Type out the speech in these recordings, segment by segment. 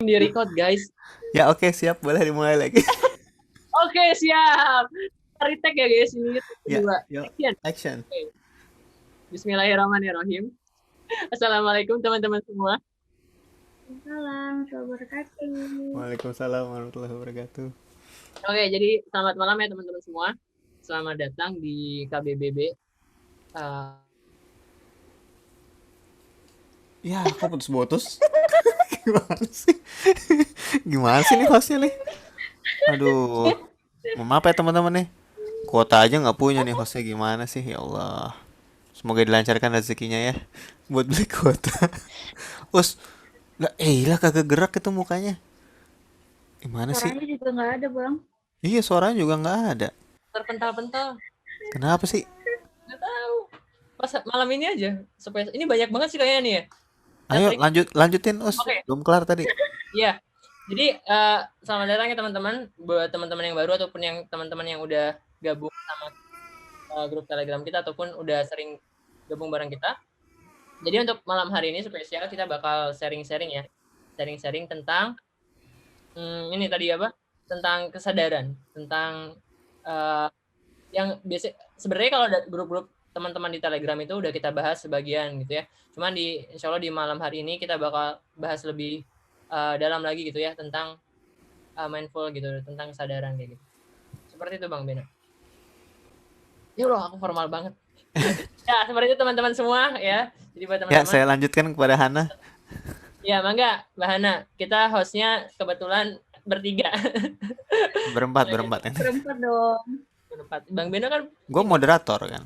Di record guys. Ya oke, siap, boleh dimulai lagi. Oke siap. Retake ya guys, ini Ya, kedua. yuk, Action. action. Oke. Bismillahirrahmanirrahim. Assalamualaikum teman-teman semua. Waalaikumsalam warahmatullahi wabarakatuh. Waalaikumsalam warahmatullahi wabarakatuh. Oke, jadi selamat malam ya teman-teman semua. Selamat datang di KBBB. Ya, kok putus-putus? Gimana sih? Gimana sih nih hostnya nih? Aduh, maaf ya teman-teman nih. Kuota aja nggak punya nih hostnya, gimana sih? Ya Allah. Semoga dilancarkan rezekinya ya. Buat beli kuota. Us, lah, lah kagak gerak itu mukanya. Gimana sih? Suaranya juga nggak ada, Bang. Iya, suaranya juga nggak ada. Terpental-pental. Kenapa sih? Nggak tahu. Pas malam ini aja. Supaya ini banyak banget sih kayaknya nih ya. Ayo lanjutin Us. Oke. Belum kelar tadi. Iya. Jadi selamat datang ya teman-teman. Buat teman-teman yang baru ataupun yang teman-teman yang udah gabung sama grup Telegram kita ataupun udah sering gabung bareng kita. Jadi untuk malam hari ini spesial kita bakal sharing-sharing ya. Sharing-sharing tentang ini tadi apa? Tentang kesadaran, tentang yang biasa sebenarnya kalau ada grup-grup teman-teman di Telegram itu udah kita bahas sebagian gitu ya. Cuman insya Allah di malam hari ini kita bakal bahas lebih dalam lagi gitu ya tentang mindful gitu, tentang kesadaran kayak gitu. Seperti itu Bang Bena. Ya Allah, aku formal banget. Ya, seperti itu teman-teman semua ya. Jadi buat teman-teman. Ya, saya lanjutkan kepada Hana. Ya, mangga Mbak Hana. Kita hostnya kebetulan bertiga. Berempat ya. Berempat dong. Berempat. Bang Beno kan gue moderator kan.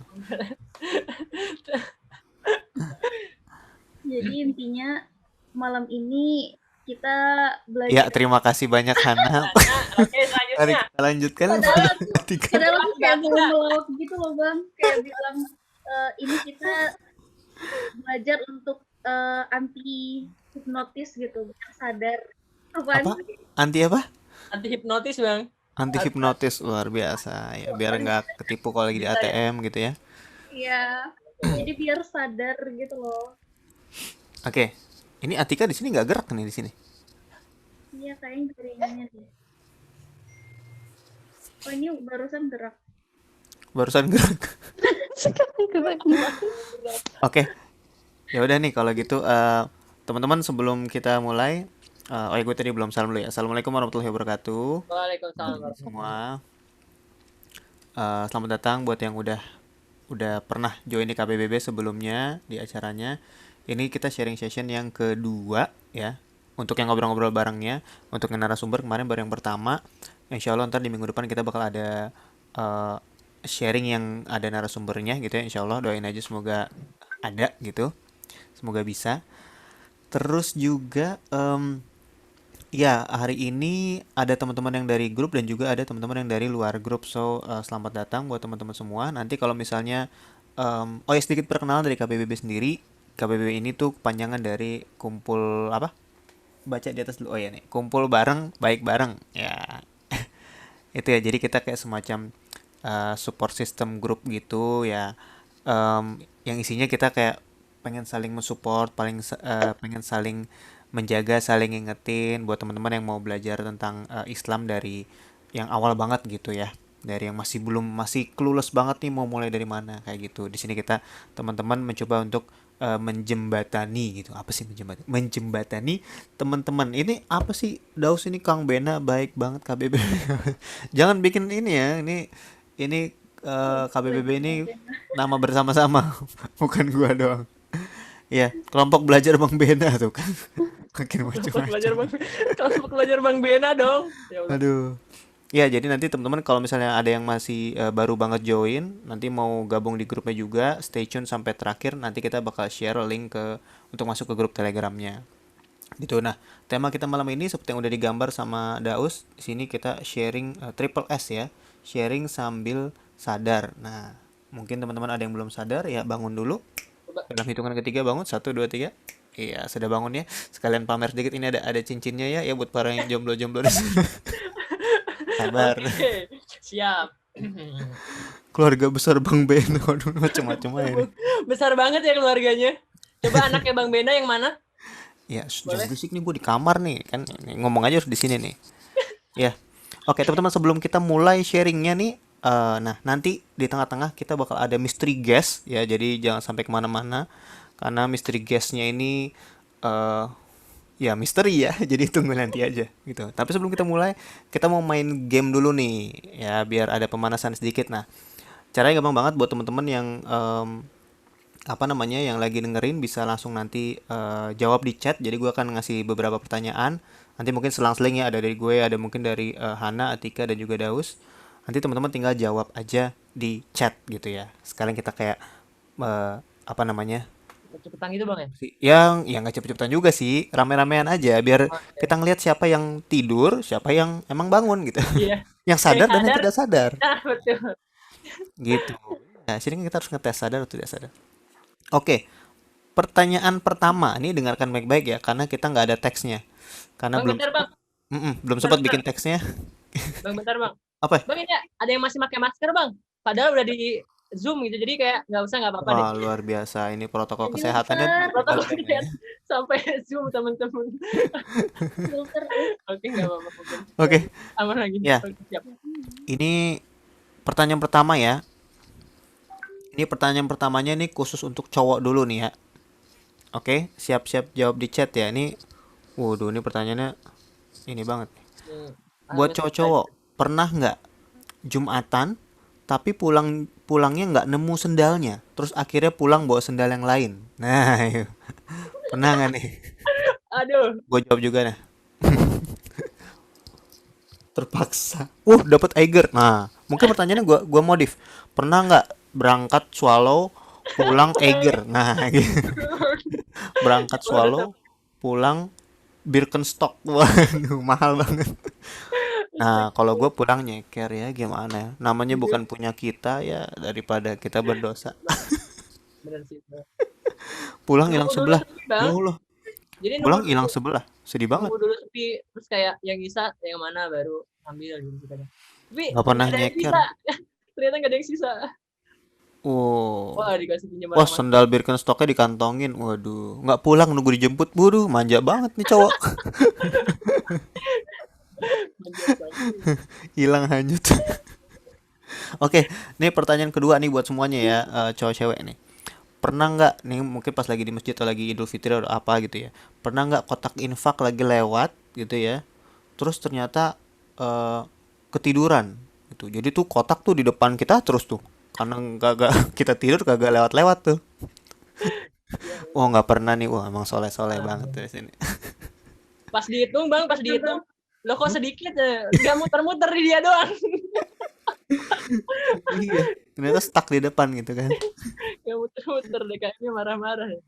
Jadi intinya malam ini kita belajar. Ya, terima kasih banyak Hana. Oke, selanjutnya. Mari kita lanjutkan. Padahal aku kayak mau melawak gitu loh Bang. Kayak bilang ini kita belajar untuk anti hipnotis gitu, biar sadar. Apa? Anti apa? Anti hipnotis Bang. Anti hipnotis, luar biasa ya, biar nggak ketipu kalau lagi di ATM gitu ya. Iya, jadi biar sadar gitu loh. Oke, ini Atika di sini nggak gerak nih di sini. Iya, kayaknya jaringannya deh. Oh, ini barusan gerak. Barusan gerak. Oke, ya udah nih kalau gitu teman-teman sebelum kita mulai, oh ya gue tadi belum salam dulu ya. Assalamualaikum warahmatullahi wabarakatuh. Waalaikumsalam semua. Selamat datang buat yang udah pernah join di KBBB sebelumnya di acaranya. Ini kita sharing session yang kedua ya. Untuk yang ngobrol-ngobrol barengnya, untuk yang narasumber kemarin baru yang pertama. Insya Allah ntar di minggu depan kita bakal ada sharing yang ada narasumbernya gitu ya. Insya Allah doain aja semoga ada gitu, semoga bisa. Terus juga ya, hari ini ada teman-teman yang dari grup dan juga ada teman-teman yang dari luar grup. So, selamat datang buat teman-teman semua. Nanti kalau misalnya, oh ya sedikit perkenalan dari KBBB sendiri. KBBB ini tuh kepanjangan dari kumpul apa? Baca di atas dulu. Oh ya nih, kumpul bareng, baik bareng. Ya, itu ya. Jadi kita kayak semacam support system grup gitu ya. Yang isinya kita kayak pengen saling mensupport, pengen saling menjaga, saling ngingetin buat teman-teman yang mau belajar tentang Islam dari yang awal banget gitu ya, dari yang masih clueless banget nih mau mulai dari mana kayak gitu. Di sini kita teman-teman mencoba untuk menjembatani gitu. Apa sih menjembatani teman-teman ini? Apa sih Daus ini? Kang Bena baik banget KBB. Jangan bikin ini ya, ini KBBB ini nama bersama-sama bukan gua doang. Ya, kelompok belajar Bang Bena tuh kan. Makin macam-macam. Kelompok belajar Bang Bena dong. Ya aduh. Ya, jadi nanti teman-teman kalau misalnya ada yang masih baru banget join, nanti mau gabung di grupnya juga, stay tune sampai terakhir. Nanti kita bakal share link untuk masuk ke grup Telegramnya. Gitu. Nah, tema kita malam ini seperti yang udah digambar sama Daus. Di sini kita sharing triple S ya. Sharing sambil sadar. Nah, mungkin teman-teman ada yang belum sadar ya, bangun dulu. Dalam hitungan ketiga bangun, 1, 2, 3. Iya, sudah bangun ya. Sekalian pamer sedikit, ini ada cincinnya ya buat para yang jomblo-jomblo di sana. Sabar. Oke, siap. Keluarga besar Bang Bena, aduh macam-macam aja. Besar banget ya keluarganya. Coba anaknya Bang Bena yang mana? Ya, jangan Boleh? berisik nih, gue di kamar nih kan, ngomong aja harus di sini nih. Ya, oke teman-teman, sebelum kita mulai sharingnya nih, nah nanti di tengah-tengah kita bakal ada mystery guest ya, jadi jangan sampai kemana-mana karena mystery guestnya ini eh ya misteri ya, jadi tunggu nanti aja gitu. Tapi sebelum kita mulai, kita mau main game dulu nih ya, biar ada pemanasan sedikit. Nah, caranya gampang banget buat teman-teman yang apa namanya yang lagi dengerin bisa langsung nanti jawab di chat. Jadi gue akan ngasih beberapa pertanyaan. Nanti mungkin selang-seling ya, ada dari gue, ada mungkin dari Hana, Atika dan juga Daus. Nanti teman-teman tinggal jawab aja di chat gitu ya. Sekarang kita kayak apa namanya? Cepetan gitu bang ya? Yang nggak cepet-cepetan juga sih, rame-ramean aja biar Oke. kita ngelihat siapa yang tidur, siapa yang emang bangun gitu. Iya. Yang Yang sadar dan yang sadar. tidak sadar. Nah betul. Gitu. Nah, sini kita harus ngetes sadar atau tidak sadar. Oke, pertanyaan pertama, ini dengarkan baik-baik ya, karena kita nggak ada teksnya. Karena Bang belum bentar bang. sempat, belum Bentar, sempat bentar. bikin teksnya. Bang bentar bang. Apa ya? Bang ini ada yang masih pakai masker bang. Padahal udah di Zoom gitu. Jadi kayak nggak usah, nggak apa-apa deh. Wah, luar biasa. Ini protokol kesehatannya Filter, Protokol diperhatikan ya. kesehatan sampai Zoom teman-teman. filter. Oke nggak apa-apa mungkin. Oke, Aman lagi. ya. Oke, siap. Ini pertanyaan pertama ya. Ini pertanyaan pertamanya nih khusus untuk cowok dulu nih ya. Oke, siap-siap jawab di chat ya. Waduh, ini pertanyaannya ini banget. Nih, Buat cowok-cowok, pernah nggak Jumatan tapi pulangnya nggak nemu sendalnya, terus akhirnya pulang bawa sendal yang lain? Nah, ayo. Pernah nggak nih? Aduh. Gue jawab juga nah. Terpaksa. Dapat Eiger. Nah, mungkin pertanyaannya gua modif. Pernah nggak berangkat swallow pulang Eiger? Nah, gitu. Berangkat swallow pulang Birkenstock. Waduh, mahal banget. Nah, kalau gue pulang nyeker ya gimana ya? Namanya bukan punya kita ya, daripada kita berdosa. Bener sih bang. Pulang hilang Nunggu dulu sebelah. sepi Ya bang. Allah, Jadi pulang hilang sebelah. Sedih banget. nunggu dulu sepi, terus kayak yang bisa yang mana baru ambil gitu kan. Tapi Gak pernah nggak ada yang nyeker. sisa. Ternyata nggak ada yang sisa. Oh. Wah dikasih pinjam Wah, barang mas. sendal Birkenstocknya dikantongin. Waduh, nggak pulang nunggu dijemput. Buruh, manja banget nih cowok. Hilang hanyut. Oke, ini pertanyaan kedua nih buat semuanya ya, cowok cewek nih. Pernah nggak nih mungkin pas lagi di masjid atau lagi Idul Fitri atau apa gitu ya? Pernah nggak kotak infak lagi lewat gitu ya? Terus ternyata eh, ketiduran gitu. Jadi tuh kotak tuh di depan kita terus tuh. Karena nggak kita tidur kagak lewat-lewat tuh. Wah, nggak pernah nih. Wah, emang soleh-soleh banget tuh di sini. Pas dihitung bang, pas dihitung, lo kok sedikit ya? Nggak muter-muter di dia doang. Iya, ternyata stuck di depan gitu kan. Nggak muter-muter deh, kayaknya marah-marah ya.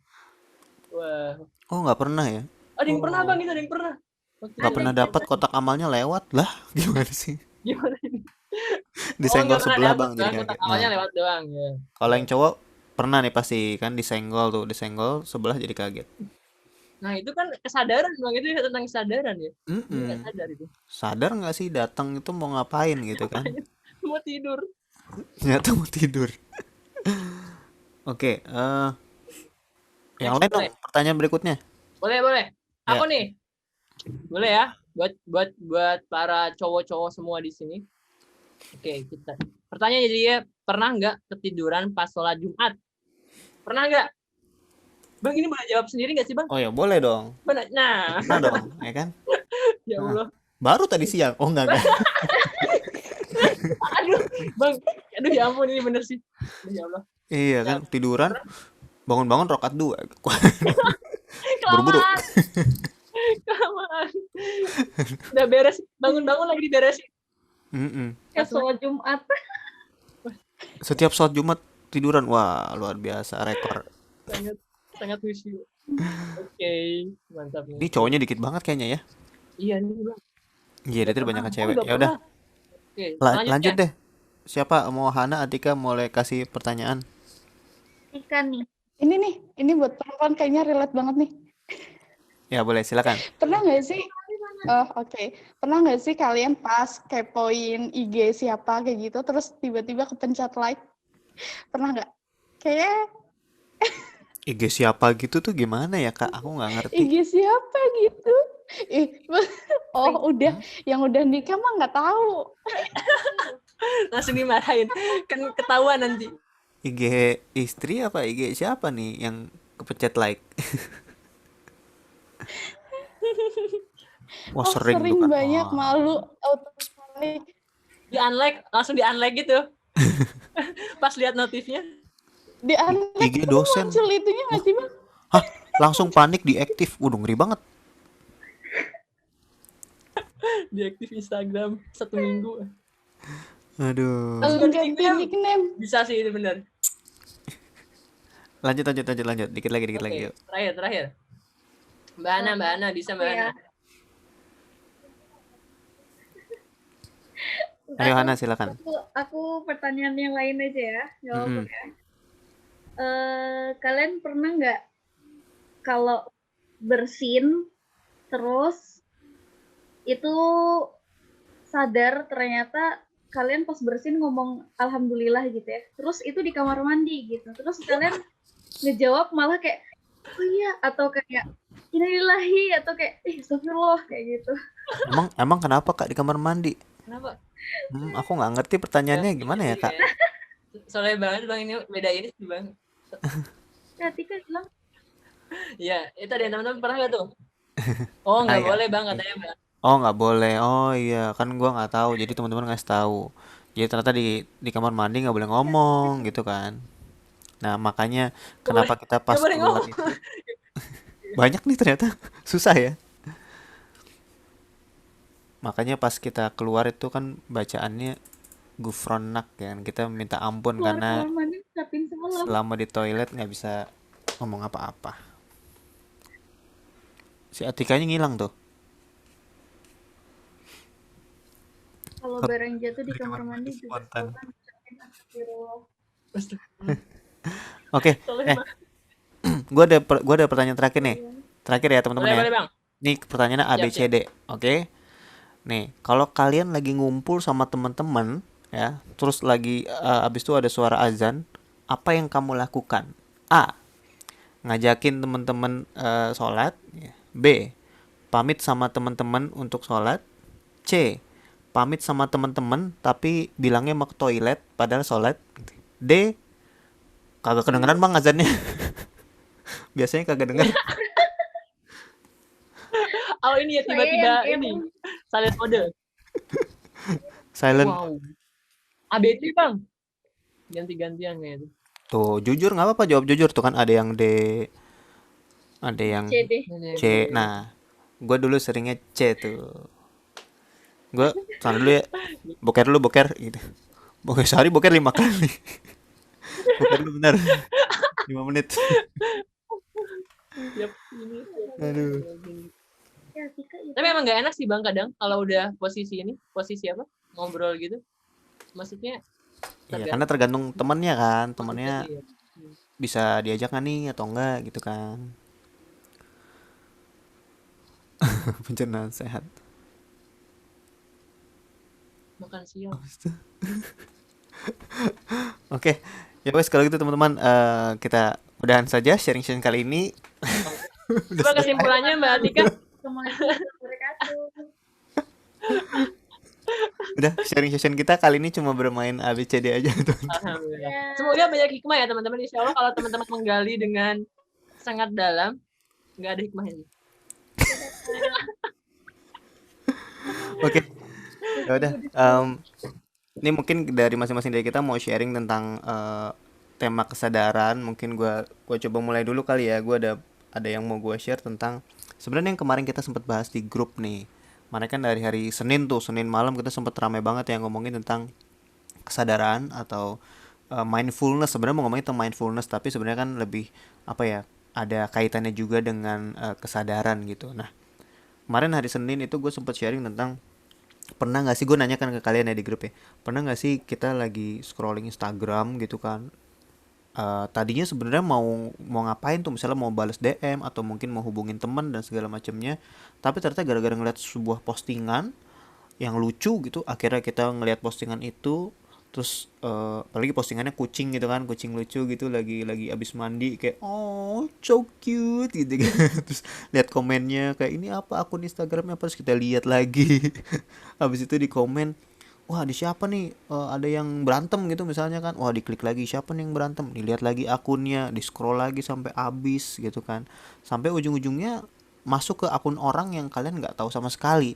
Wah. Oh, nggak pernah ya? Ada yang pernah bang, gitu ada yang pernah. Waktu Nggak itu pernah dapat kotak amalnya lewat lah. Gimana sih? gimana ini? Oh Disenggol nggak pernah sebelah dapet bang jadi bang, kotak kaget. awalnya Nah, lewat doang ya. kalau yang cowok pernah nih pasti kan disenggol tuh, disenggol sebelah jadi kaget. Nah itu kan kesadaran bang, itu tentang kesadaran ya. Dia nggak Mm-mm. sadar itu. Sadar nggak sih datang itu mau ngapain gitu kan? Mau tidur. Ternyata mau tidur. Oke, yang Next, lain dong. boleh. Pertanyaan berikutnya. Boleh. Ya. Aku nih. Boleh ya? Buat para cowok-cowok semua di sini. Oke, kita. Pertanyaan jadi ya, pernah nggak ketiduran pas sholat Jumat? Pernah nggak? Bang ini boleh jawab sendiri nggak sih bang? Oh ya boleh dong. Benar. Nah, Pernah dong, ya kan? ya Allah. Baru tadi siang. Oh enggak. Aduh, bang. Aduh ya ampun ini bener sih. Aduh, ya Allah. Iya kan tiduran, bangun-bangun rokat 2. Buru-buru. Kelamaan. Kelamaan. Udah beres. Bangun-bangun lagi diberesin. Mm-mm. Pas sholat Jumat. Setiap sholat Jumat tiduran. Wah, luar biasa, rekor. Sangat khusyuk. Oke, mantap nih. Ini cowoknya dikit banget kayaknya ya. Iya nih bang. Iya, dia banyak cewek. Udah Ya udah, pernah. Oke, selanjutnya. lanjut deh. Siapa mau Hana, Atika mulai kasih pertanyaan? Ikan nih. Ini buat perempuan kayaknya relate banget nih. Ya boleh, silakan. Pernah nggak sih? Oke. Pernah nggak sih kalian pas kepoin IG siapa kayak gitu, terus tiba-tiba kepencet like? Pernah nggak? Kayak IG siapa gitu tuh gimana ya Kak? Aku nggak ngerti. IG siapa gitu? Ih, oh udah, Hah? yang udah nikah mah nggak tahu. Langsung dimarahin. Kan ketahuan nanti. IG istri apa IG siapa nih yang kepencet like? Wah Oh sering tuh sering kan. banyak, Wah. malu, auto panik. Di-unlike, langsung di-unlike gitu. Pas lihat notifnya. Di unlike IG tuh dosen. muncul itunya nggak Wah, sih Bang? hah? Langsung panik diaktif. Waduh ngeri banget. Diaktif Instagram 1 minggu. Aduh. Langsung ganti Ganti nickname. nickname. Bisa sih itu benar. Lanjut. Dikit lagi Oke, yuk. terakhir. Mbak Ana bisa Mbak Ana. Ayo Hana silakan. Aku pertanyaan yang lain aja ya. Jawabannya. Mm-mm. Kalian pernah nggak kalau bersin terus itu sadar ternyata kalian pas bersin ngomong alhamdulillah gitu ya. Terus itu di kamar mandi gitu. Terus kalian ngejawab malah kayak oh iya atau kayak innalillahi atau kayak astagfirullah kayak gitu. Emang kenapa Kak di kamar mandi? Kenapa? Aku nggak ngerti pertanyaannya gimana ya Kak? Soalnya banget Bang ini beda ini sih Bang. Tika bilang Iya, itu ada teman-teman pernah nggak tuh? Oh nggak Iya. boleh Bang katanya Bang. Oh nggak boleh. Oh iya kan gua nggak tahu. Jadi teman-teman ngasih tahu. Jadi ternyata di kamar mandi nggak boleh ngomong gitu kan. Nah makanya kenapa kita Nggak pas boleh keluar ngomong. itu banyak nih ternyata susah ya. Makanya pas kita keluar itu kan bacaannya gufronak ya kan. Kita minta ampun keluar karena kamar mandi ucapin salam. selama di toilet nggak bisa ngomong apa-apa. Si Atikanya ngilang tuh. Kalau barang jatuh di kamar mandi juga Spontan. kan ucapin astagfirullah. Oke, Soalnya Bang. gua ada pertanyaan terakhir nih. Terakhir ya teman-teman ya. Boleh Bang. Nih pertanyaannya A B Siap, C D, oke? Nih, kalau kalian lagi ngumpul sama teman-teman ya, terus lagi abis itu ada suara azan, apa yang kamu lakukan? A. Ngajakin teman-teman sholat. Ya. B. Pamit sama teman-teman untuk sholat. C. Pamit sama teman-teman tapi bilangnya mau ke toilet padahal sholat. D. Kagak kedengeran bang azannya. Biasanya kagak denger. Oh ini ya tiba-tiba Saya yang ini silent mode. Silent. Wow. ABC Bang. Ganti-gantian kayak itu. Tuh jujur nggak apa-apa jawab jujur tuh kan ada yang D, ada yang CD. C. Nah, gue dulu seringnya C tuh. Gue sana dulu ya. Boker gitu. Boker sehari boker 5 kali. Boker dulu bener. 5 menit. Yap, ini. Aduh. Ya, Tika itu. Tapi emang nggak enak sih Bang kadang kalau udah posisi apa? Ngobrol gitu. Maksudnya Iya, karena tergantung temennya kan. Temennya Iya. bisa diajak nggak nih atau enggak gitu kan. Pencernaan sehat. Makan siang. Oke. Ya wes kalau gitu teman-teman kita udahan saja sharing kali ini. Coba kesimpulannya Mbak Atika. Assalamualaikum warahmatullahi wabarakatuh. Udah sharing session kita kali ini cuma bermain ABCD aja tuh. Alhamdulillah. Ya. Semoga banyak hikmah ya teman-teman. Insya Allah kalau teman-teman menggali dengan sangat dalam, nggak ada hikmahnya. Oke. Ya udah. Ini mungkin dari masing-masing dari kita mau sharing tentang tema kesadaran. Mungkin gua coba mulai dulu kali ya. Gua ada yang mau gua share tentang sebenarnya yang kemarin kita sempat bahas di grup nih. Mana kan dari hari Senin malam kita sempat ramai banget yang ngomongin tentang kesadaran atau mindfulness. Sebenarnya mau ngomongin tentang mindfulness tapi sebenarnya kan lebih apa ya? Ada kaitannya juga dengan kesadaran gitu. Nah, kemarin hari Senin itu gue sempat sharing tentang pernah nggak sih gue nanyakan ke kalian ya di grup ya, pernah nggak sih kita lagi scrolling Instagram gitu kan, tadinya sebenarnya mau ngapain tuh, misalnya mau balas DM atau mungkin mau hubungin teman dan segala macamnya, tapi ternyata gara-gara ngeliat sebuah postingan yang lucu gitu akhirnya kita ngelihat postingan itu Terus apalagi postingannya kucing gitu kan, kucing lucu gitu lagi abis mandi kayak oh so cute gitu kan. Terus lihat komennya kayak ini apa akun Instagramnya apa, terus kita lihat lagi. Habis itu di komen, wah di siapa nih. Ada yang berantem gitu misalnya kan, wah diklik lagi siapa nih yang berantem, dilihat lagi akunnya, di scroll lagi sampai habis gitu kan, sampai ujung-ujungnya masuk ke akun orang yang kalian nggak tahu sama sekali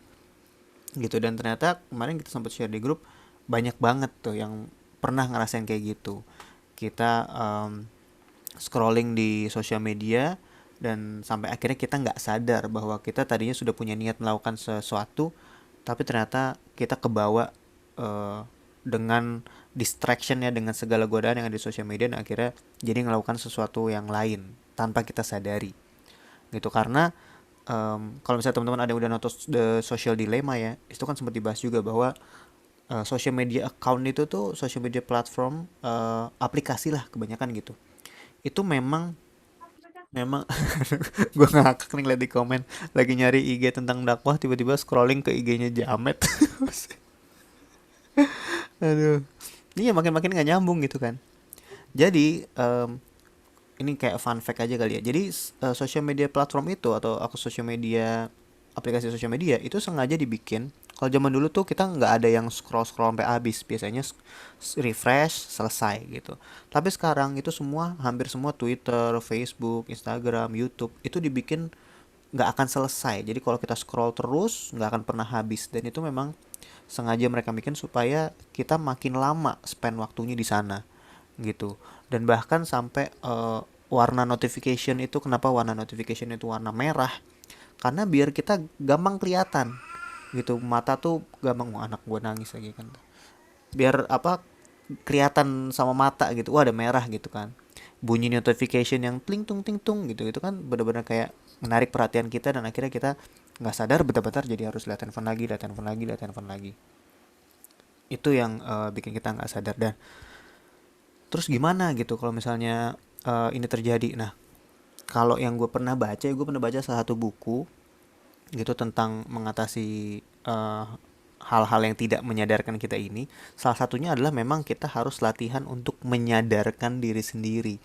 gitu. Dan ternyata kemarin kita sempat share di grup, banyak banget tuh yang pernah ngerasain kayak gitu. Kita scrolling di sosial media dan sampai akhirnya kita nggak sadar bahwa kita tadinya sudah punya niat melakukan sesuatu, tapi ternyata kita kebawa dengan distraction ya, dengan segala godaan yang ada di sosial media, dan akhirnya jadi melakukan sesuatu yang lain tanpa kita sadari gitu. Karena kalau misalnya teman-teman ada yang udah nonton The Social Dilemma ya, itu kan sempat dibahas juga bahwa social media account itu tuh, social media platform, aplikasi lah kebanyakan gitu, itu memang memang gue ngakak nih liat di komen, lagi nyari IG tentang dakwah tiba-tiba scrolling ke IG-nya Jamet. Aduh, ini ya makin-makin nggak nyambung gitu kan. Jadi ini kayak fun fact aja kali ya. Jadi social media platform itu atau aku social media, aplikasi social media itu sengaja dibikin. Kalau zaman dulu tuh kita nggak ada yang scroll scroll sampai habis, biasanya refresh selesai gitu. Tapi sekarang itu semua, hampir semua Twitter, Facebook, Instagram, YouTube itu dibikin nggak akan selesai. Jadi kalau kita scroll terus nggak akan pernah habis, dan itu memang sengaja mereka bikin supaya kita makin lama spend waktunya di sana gitu. Dan bahkan sampai warna notification itu, kenapa warna notification itu warna merah, karena biar kita gampang kelihatan gitu, mata tuh gampang. Anak gue nangis lagi kan, biar apa, kelihatan sama mata gitu, wah ada merah gitu kan. Bunyi notification yang tling tung ting tung gitu, itu kan benar-benar kayak menarik perhatian kita, dan akhirnya kita nggak sadar bentar-bentar jadi harus lihat handphone lagi, lihat handphone lagi, lihat handphone lagi. Itu yang bikin kita nggak sadar. Dan terus gimana gitu kalau misalnya ini terjadi? Nah, kalau yang gue pernah baca, salah satu buku gitu tentang mengatasi hal-hal yang tidak menyadarkan kita ini. Salah satunya adalah memang kita harus latihan untuk menyadarkan diri sendiri.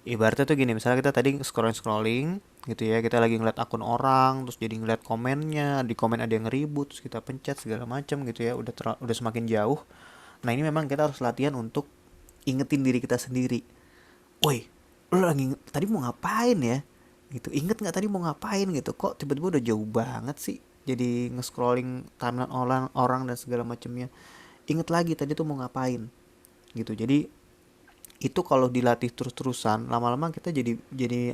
Ibaratnya tuh gini, misalnya kita tadi scrolling gitu ya, kita lagi ngeliat akun orang, terus jadi ngeliat komennya, di komen ada yang ribut, terus kita pencet segala macam gitu ya, udah semakin jauh. Nah ini memang kita harus latihan untuk ingetin diri kita sendiri. Woi, lo lagi tadi mau ngapain ya? Gitu. Inget nggak tadi mau ngapain gitu? Kok tiba-tiba udah jauh banget sih? Jadi nge-scrolling timeline orang dan segala macamnya. Inget lagi tadi tuh mau ngapain? Gitu. Jadi itu kalau dilatih terus-terusan, lama-lama kita jadi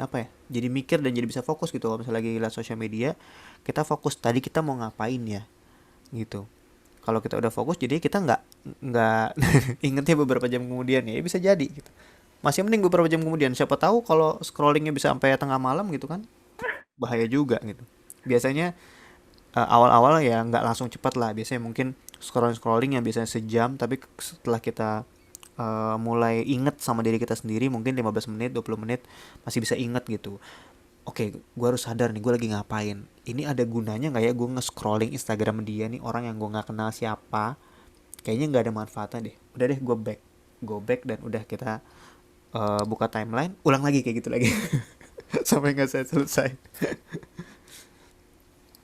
apa ya? Jadi mikir dan jadi bisa fokus gitu. Kalau misalnya lagi lihat sosial media, kita fokus tadi kita mau ngapain ya? Gitu. Kalau kita udah fokus, jadi kita nggak ingetnya beberapa jam kemudian ya, bisa jadi gitu. Masih mending beberapa jam kemudian. Siapa tahu kalau scrollingnya bisa sampai tengah malam gitu kan, bahaya juga gitu. Biasanya awal-awal ya nggak langsung cepat lah. Biasanya mungkin scrolling yang biasanya sejam, tapi setelah kita mulai inget sama diri kita sendiri, mungkin 15 menit, 20 menit masih bisa inget gitu. Oke, gue harus sadar nih, gue lagi ngapain. Ini ada gunanya nggak ya gue nge-scrolling Instagram dia nih, orang yang gue nggak kenal siapa. Kayaknya nggak ada manfaatnya deh. Udah deh, go back dan udah kita buka timeline, ulang lagi kayak gitu lagi. Sampai nggak selesai.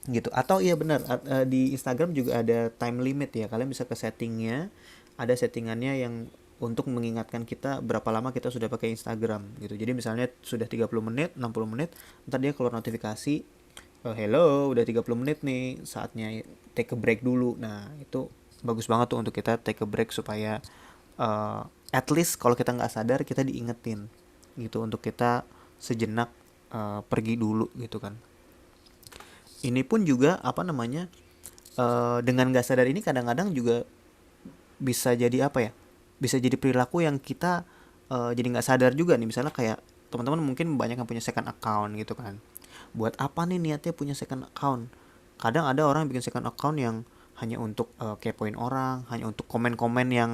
Gitu. Atau iya benar, di Instagram juga ada time limit ya. Kalian bisa ke settingnya, ada settingannya yang untuk mengingatkan kita berapa lama kita sudah pakai Instagram gitu. Jadi misalnya sudah 30 menit, 60 menit, ntar dia keluar notifikasi, hello, udah 30 menit nih, saatnya take a break dulu. Nah, itu bagus banget tuh untuk kita take a break supaya at least kalau kita nggak sadar kita diingetin gitu, untuk kita sejenak pergi dulu gitu kan. Ini pun juga apa namanya, dengan nggak sadar ini kadang-kadang juga bisa jadi apa ya, bisa jadi perilaku yang kita jadi nggak sadar juga nih. Misalnya kayak teman-teman mungkin banyak yang punya second account gitu kan. Buat apa nih niatnya punya second account? Kadang ada orang yang bikin second account yang hanya untuk kepoin orang, hanya untuk komen-komen yang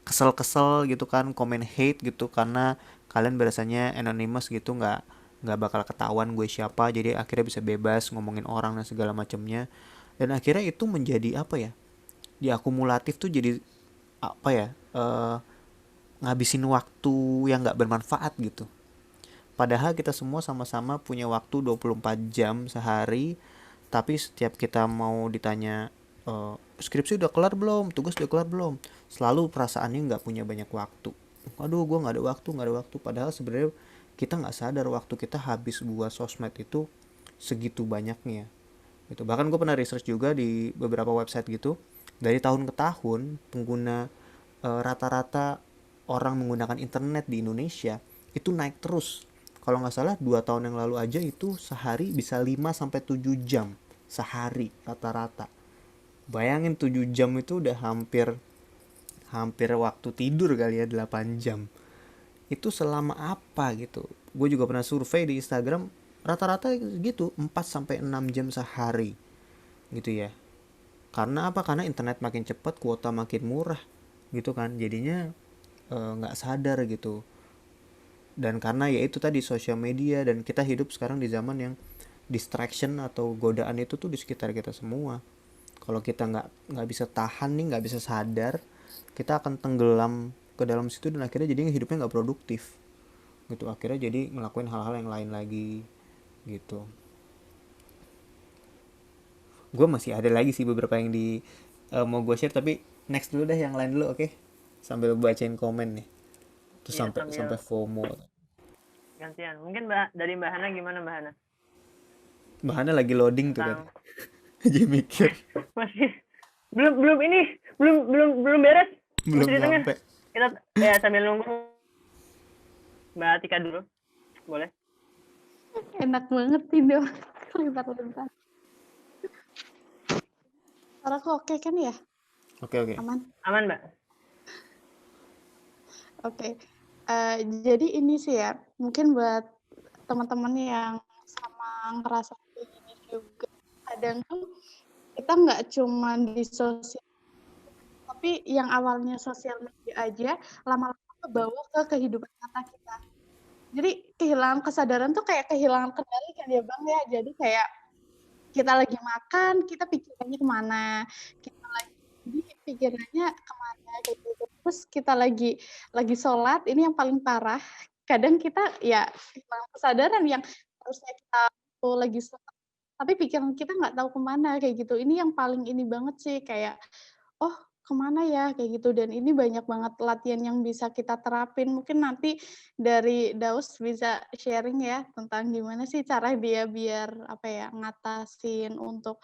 kesel-kesel gitu kan, komen hate gitu, karena kalian biasanya anonymous gitu, nggak bakal ketahuan gue siapa, jadi akhirnya bisa bebas ngomongin orang dan segala macamnya. Dan akhirnya itu menjadi apa ya, diakumulatif tuh, jadi apa ya, ngabisin waktu yang nggak bermanfaat gitu. Padahal kita semua sama-sama punya waktu 24 jam sehari, tapi setiap kita mau ditanya, skripsi udah kelar belum, tugas udah kelar belum, selalu perasaannya nggak punya banyak waktu. Aduh, gue nggak ada waktu. Padahal sebenarnya kita nggak sadar waktu kita habis buat sosmed itu segitu banyaknya. Gitu. Bahkan gue pernah research juga di beberapa website gitu. Dari tahun ke tahun, pengguna rata-rata orang menggunakan internet di Indonesia itu naik terus. Kalau nggak salah 2 tahun yang lalu aja itu sehari bisa 5 sampai 7 jam sehari rata-rata. Bayangin 7 jam itu udah hampir hampir waktu tidur kali ya, 8 jam. Itu selama apa gitu. Gue juga pernah survei di Instagram, rata-rata gitu 4 sampai 6 jam sehari gitu ya. Karena apa? Karena internet makin cepat, kuota makin murah gitu kan. Jadinya nggak sadar gitu. Dan karena ya itu tadi sosial media, dan kita hidup sekarang di zaman yang distraction atau godaan itu tuh di sekitar kita semua. Kalau kita nggak bisa tahan nih, nggak bisa sadar, kita akan tenggelam ke dalam situ, dan akhirnya jadi hidupnya nggak produktif gitu. Akhirnya jadi ngelakuin hal-hal yang lain lagi gitu. Gue masih ada lagi sih beberapa yang mau gue share, tapi next dulu deh, yang lain dulu, oke? Sambil bacain komen nih, terus Iya, sampai FOMO. gantian. Mungkin dari Mbak Hana gimana, Mbak Hana? Mbak Hana lagi loading tuh kan. Aja mikir. Masih belum ini, belum beres. Belum Ceritanya. nyampe. Kita ya sambil nunggu Mbak Atika dulu. Boleh? Enak banget tidur. Lebar-lebar. Suaraku oke kan ya? Oke. Aman? Aman, Mbak. Oke. Jadi ini sih ya, mungkin buat teman-teman yang sama ngerasa kayak gini juga. Kadang tuh kita nggak cuma di sosial, tapi yang awalnya sosial media aja, lama-lama kebawa ke kehidupan nyata kita. Jadi kehilangan kesadaran tuh kayak kehilangan kendali kan ya Bang ya. Jadi kayak kita lagi makan, kita pikirannya kemana, kita lagi pikirannya kemana kayak gitu. Terus kita lagi sholat, ini yang paling parah. Kadang kita ya kehilangan kesadaran yang harusnya kita tuh lagi sholat, tapi pikiran kita nggak tahu kemana kayak gitu. Ini yang paling ini banget sih, kayak oh kemana ya kayak gitu. Dan ini banyak banget latihan yang bisa kita terapin. Mungkin nanti dari Daus bisa sharing ya tentang gimana sih cara dia biar apa ya ngatasin untuk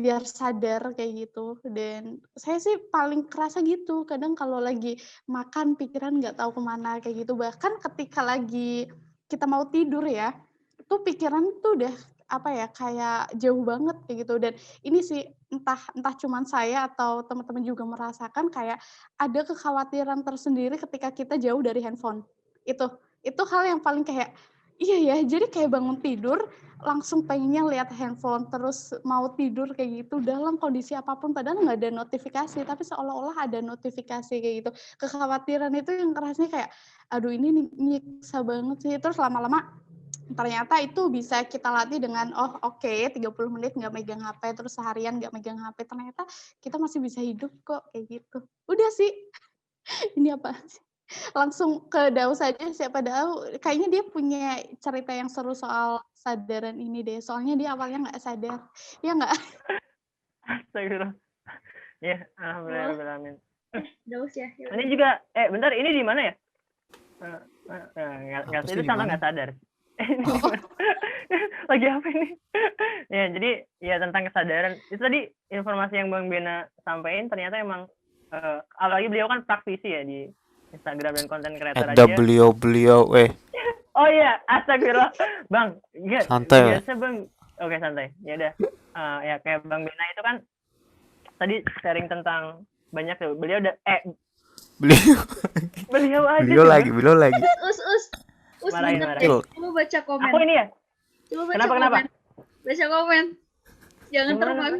biar sadar kayak gitu. Dan saya sih paling kerasa gitu, kadang kalau lagi makan pikiran nggak tahu kemana kayak gitu. Bahkan ketika lagi kita mau tidur ya, itu pikiran tuh udah apa ya kayak jauh banget kayak gitu. Dan ini sih entah cuman saya atau teman-teman juga merasakan kayak ada kekhawatiran tersendiri ketika kita jauh dari handphone. Itu hal yang paling kayak iya ya, jadi kayak bangun tidur langsung pengennya lihat handphone, terus mau tidur kayak gitu dalam kondisi apapun, padahal nggak ada notifikasi, tapi seolah-olah ada notifikasi kayak gitu. Kekhawatiran itu yang kerasnya kayak, aduh ini nyiksa banget sih. Terus lama-lama ternyata itu bisa kita latih dengan, oh oke 30 menit nggak megang HP, terus seharian nggak megang HP, ternyata kita masih bisa hidup kok, kayak gitu. Udah sih, ini apa sih? Langsung ke Daus aja, siapa tahu kayaknya dia punya cerita yang seru soal sadaran ini deh, soalnya dia awalnya nggak sadar, ya nggak? Astagfirullah. Ya, alhamdulillah. Amin. Daus ya. Ini juga, bentar, ini di mana ya? Nggak itu sama nggak sadar. Lagi apa ini? Ya, jadi ya tentang kesadaran. Itu tadi informasi yang Bang Bena sampaikan, ternyata emang apalagi beliau kan praktisi ya di Instagram dan konten creator aja. Beliau Oh iya, astagfirullah. Bang, santai. Biasa Bang. Oke, santai. Ya udah. Ya kayak Bang Bena itu kan tadi sharing tentang banyak tuh. Beliau lagi. Us Marahin. Coba baca komen. Aku ini ya? Coba baca komen. Kenapa? Baca komen. Jangan terbang.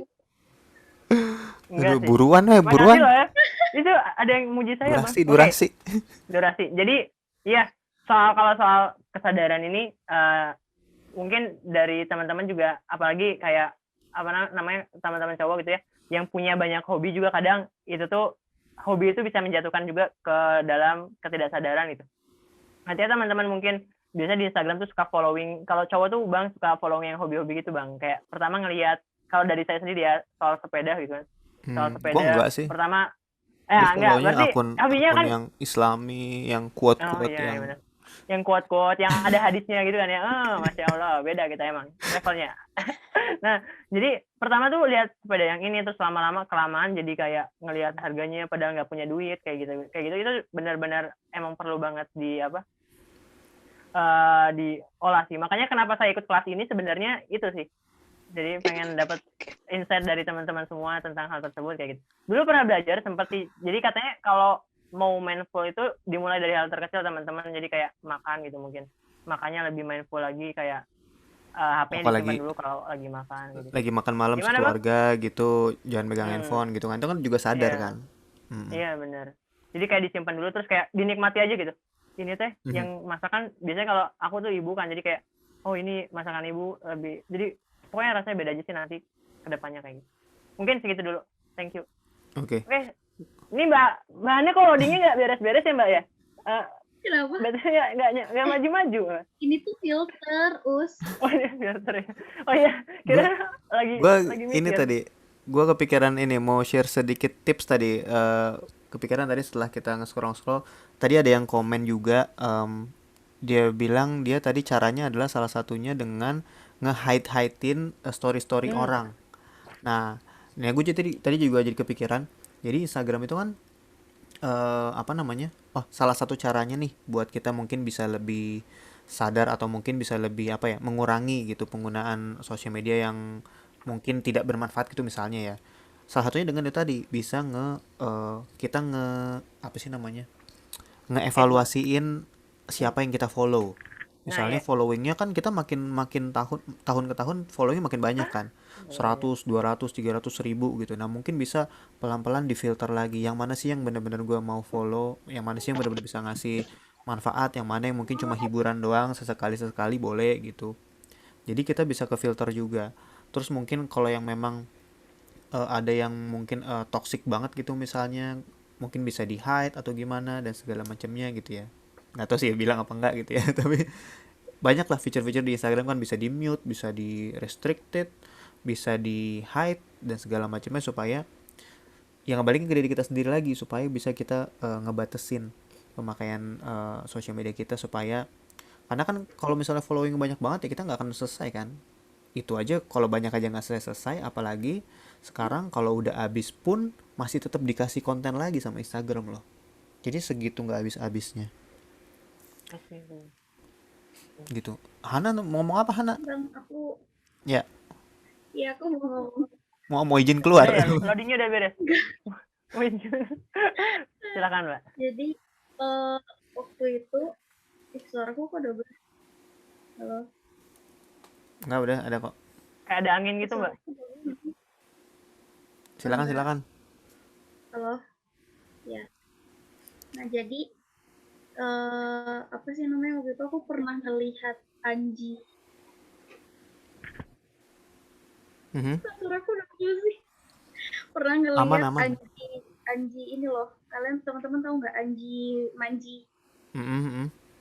Aduh, buruan. Ya. Itu ada yang muji saya, Durasi. Jadi, iya, kalau soal kesadaran ini mungkin dari teman-teman juga, apalagi kayak apa namanya teman-teman cowok gitu ya, yang punya banyak hobi juga kadang itu tuh hobi itu bisa menjatuhkan juga ke dalam ketidaksadaran gitu. Nanti ya teman-teman mungkin biasa di Instagram tuh suka following, kalau cowok tuh Bang suka following yang hobi-hobi gitu Bang. Kayak pertama ngelihat, kalau dari saya sendiri ya, soal sepeda gitu kan. Soal Gua sepeda, enggak sih. pertama, Gue enggak, follownya berarti hobinya akun kan, yang Islami, yang oh quote-quote iya, yang benar. Yang quote-quote, yang ada hadisnya gitu kan ya, Masya Allah, beda kita emang, levelnya. Nah, jadi pertama tuh lihat sepeda yang ini, terus lama-lama kelamaan jadi kayak ngelihat harganya padahal nggak punya duit, kayak gitu itu benar-benar emang perlu banget diolah sih. Makanya kenapa saya ikut kelas ini sebenarnya itu sih. Jadi pengen dapat insight dari teman-teman semua tentang hal tersebut kayak gitu. Dulu pernah belajar sempat sih. Jadi katanya kalau mau mindful itu dimulai dari hal terkecil teman-teman. Jadi kayak makan gitu mungkin. Makanya lebih mindful lagi kayak HP-nya disimpan apalagi dulu kalau lagi makan gitu. lagi makan malam Gimana, Bang? sekeluarga gitu, jangan pegang handphone gitu kan. Itu kan juga sadar Iya. kan. Iya benar. Jadi kayak disimpan dulu terus kayak dinikmati aja gitu. Ini teh yang masakan biasanya kalau aku tuh ibu kan, jadi kayak oh ini masakan ibu lebih, jadi pokoknya rasanya beda aja sih nanti kedepannya kayak gitu. Mungkin segitu dulu. Thank you. Oke. Ini bahannya kok loadingnya nggak beres-beres ya Mbak ya? Kenapa? Berarti nggak maju-maju. Ini tuh filter, Oh ini filter ya. Oh iya, kira lagi Ini mikir. tadi gue kepikiran ini mau share sedikit tips tadi. Kepikiran tadi setelah kita nge-scroll tadi ada yang komen juga, dia bilang dia tadi caranya adalah salah satunya dengan nge-hide-hidein story-story orang. Nah, gue tadi juga jadi kepikiran. Jadi Instagram itu kan salah satu caranya nih buat kita mungkin bisa lebih sadar atau mungkin bisa lebih mengurangi gitu penggunaan sosial media yang mungkin tidak bermanfaat gitu misalnya ya. Salah satunya dengan itu tadi bisa kita ngeevaluasiin siapa yang kita follow. Misalnya followingnya kan kita makin tahun ke tahun followingnya makin banyak kan, 100, 200, 300 ribu gitu. Nah mungkin bisa pelan-pelan difilter lagi yang mana sih yang benar-benar gue mau follow, yang mana sih yang benar-benar bisa ngasih manfaat, yang mana yang mungkin cuma hiburan doang sesekali boleh gitu. Jadi kita bisa ke filter juga. Terus mungkin kalau yang memang ada yang mungkin toxic banget gitu misalnya, mungkin bisa di hide atau gimana dan segala macamnya gitu ya. Nggak tahu sih ya bilang apa enggak gitu ya. Tapi banyak lah fitur-fitur di Instagram kan, bisa di mute, bisa di restricted, bisa di hide dan segala macamnya supaya yang ngebalikin ke diri kita sendiri lagi, supaya bisa kita ngebatesin pemakaian sosial media kita. Supaya karena kan kalau misalnya following banyak banget ya kita nggak akan selesai kan. Itu aja kalau banyak aja nggak selesai, apalagi sekarang kalau udah habis pun masih tetap dikasih konten lagi sama Instagram loh. Jadi segitu nggak habis-habisnya. Gitu. Hana mau ngomong apa Hana? Bang, aku Ya. Iya, aku mau Mau izin keluar. Ya, loadingnya udah beres. Silakan Mbak. Jadi waktu itu suaraku kok udah beres. Halo. Enggak, udah ada kok. Kayak ada angin gitu Mbak. Silakan. Halo. Ya. Nah jadi apa sih namanya, waktu itu aku pernah ngelihat Anji. Suaraku udah bagus sih. Pernah ngelihat Aman. Anji ini loh. Kalian teman-teman tahu nggak Anji Manji?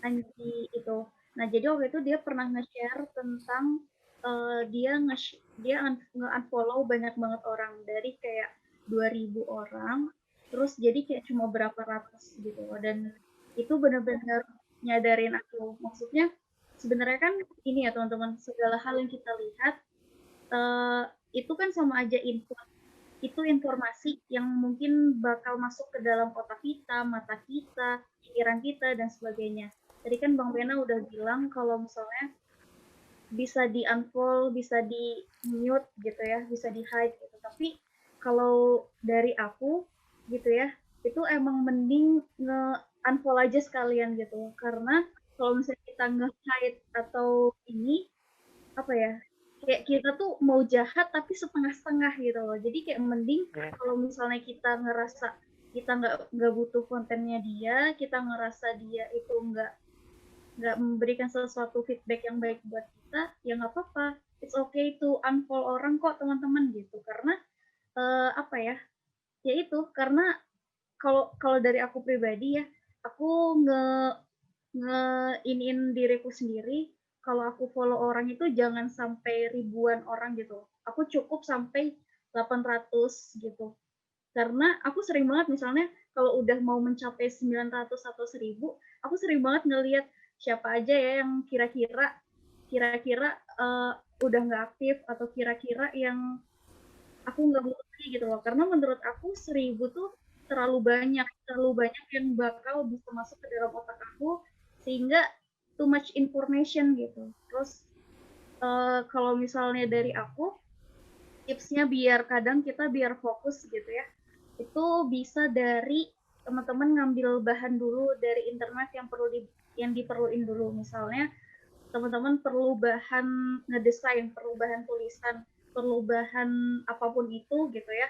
Anji itu. Nah jadi waktu itu dia pernah nge-share tentang dia nge-unfollow banyak banget orang, dari kayak 2.000 orang, terus jadi kayak cuma berapa ratus gitu. Dan itu benar-benar nyadarin aku. Maksudnya sebenarnya kan ini ya teman-teman, segala hal yang kita lihat itu kan sama aja itu informasi yang mungkin bakal masuk ke dalam otak kita, mata kita, pikiran kita, dan sebagainya. Tadi kan Bang Bena udah bilang kalau misalnya bisa di-unfollow, bisa di-mute gitu ya, bisa di-hide gitu. Tapi kalau dari aku gitu ya, itu emang mending nge-unfollow aja sekalian gitu. Karena kalau misalnya kita nge-hide atau ini, apa ya, kayak kita tuh mau jahat tapi setengah-setengah gitu loh. Jadi kayak mending kalau misalnya kita ngerasa kita nggak butuh kontennya dia, kita ngerasa dia itu nggak memberikan sesuatu feedback yang baik buat kita, ya nggak apa-apa. It's okay to unfollow orang kok teman-teman gitu. Karena apa ya itu karena kalau dari aku pribadi ya, aku iniin diriku sendiri, kalau aku follow orang itu jangan sampai ribuan orang gitu. Aku cukup sampai 800 gitu. Karena aku sering banget misalnya kalau udah mau mencapai 900 atau 1000, aku sering banget ngelihat siapa aja ya yang kira-kira udah nggak aktif atau kira-kira yang aku nggak mengerti gitu loh. Karena menurut aku 1000 tuh terlalu banyak yang bakal bisa masuk ke dalam otak aku sehingga too much information gitu. Terus kalau misalnya dari aku tipsnya biar kadang kita biar fokus gitu ya, itu bisa dari teman-teman ngambil bahan dulu dari internet yang diperluin dulu. Misalnya teman-teman perlu bahan ngedesain, perlu bahan tulisan, perlu bahan apapun itu gitu ya.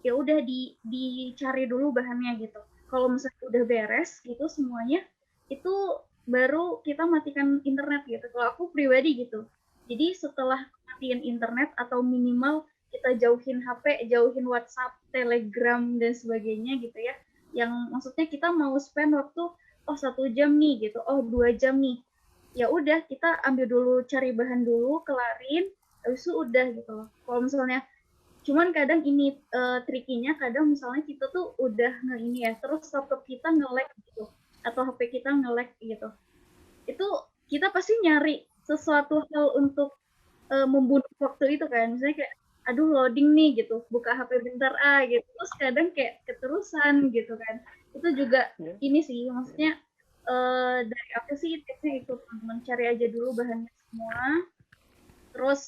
Ya udah dicari dulu bahannya gitu. Kalau misalnya udah beres gitu semuanya, itu baru kita matikan internet gitu. Kalau aku pribadi gitu. Jadi setelah matiin internet atau minimal kita jauhin HP, jauhin WhatsApp, Telegram dan sebagainya gitu ya. Yang maksudnya kita mau spend waktu 1 jam nih gitu, 2 jam nih. Ya udah kita ambil dulu cari bahan dulu, kelarin, habis itu udah gitu loh. Kalau misalnya cuman kadang ini trikinya kadang misalnya kita tuh udah ini ya, terus laptop kita nge-lag gitu atau HP kita nge-lag gitu. Itu kita pasti nyari sesuatu hal untuk membunuh waktu itu kan. Misalnya kayak aduh loading nih gitu, buka HP bentar gitu. Terus kadang kayak keterusan gitu kan. Itu juga ini sih maksudnya dari aku sih tipsnya itu teman-teman cari aja dulu bahannya semua. Terus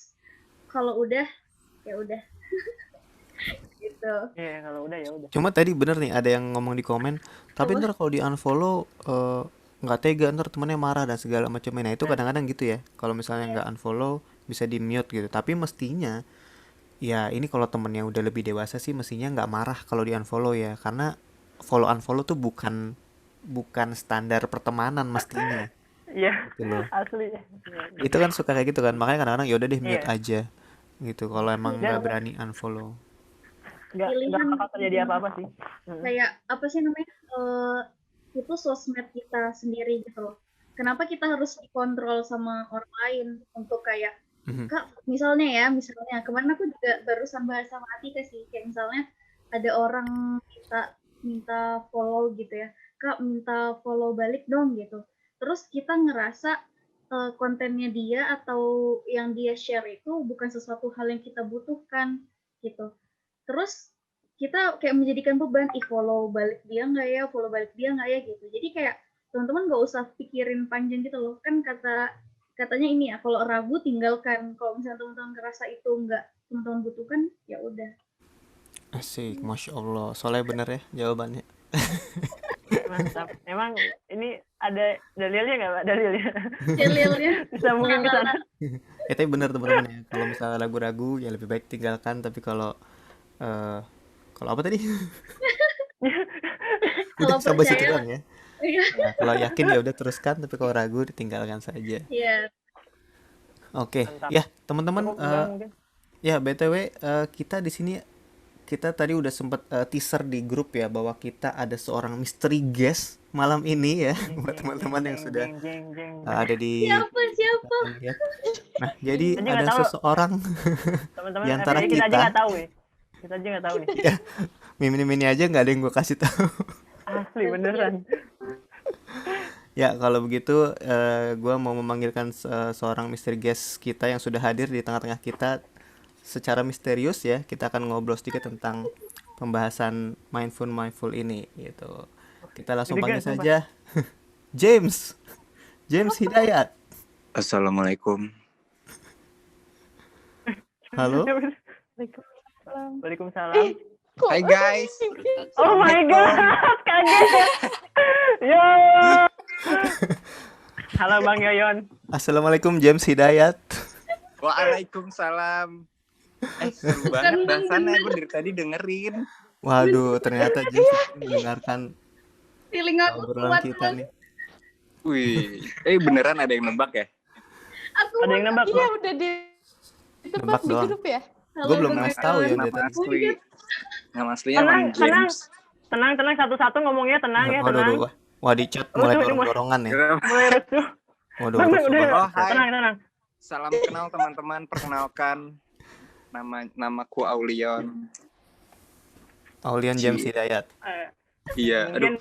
kalau udah ya udah gitu. Iya, kalau udah ya udah. Cuma tadi bener nih ada yang ngomong di komen, tapi ntar kalau di unfollow nggak tega, ntar temennya marah dan segala macam. Nah itu kadang-kadang gitu ya. Kalau misalnya nggak unfollow bisa di mute gitu. Tapi mestinya ya ini kalau temennya udah lebih dewasa sih mestinya nggak marah kalau di unfollow ya. Karena follow unfollow tuh bukan standar pertemanan mestinya. Iya, Gitu loh. asli. Itu kan suka kayak gitu kan. Makanya kadang-kadang ya udah deh mute Iya. aja gitu. Kalau emang nggak Dan berani unfollow. nggak Pilihan bakal terjadi apa-apa sih. kayak apa sih namanya itu sosmed kita sendiri gitu loh. Kenapa kita harus dikontrol sama orang lain untuk kayak Kak, misalnya kemarin aku juga barusan bahas sama Atika sih, kayak misalnya ada orang minta follow gitu ya, Kak minta follow balik dong gitu. Terus kita ngerasa kontennya dia atau yang dia share itu bukan sesuatu hal yang kita butuhkan gitu. Terus kita kayak menjadikan beban, follow balik dia nggak ya gitu. Jadi kayak teman-teman nggak usah pikirin panjang gitu loh. Kan katanya ini ya, kalau ragu tinggalkan. Kalau misalnya teman-teman ngerasa itu nggak teman-teman butuhkan, ya udah. Asik, Masya Allah. Soalnya bener ya jawabannya. Mantap. Emang ini ada dalilnya nggak, Pak? Dalilnya? Bisa Dalilnya mungkin ke sana. Ya tapi bener teman-teman ya. Kalau misalnya ragu-ragu ya lebih baik tinggalkan. Tapi kalau apa tadi? Udah Kalau sampai situ percaya, doang ya. Nah, kalau yakin ya udah teruskan. Tapi kalau ragu ditinggalkan saja. ya Oke, Mantap. ya teman-teman. Cukup, Bang, mungkin. Ya BTW kita di sini kita tadi udah sempet teaser di grup ya bahwa kita ada seorang mystery guest malam ini ya buat teman-teman yang sudah ada di siapa? ya. Nah, jadi Kita aja ada nggak tahu. seseorang Teman-teman, di antara kita aja kita. nggak tahu nih. Kita aja nggak tahu nih. Ya, mini aja nggak ada yang gue kasih tahu. Asli beneran. Ya, kalau begitu gue mau memanggilkan seorang mystery guest kita yang sudah hadir di tengah-tengah kita secara misterius ya. Kita akan ngobrol sedikit tentang pembahasan mindful ini gitu. Kita langsung panggil saja James Hidayat. Assalamualaikum. Halo. Waalaikumsalam. Hai guys. Oh my god, kaget. Yo. Halo Bang Yoyon. Assalamualaikum James Hidayat. Waalaikumsalam. Seru banget bahasannya, gue dari tadi dengerin. Waduh, ternyata James mendengarkan Feeling aku obrolan kuat kita banget. nih. Wih, beneran ada yang nebak ya? Ada yang nembak, Iya Bang? udah Nebak ditebak di doang. grup ya. Gue belum ngasih tahu ya Nama dari tadi. asli. Nama aslinya Bang James. Tenang, satu-satu ngomongnya tenang ya, Waduh, tenang. waduh, wah di chat Oh, mulai ini dorongan ya. mulai restuh. Waduh, Bang, rusuh udah. banget. Oh, hai. Tenang. Salam kenal teman-teman. Perkenalkan, namaku Aulion. Aulian James Hidayat. Iya, Mungkin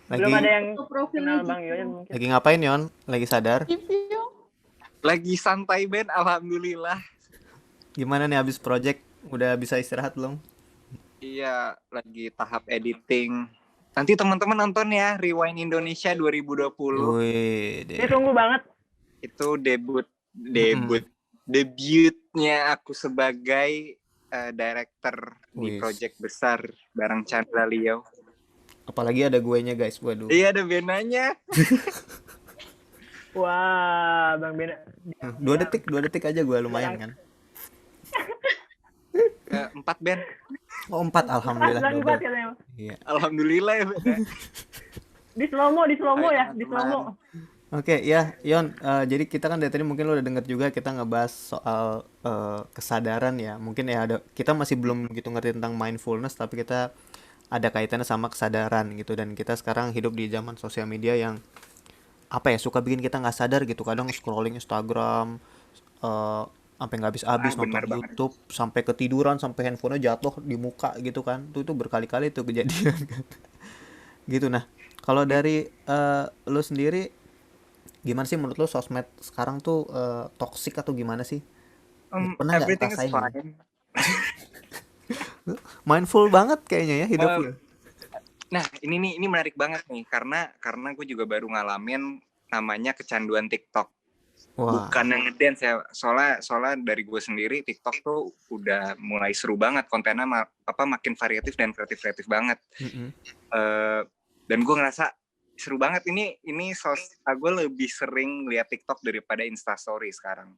belum ada Lagi yang Foto profilnya kenal gitu. Bang Yoyon mungkin. lagi ngapain Yon? Lagi sadar? Review. lagi santai Ben, alhamdulillah. Gimana nih habis project? Udah bisa istirahat belum? Iya, lagi tahap editing. Nanti teman-teman nonton ya Rewind Indonesia 2020. Wih, Ini tunggu banget. Itu debutnya aku sebagai director di Wih. project besar bareng Chandra Leo. Apalagi ada guenya guys, waduh. Iya, ada Benanya. Wah, Bang Bena. 2 detik aja gue lumayan kan. 4 Ben. Oh 4, alhamdulillah. Bang double. Bat katanya. Iya. Alhamdulillah ya Ben. Di slow mo Hai, ya, di teman-teman. slow mo. Oke ya, Yon. Jadi kita kan dari tadi mungkin lo udah denger juga kita ngebahas soal kesadaran ya. Mungkin ya kita masih belum gitu ngerti tentang mindfulness, tapi kita ada kaitannya sama kesadaran gitu. Dan kita sekarang hidup di zaman sosial media yang apa ya, suka bikin kita nggak sadar gitu. Kadang scrolling Instagram, sampai nggak habis-habis nonton Benar banget. YouTube, sampai ketiduran, sampai handphonenya jatuh di muka gitu kan. Itu berkali-kali tuh kejadian kan. Gitu. Nah, kalau dari lo sendiri gimana sih menurut lo sosmed sekarang tuh toxic atau gimana sih? Pernah nggak Everything is ngerasain? fine. Mindful banget kayaknya ya hidup Um, lo. Nah, ini menarik banget nih karena gue juga baru ngalamin namanya kecanduan TikTok. Wah. Bukan yang ngedance ya. Soalnya dari gue sendiri TikTok tuh udah mulai seru banget, kontennya makin variatif dan kreatif banget. Mm-mm. Dan gue ngerasa seru banget ini gue lebih sering lihat TikTok daripada Instastory sekarang.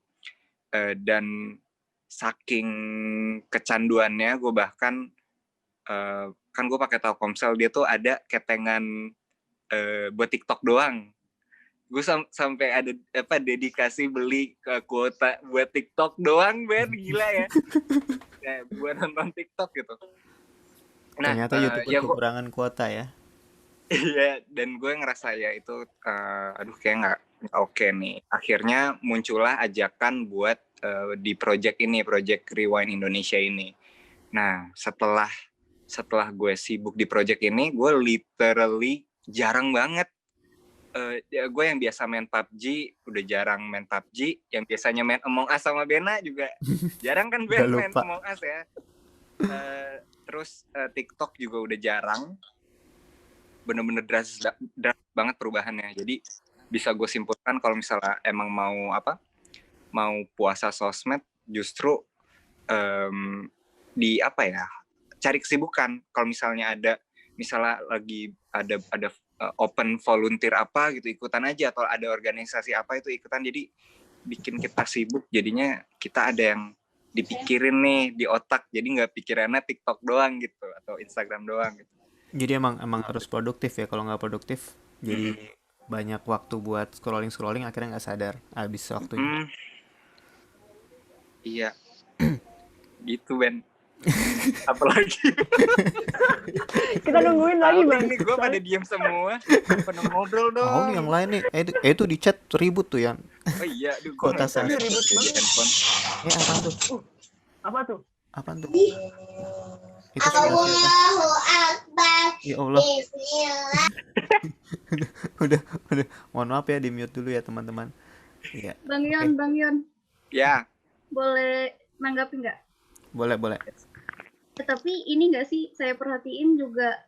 Dan saking kecanduannya gue bahkan kan gue pakai Telkomsel, dia tuh ada ketengan buat TikTok doang. Gue sampai ada dedikasi beli ke kuota buat TikTok doang, Ben, gila ya. Buat nonton TikTok gitu. Nah, Ternyata YouTube ya kekurangan kuota ya. iya, dan gue ngerasa ya itu kayak nggak oke nih. Akhirnya muncullah ajakan buat di project Rewind Indonesia ini. Nah, setelah gue sibuk di project ini, gue literally jarang banget. Gue yang biasa main PUBG udah jarang main PUBG, yang biasanya main Among Us sama Bena juga jarang kan Ben main Among Us ya. Terus TikTok juga udah jarang. Bener-bener drastis banget perubahannya. Jadi bisa gue simpulkan kalau misalnya emang mau puasa sosmed, justru cari kesibukan. Kalau misalnya lagi ada open volunteer apa gitu, ikutan aja, atau ada organisasi apa itu ikutan. Jadi bikin kita sibuk, jadinya kita ada yang dipikirin nih di otak, jadi nggak pikirannya TikTok doang gitu atau Instagram doang gitu. Jadi emang harus produktif ya. Kalau nggak produktif jadi banyak waktu buat scrolling akhirnya nggak sadar habis waktunya. Iya. Gitu Ben. Apalagi kita nungguin lagi Bang. Ini gue pada diam semua, pada ngobrol dong. Oh, nih yang lain nih. Itu di chat ribut tuh ya. Oh iya, aduh, Kota saya. ribut banget handphone. Apaan tuh? Apaan tuh? Itu Allahu Akbar. Ya Allah. udah. Mohon maaf ya, di mute dulu ya teman-teman. Iya. Bang Yon. Ya. Boleh nanggapi nggak? Boleh. Tapi ini nggak sih, saya perhatiin juga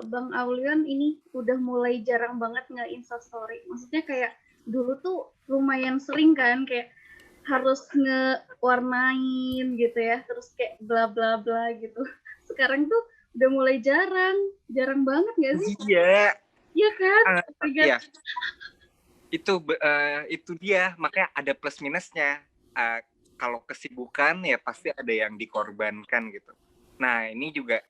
Bang Aulion ini udah mulai jarang banget nge-insta story. Maksudnya kayak dulu tuh lumayan sering kan, kayak harus ngewarnain gitu ya, terus kayak bla bla bla gitu. Sekarang tuh udah mulai jarang banget nggak sih? Iya kan? Iya. Itu dia, makanya ada plus minusnya. Kalau kesibukan ya pasti ada yang dikorbankan gitu. Nah, ini juga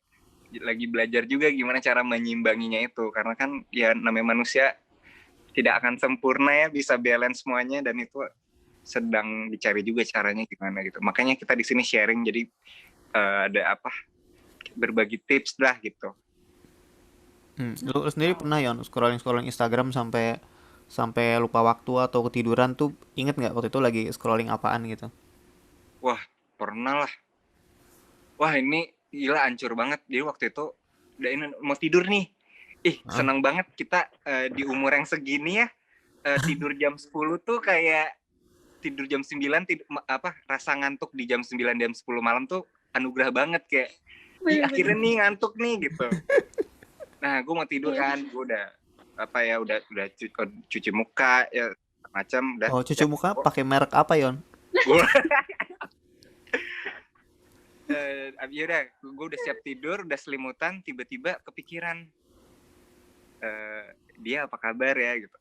lagi belajar juga gimana cara menyimbanginya itu, karena kan ya namanya manusia tidak akan sempurna ya, bisa balance semuanya, dan itu sedang dicari juga caranya gimana gitu. Makanya kita di sini sharing, jadi berbagi tips lah gitu. Lu sendiri pernah Yon scrolling Instagram sampai sampai lupa waktu atau ketiduran tuh, inget nggak waktu itu lagi scrolling apaan gitu? Wah, pernah lah. Wah, ini gila hancur banget. Jadi waktu itu udah ini mau tidur nih. Hah? Seneng banget kita di umur yang segini ya, tidur jam 10 tuh kayak tidur jam 9 rasa ngantuk di jam 9 jam 10 malam tuh anugerah banget kayak akhirnya nih ngantuk nih gitu. Nah, gue mau tidur kan, gue udah cuci muka ya macam udah. Oh, cuci muka pakai merek apa Yon? Ya udah, gue udah siap tidur, udah selimutan, tiba-tiba kepikiran dia apa kabar ya gitu.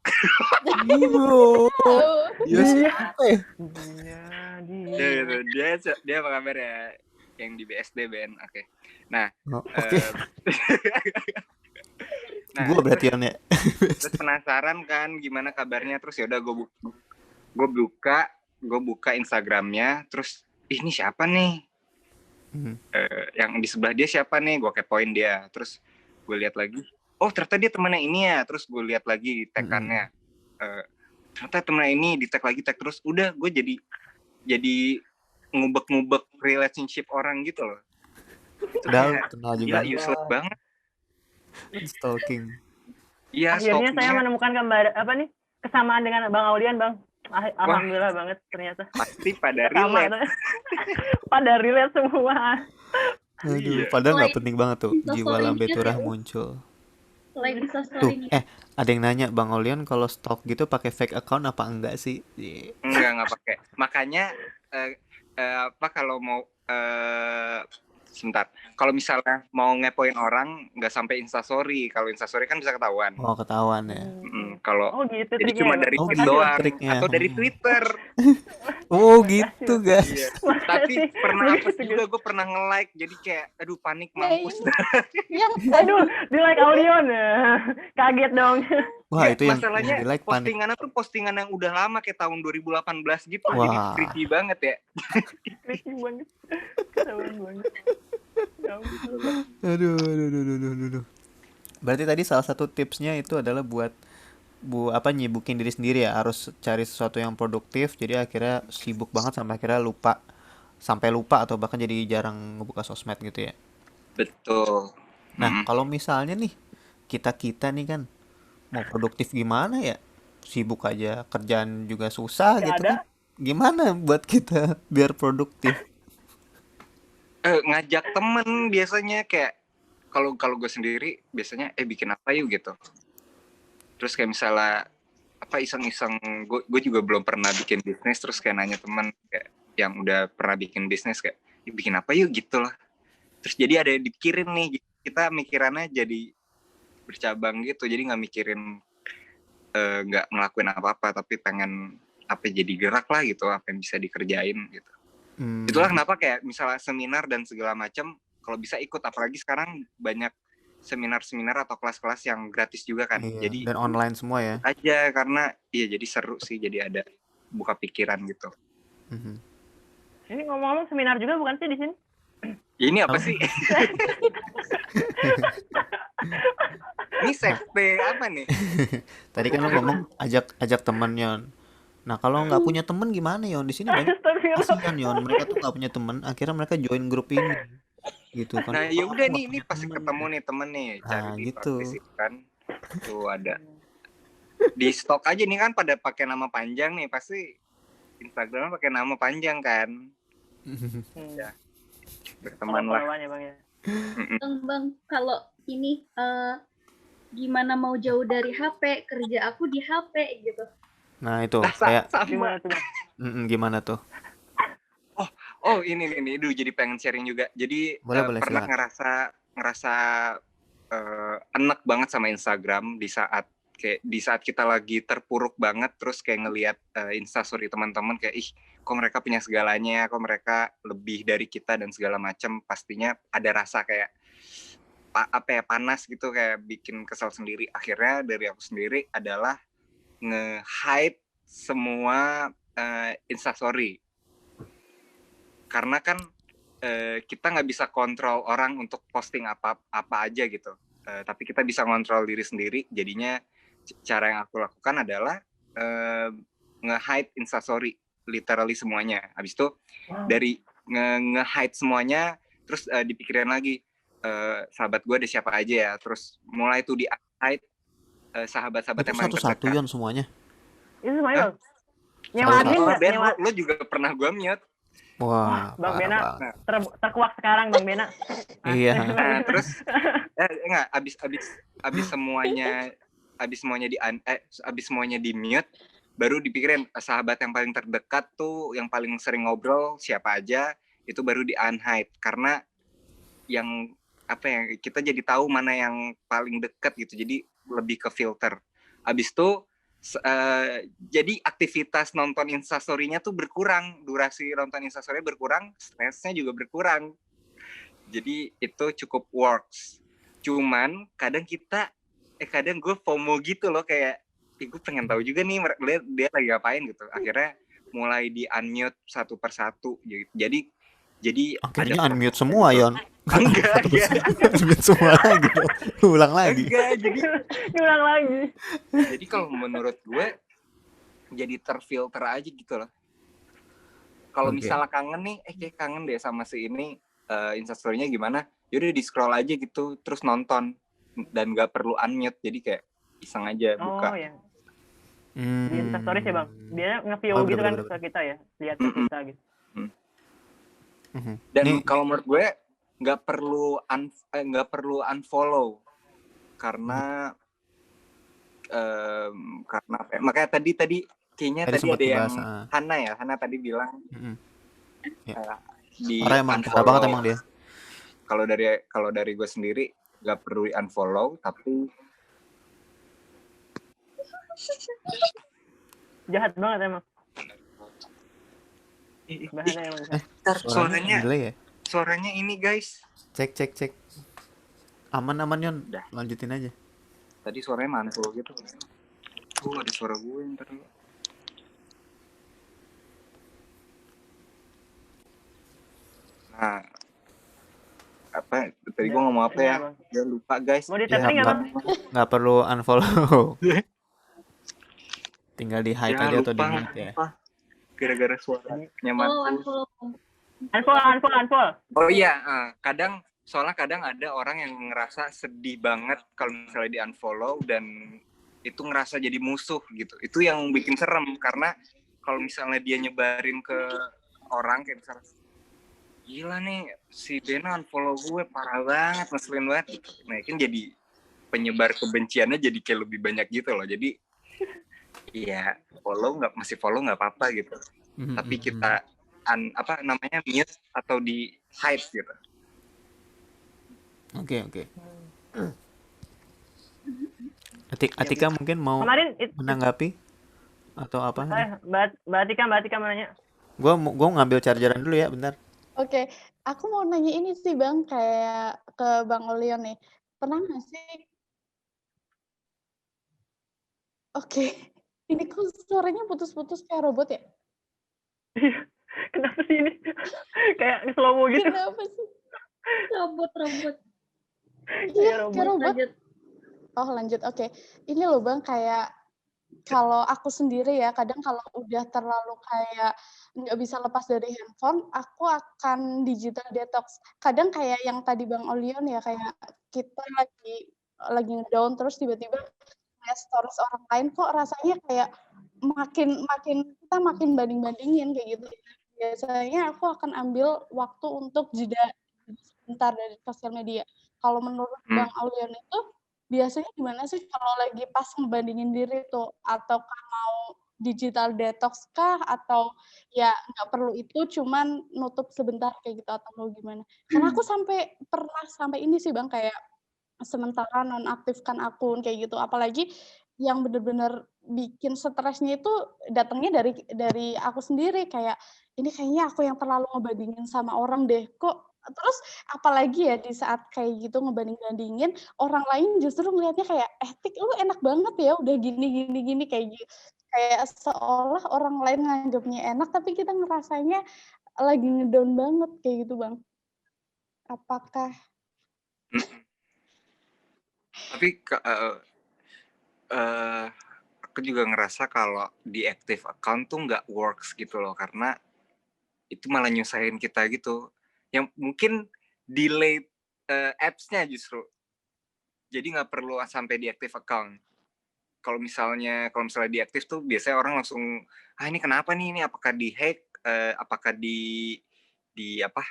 Iya siapa ya? Dia apa kabar ya, yang di BSD Ben. Oke. Nah, Oke. nah, Gue berarti Yon ya. terus penasaran kan gimana kabarnya, terus ya udah gue buka Instagramnya, terus ini siapa nih, yang di sebelah dia siapa nih, gue kepoin dia, terus gue lihat lagi, oh ternyata dia temannya ini ya, terus gue lihat lagi tag-annya, ternyata temannya ini di tag lagi, terus udah gue jadi ngubek-ngubek relationship orang gitu loh. Udah kenal juga. Gila, useless banget. Stalking. Iya, akhirnya saya menemukan kesamaan dengan Bang Aulian, Bang. Alhamdulillah banget ternyata. Pasti pada relate. Pada relate semua. Aduh, padahal nggak penting banget tuh jiwa lambe turah muncul. Selain bisa Tuh, story. ada yang nanya Bang Olion kalau stok gitu pakai fake account apa enggak sih? Enggak pakai. Makanya kalau mau sebentar. Kalau misalnya mau ngepoin orang, nggak sampai instastory. Kalau instastory kan bisa ketahuan. Oh, ketahuan ya. Kalau gitu jadi cuma dari feed doang atau dari Twitter. Oh gitu guys. Iya. Tapi pernah apa juga gue pernah nge-like, jadi kayak aduh panik mampus. Aduh, di like Aulion ya. Kaget dong. Wah, itu masalahnya yang di like panik. postingannya tuh postingan yang udah lama kayak tahun 2018 gitu. Wah. Jadi creepy banget ya. Creepy banget. Ketahuan banget. Aduh. Berarti tadi salah satu tipsnya itu adalah buat nyibukin diri sendiri ya, harus cari sesuatu yang produktif, jadi akhirnya sibuk banget sampai akhirnya lupa atau bahkan jadi jarang ngebuka sosmed gitu ya. Betul. Nah, kalau misalnya nih kita nih kan mau produktif gimana ya, sibuk aja, kerjaan juga susah gitu kan, gimana buat kita biar produktif? Ngajak temen biasanya, kayak kalau gue sendiri biasanya bikin apa yuk gitu. Terus kayak misalnya iseng-iseng, gue juga belum pernah bikin bisnis, terus kayak nanya teman kayak yang udah pernah bikin bisnis kayak bikin apa yuk gitu lah. Terus jadi ada yang dipikirin nih, kita mikirannya jadi bercabang gitu, jadi nggak mikirin nggak ngelakuin apa-apa, tapi pengen jadi gerak lah gitu, apa yang bisa dikerjain gitu. Itulah kenapa kayak misalnya seminar dan segala macam kalau bisa ikut, apalagi sekarang banyak seminar atau kelas-kelas yang gratis juga kan. Iya, jadi dan online semua ya. Aja karena jadi seru sih, jadi ada buka pikiran gitu. Ini ngomong-ngomong seminar juga bukan sih di sini? Ini apa sih? Ini sekte apa nih? Tadi kan lo ngomong ajak temen Yon. Nah kalau nggak punya temen gimana Yon? Di sini banyak kasihan Yon, mereka tuh nggak punya temen, akhirnya mereka join grup ini gitu kan. Nah ya udah nih pasti ketemu nih temen nih, cari di gitu kan. Tuh ada di stok aja nih kan, pada pakai nama panjang nih, pasti Instagramnya pakai nama panjang kan. Ya berteman lah. Bang, kalau ini gimana mau jauh dari HP, kerja aku di HP gitu. Nah itu kayak gimana tuh? Oh ini jadi pengen sharing juga. Jadi boleh, pernah silakan. ngerasa enak banget sama Instagram di saat kita lagi terpuruk banget, terus kayak ngelihat instastory teman-teman kayak kok mereka punya segalanya, kok mereka lebih dari kita dan segala macam. Pastinya ada rasa kayak panas gitu, kayak bikin kesel sendiri. Akhirnya dari aku sendiri adalah nge-hide semua instastory. Karena kan kita nggak bisa kontrol orang untuk posting apa aja gitu. Tapi kita bisa kontrol diri sendiri. Jadinya cara yang aku lakukan adalah nge-hide Instastory literally semuanya. Habis itu dari nge-hide semuanya, terus dipikirin lagi sahabat gue ada siapa aja ya. Terus mulai tuh di-hide sahabat-sahabat Itu yang paling satu-satu terdekat. Yon semuanya. Itu semuanya Bang. Satu-satu. Nyewa admin Oh, nggak? Ben, Nyewa. lo juga pernah gue mute. Wah, Bang parah Bena banget. terkuak sekarang Bang Bena. Iya. Nah, terus enggak abis semuanya di mute, baru dipikirin sahabat yang paling terdekat tuh yang paling sering ngobrol siapa aja, itu baru di unhide karena yang apa ya, kita jadi tahu mana yang paling dekat gitu, jadi lebih ke filter. Abis itu jadi aktivitas nonton Instastory-nya tuh berkurang, durasi nonton Instastory berkurang, stresnya juga berkurang. Jadi itu cukup works. Cuman kadang gue FOMO gitu loh, kayak gue pengen tahu juga nih dia lagi ngapain gitu. Akhirnya mulai di unmute satu persatu. Jadi Akhirnya unmute semua Yon. Enggak. Unmute semua lagi dong. Ulang lagi. Enggak, jadi diulang lagi. Jadi kalau menurut gue jadi terfilter aja gitu loh. Kalau misalnya kangen nih, kayak kangen deh sama si ini, Instastory-nya gimana? Yaudah di scroll aja gitu, terus nonton dan nggak perlu unmute, jadi kayak iseng aja buka. Oh ya. Di Instastory sih Bang, dia nge-view gitu kan ke kita ya, lihat ke kita gitu. Dan kalau menurut gue nggak perlu unfollow karena apa ya? Makanya tadi kayaknya tadi ada yang Hana tadi bilang di orang emang parah banget emang dia. Kalau dari gue sendiri nggak perlu unfollow, tapi jahat banget emang. Bahaya emang. Suaranya ini guys. Cek. Aman Yon. Lanjutin aja. Tadi suaranya mantul gitu. Ada suara gue ntar. Nah, apa tadi gue ngomong apa ya? Jangan lupa guys. Mau di-tapping nggak Bang? Nggak perlu unfollow. Tinggal di hide aja atau di mute ya. Gara-gara suaranya mantul. Unfollow. Oh iya, soalnya kadang ada orang yang ngerasa sedih banget kalau misalnya di unfollow dan itu ngerasa jadi musuh gitu. Itu yang bikin serem karena kalau misalnya dia nyebarin ke orang kayak misalnya, gila nih si Bena unfollow gue parah banget, ngeselin banget. Nah kan jadi penyebar kebenciannya jadi kayak lebih banyak gitu loh. Jadi iya masih follow nggak apa-apa gitu. Tapi kita mute atau di hide gitu. Oke. Atika mungkin mau menanggapi atau apa? Mbak Atika mau nanya. Gua ngambil chargeran dulu ya, bentar. Oke, aku mau nanya ini sih Bang, kayak ke Bang Olion nih. Pernah nggak sih? Oke, ini kok suaranya putus-putus kayak robot ya? Kenapa sih ini? Kayak slow-mo gitu. Kenapa sih? Robot. Iya, kayak robot. Lanjut. Oke. Ini loh Bang, kayak kalau aku sendiri ya, kadang kalau udah terlalu kayak nggak bisa lepas dari handphone, aku akan digital detox. Kadang kayak yang tadi Bang Olion ya, kayak kita lagi ngedown terus tiba-tiba ngeliat stories orang lain, kok rasanya kayak kita makin banding-bandingin kayak gitu. Biasanya aku akan ambil waktu untuk jeda sebentar dari sosial media. Kalau menurut Bang Olion itu biasanya gimana sih kalau lagi pas ngebandingin diri tuh? Ataukah mau digital detox kah? Atau ya nggak perlu itu, cuman nutup sebentar kayak gitu, atau mau gimana? Karena aku pernah sampai ini sih Bang, kayak sementara nonaktifkan akun kayak gitu. Apalagi yang bener-bener bikin stresnya itu datangnya dari aku sendiri, kayak ini kayaknya aku yang terlalu ngebandingin sama orang deh. Terus apalagi ya di saat kayak gitu ngebanding-bandingin, orang lain justru ngelihatnya kayak, Tik lu enak banget ya udah gini kayak gitu. Kayak seolah orang lain nganggapnya enak, tapi kita ngerasanya lagi ngedown banget kayak gitu Bang. apakah Tapi aku juga ngerasa kalau di active account tuh nggak works gitu loh, karena itu malah nyusahin kita gitu. Yang mungkin delay apps-nya justru. Jadi nggak perlu sampai di active account. Kalau misalnya diaktif tuh biasanya orang langsung, ini kenapa nih, ini apakah di-hack, apakah di apa,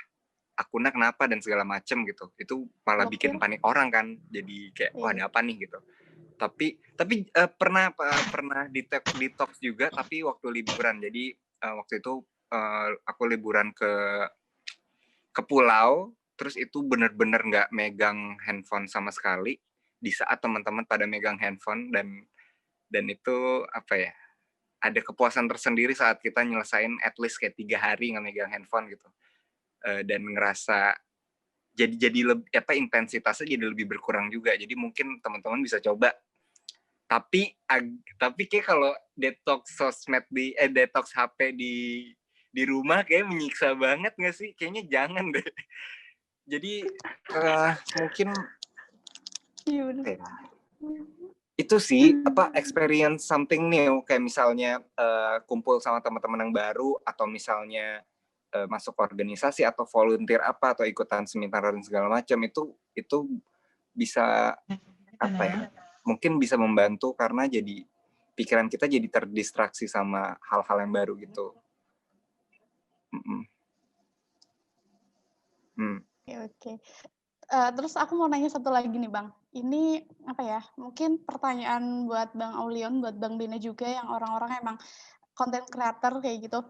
akunnya kenapa dan segala macem gitu. Itu malah bikin panik orang kan. Jadi kayak, wah ada apa nih gitu. Tapi pernah detox juga, tapi waktu liburan. Jadi waktu itu aku liburan ke pulau, terus itu bener-bener nggak megang handphone sama sekali. Di saat teman-teman pada megang handphone, dan itu apa ya, ada kepuasan tersendiri saat kita nyelesain at least kayak 3 hari nggak megang handphone gitu. Dan ngerasa jadi lebih intensitasnya jadi lebih berkurang juga. Jadi mungkin teman-teman bisa coba. Tapi kayak kalau detox sosmed detox HP di rumah kayak menyiksa banget nggak sih? Kayaknya jangan deh. Jadi mungkin itu sih experience something new, kayak misalnya kumpul sama teman-teman yang baru, atau misalnya masuk organisasi atau volunteer apa, atau ikutan seminar dan segala macam, itu bisa apa ya, mungkin bisa membantu karena jadi pikiran kita jadi terdistraksi sama hal-hal yang baru gitu. Oke. Terus aku mau nanya satu lagi nih Bang. Ini apa ya? Mungkin pertanyaan buat Bang Aulion, buat Bang Bina juga, yang orang-orang emang content creator kayak gitu.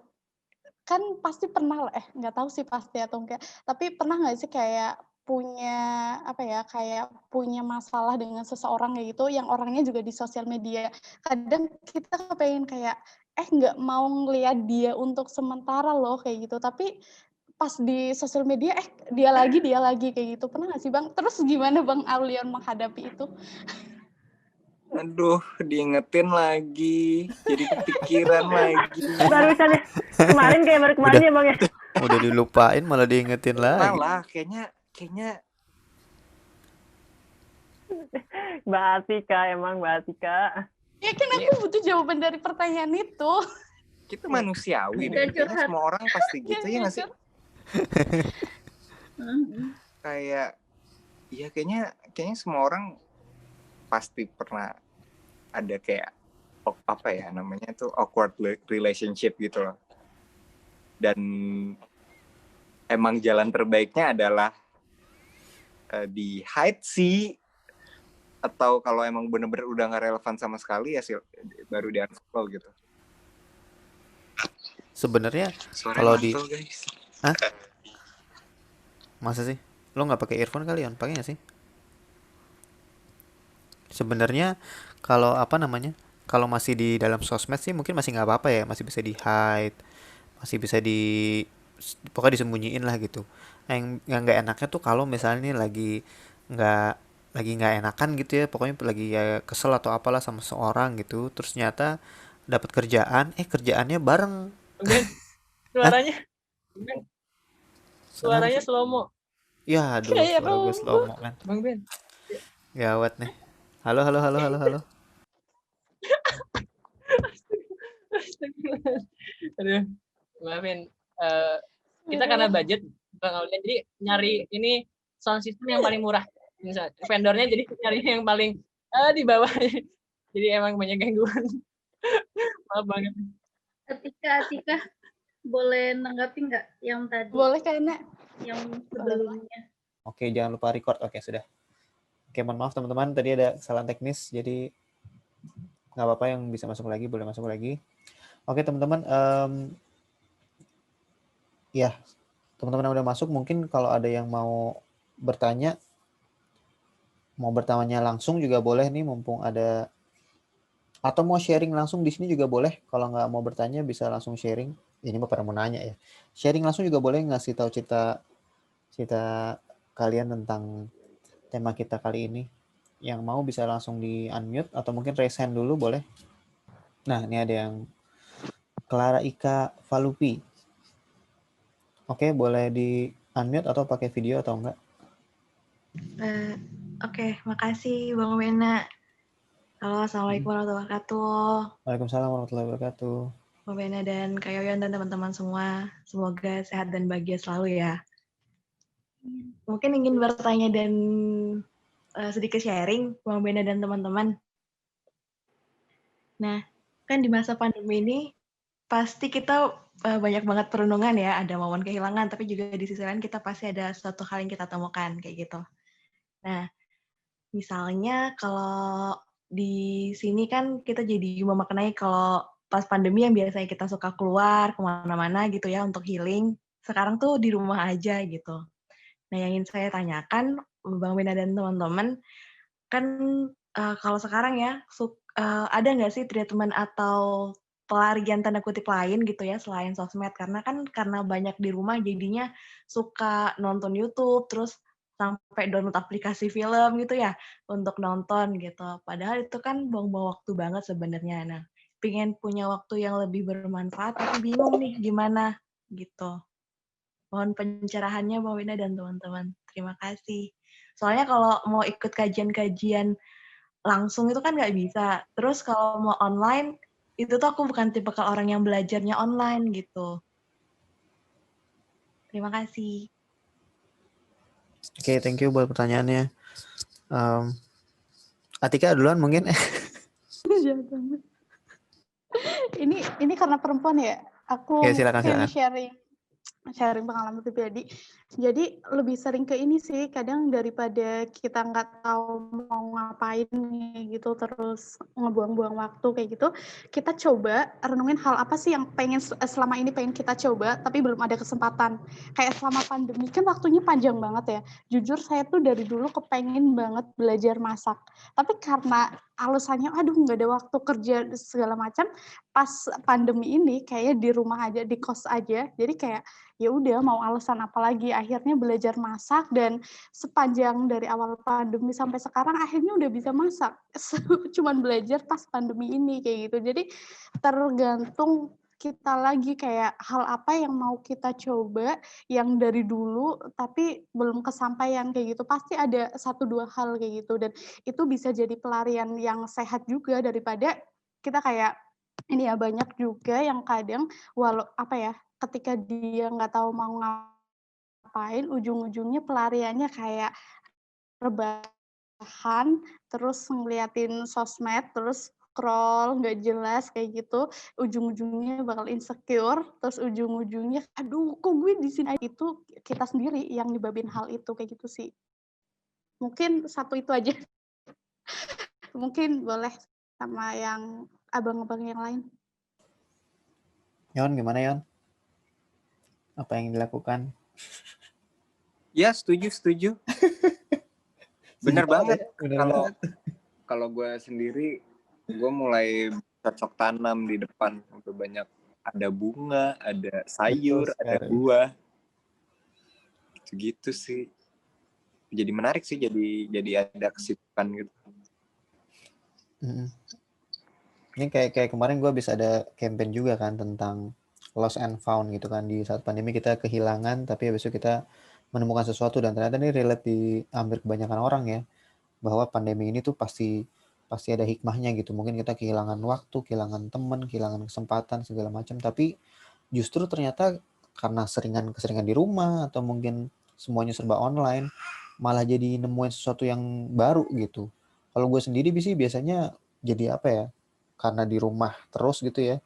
Kan pasti pernah lah, nggak tahu sih pasti atau enggak, tapi pernah nggak sih kayak punya apa ya, kayak punya masalah dengan seseorang kayak gitu, yang orangnya juga di sosial media. Kadang kita kepengen kayak, nggak mau ngelihat dia untuk sementara loh kayak gitu, tapi pas di sosial media, dia lagi kayak gitu. Pernah nggak sih Bang? Terus gimana Bang Aulion menghadapi itu? Aduh, diingetin lagi, jadi kepikiran lagi. Barusan kemarin ya Bang ya. Udah dilupain malah diingetin lagi. Malah kayaknya Mbak Atika, emang Mbak Atika. Ya kan aku butuh jawaban dari pertanyaan itu. Kita manusiawi deh. Kayaknya semua orang pasti gitu ya nggak sih? Kayak, ya kayaknya semua orang pasti pernah ada kayak apa ya namanya tuh, awkward relationship gitu loh. Dan emang jalan terbaiknya adalah di hide sih, atau kalau emang bener-bener udah nggak relevan sama sekali ya baru di unfollow gitu. Sebenarnya kalau di masa sih lo nggak pakai earphone kali ya? Pakai nggak sih? Sebenarnya kalau apa namanya, kalau masih di dalam sosmed sih mungkin masih nggak apa-apa ya, masih bisa di hide, masih bisa pokoknya disembunyiin lah gitu. Yang nggak enaknya tuh kalau misalnya nggak nggak enakan gitu ya, pokoknya lagi ya kesel atau apalah sama seorang gitu, terus ternyata dapat kerjaan, kerjaannya bareng. Suaranya slow-mo. Ya aduh, suara gue slow-mo kan. Bang Ben. Gawat nih. Halo. Aduh, maafin. Kita karena budget Bang Aulion, jadi nyari ini sound system yang paling murah. Misalnya vendornya jadi nyari yang paling di bawah. Jadi emang banyak gangguan. Maaf banget. Atika, boleh nanggapin nggak yang tadi? Boleh karena yang sebelumnya. Oke, jangan lupa record. Oke, sudah. Oke, mohon maaf teman-teman, tadi ada kesalahan teknis, jadi nggak apa-apa, yang bisa masuk lagi boleh masuk lagi. Oke teman-teman, ya teman-teman yang udah masuk, mungkin kalau ada yang mau bertanya langsung juga boleh nih, mumpung ada, atau mau sharing langsung di sini juga boleh. Kalau nggak mau bertanya bisa langsung sharing. Ini mah pada mau nanya ya. Sharing langsung juga boleh, ngasih tahu cerita kalian tentang tema kita kali ini. Yang mau bisa langsung di unmute atau mungkin raise hand dulu boleh. Nah, ini ada yang Clara Ika Falupi. Oke, boleh di unmute atau pakai video atau enggak? Oke, makasih Bang Wena. Halo, Assalamualaikum warahmatullahi wabarakatuh. Waalaikumsalam warahmatullahi wabarakatuh. Bang Wena dan Kak Yoyon dan teman-teman semua. Semoga sehat dan bahagia selalu ya. Mungkin ingin bertanya dan sedikit sharing Bang Wena dan teman-teman. Nah, kan di masa pandemi ini pasti kita banyak banget perenungan ya, ada momen kehilangan, tapi juga di sisi lain kita pasti ada suatu hal yang kita temukan kayak gitu. Nah, misalnya kalau di sini kan kita jadi memaknai kalau pas pandemi yang biasanya kita suka keluar kemana-mana gitu ya untuk healing, sekarang tuh di rumah aja gitu. Nah, yang ingin saya tanyakan, Bang Wina dan teman-teman, kan kalau sekarang ya, ada nggak sih treatment atau pelarian tanda kutip lain gitu ya selain sosmed? Karena banyak di rumah jadinya suka nonton YouTube, terus sampai download aplikasi film gitu ya untuk nonton gitu. Padahal itu kan buang-buang waktu banget sebenarnya. Nah, pengen punya waktu yang lebih bermanfaat, tapi bingung nih gimana gitu. Mohon pencerahannya Mbak Wina dan teman-teman. Terima kasih. Soalnya kalau mau ikut kajian-kajian langsung itu kan nggak bisa. Terus kalau mau online, itu tuh aku bukan tipe orang yang belajarnya online gitu. Terima kasih. Oke, thank you buat pertanyaannya. Atika duluan mungkin. Jahat banget. Ini karena perempuan ya. Aku Ya, silakan. sharing pengalaman pribadi. Jadi lebih sering ke ini sih, kadang daripada kita nggak tahu mau ngapain gitu, terus ngebuang-buang waktu kayak gitu, kita coba renungin hal apa sih yang selama ini pengen kita coba, tapi belum ada kesempatan. Kayak selama pandemi kan waktunya panjang banget ya. Jujur saya tuh dari dulu kepengen banget belajar masak. Tapi karena alasannya, aduh nggak ada waktu kerja segala macam, pas pandemi ini kayaknya di rumah aja, di kos aja, jadi kayak ya udah mau alasan apa lagi, akhirnya belajar masak dan sepanjang dari awal pandemi sampai sekarang akhirnya udah bisa masak. Cuman belajar pas pandemi ini kayak gitu. Jadi tergantung kita lagi kayak hal apa yang mau kita coba yang dari dulu tapi belum kesampaian kayak gitu. Pasti ada 1-2 hal kayak gitu dan itu bisa jadi pelarian yang sehat juga daripada kita kayak ini ya banyak juga yang kadang ketika dia nggak tahu mau ngapain, ujung-ujungnya pelariannya kayak rebahan, terus ngeliatin sosmed, terus scroll nggak jelas kayak gitu, ujung-ujungnya bakal insecure, terus ujung-ujungnya, aduh kok gue di sini, itu kita sendiri yang nyebabin hal itu kayak gitu sih. Mungkin satu itu aja. Mungkin boleh sama yang abang-abang yang lain. Yon, gimana Yon? Apa yang dilakukan? Ya, setuju. Bener banget. Kalau gue sendiri, gue mulai cocok tanam di depan. Untuk banyak, ada bunga, ada sayur, ada buah. Gitu sih. Jadi menarik sih, jadi ada kesibukan gitu. Ini kayak kemarin gue bisa ada campaign juga kan tentang lost and found gitu kan. Di saat pandemi kita kehilangan, tapi habis itu kita menemukan sesuatu, dan ternyata ini relate di hampir kebanyakan orang ya, bahwa pandemi ini tuh pasti ada hikmahnya gitu. Mungkin kita kehilangan waktu, kehilangan teman, kehilangan kesempatan segala macam, tapi justru ternyata karena keseringan di rumah atau mungkin semuanya serba online, malah jadi nemuin sesuatu yang baru gitu. Kalau gue sendiri sih biasanya jadi apa ya, karena di rumah terus gitu ya,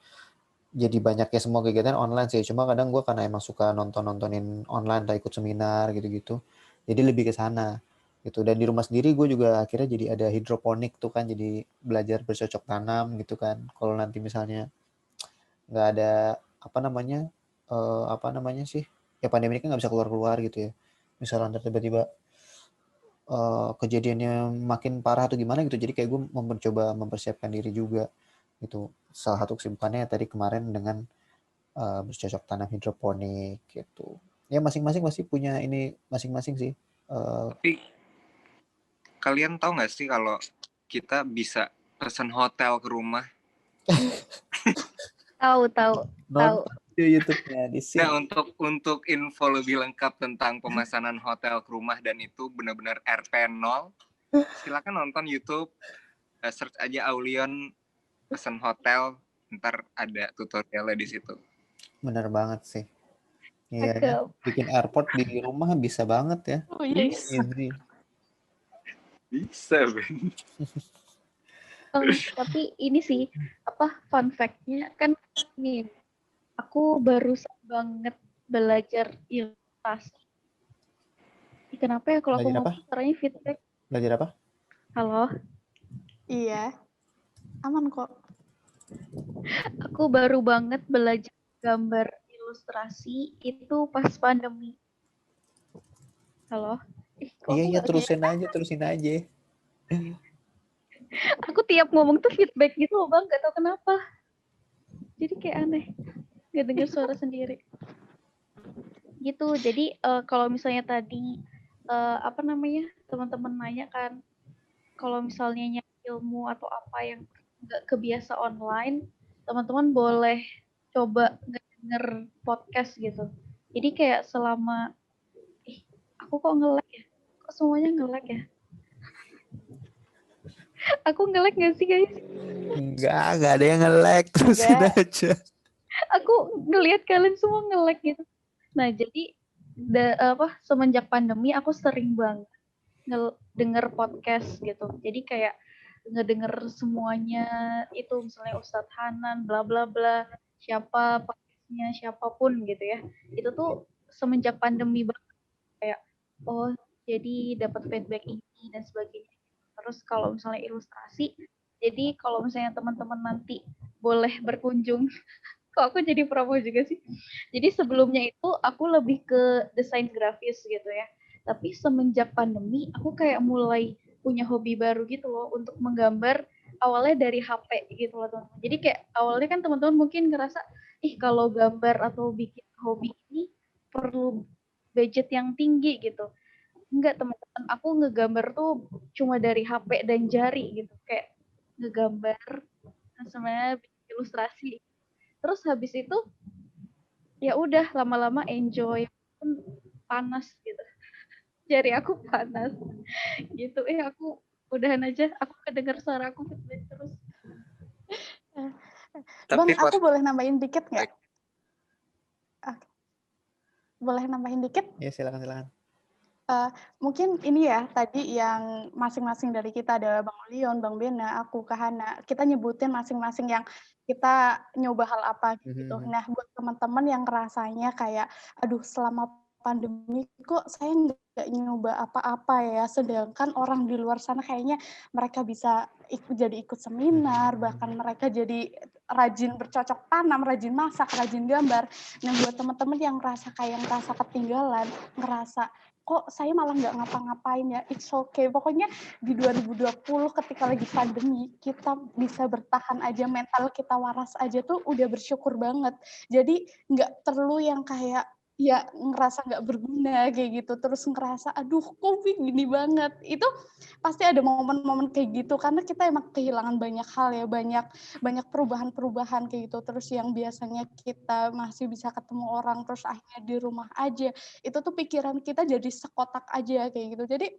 jadi banyak ya semua kegiatan online sih. Cuma kadang gue karena emang suka nontonin online, atau ikut seminar gitu-gitu, jadi lebih ke sana gitu. Dan di rumah sendiri gue juga akhirnya jadi ada hidroponik tuh kan, jadi belajar bercocok tanam gitu kan. Kalau nanti misalnya nggak ada ya pandemi ini kan nggak bisa keluar gitu ya, misalnya tiba-tiba kejadiannya makin parah atau gimana gitu, jadi kayak gue mencoba mempersiapkan diri juga gitu. Salah satu kesibukannya tadi kemarin dengan bercocok tanam hidroponik gitu. Ya masing-masing pasti punya ini masing-masing sih. Tapi kalian tahu nggak sih kalau kita bisa pesan hotel ke rumah? Tahu. YouTube-nya di sini. Nah, untuk info lebih lengkap tentang pemesanan hotel ke rumah dan itu benar-benar RP0, silakan nonton YouTube, search aja Aulion pesan hotel, ntar ada tutorialnya di situ. Bener banget sih. Iya ya, Cakep. bikin airport di rumah bisa banget ya. Oh yes. Easy. Bisa, Ben. Tapi ini sih fun fact-nya kan nih, aku baru banget belajar ilustrasi. Kenapa ya kalau aku Belajar apa? ngomong caranya feedback? Belajar apa? Halo, Iya. Aman kok. aku baru banget belajar gambar ilustrasi itu pas pandemi. Halo? Kok aku Iya, nggak terusin aja. aku tiap ngomong tuh feedback gitu loh Bang, gak tau kenapa. Jadi kayak aneh, gak dengar suara sendiri. Gitu, jadi kalau misalnya tadi teman-teman nanya kan, kalau misalnya nyari ilmu atau apa yang gak kebiasa online, teman-teman boleh coba denger podcast gitu. Jadi kayak selama, aku kok nge-lag ya? Kok semuanya nge-lag ya? Aku nge-lag gak sih guys? Enggak ada yang nge-lag, terusin aja. Aku ngelihat kalian semua nge-lag gitu. Nah, jadi semenjak pandemi aku sering banget denger podcast gitu. Jadi kayak ngedenger semuanya itu, misalnya Ustadz Hanan, bla bla bla, siapa podcastnya, siapapun gitu ya. Itu tuh semenjak pandemi banget kayak, oh jadi dapat feedback ini dan sebagainya. Terus kalau misalnya ilustrasi, jadi kalau misalnya teman-teman nanti boleh berkunjung, kok aku jadi promo juga sih. Jadi sebelumnya itu aku lebih ke desain grafis gitu ya. Tapi semenjak pandemi aku kayak mulai punya hobi baru gitu loh untuk menggambar, awalnya dari HP gitu loh teman-teman. Jadi kayak awalnya kan teman-teman mungkin ngerasa, kalau gambar atau bikin hobi ini perlu budget yang tinggi gitu. Enggak teman-teman, aku ngegambar tuh cuma dari HP dan jari gitu, kayak ngegambar sebenarnya bikin ilustrasi. Terus habis itu ya udah lama-lama enjoy, panas gitu. Jari aku panas gitu. Aku udahan aja, aku kedengar suara aku terus. Bang, aku boleh nambahin dikit nggak? Boleh nambahin dikit? Ya, silakan. Mungkin ini ya, tadi yang masing-masing dari kita, ada Bang Leon, Bang Bena, aku, Kak Hana, kita nyebutin masing-masing yang kita nyoba hal apa gitu. Nah, buat teman-teman yang rasanya kayak, aduh selama pandemi kok saya nggak nyoba apa-apa ya, sedangkan orang di luar sana kayaknya mereka bisa ikut seminar, bahkan mereka jadi rajin bercocok tanam, rajin masak, rajin gambar. Nah, buat teman-teman yang ngerasa ketinggalan, ngerasa kok saya malah nggak ngapa-ngapain ya, it's okay. Pokoknya di 2020 ketika lagi pandemi, kita bisa bertahan aja, mental kita waras aja tuh udah bersyukur banget. Jadi nggak perlu yang kayak, ya ngerasa nggak berguna kayak gitu, terus ngerasa aduh kok gini banget. Itu pasti ada momen-momen kayak gitu, karena kita emang kehilangan banyak hal ya, banyak perubahan-perubahan kayak gitu. Terus yang biasanya kita masih bisa ketemu orang, terus akhirnya di rumah aja, itu tuh pikiran kita jadi sekotak aja kayak gitu. Jadi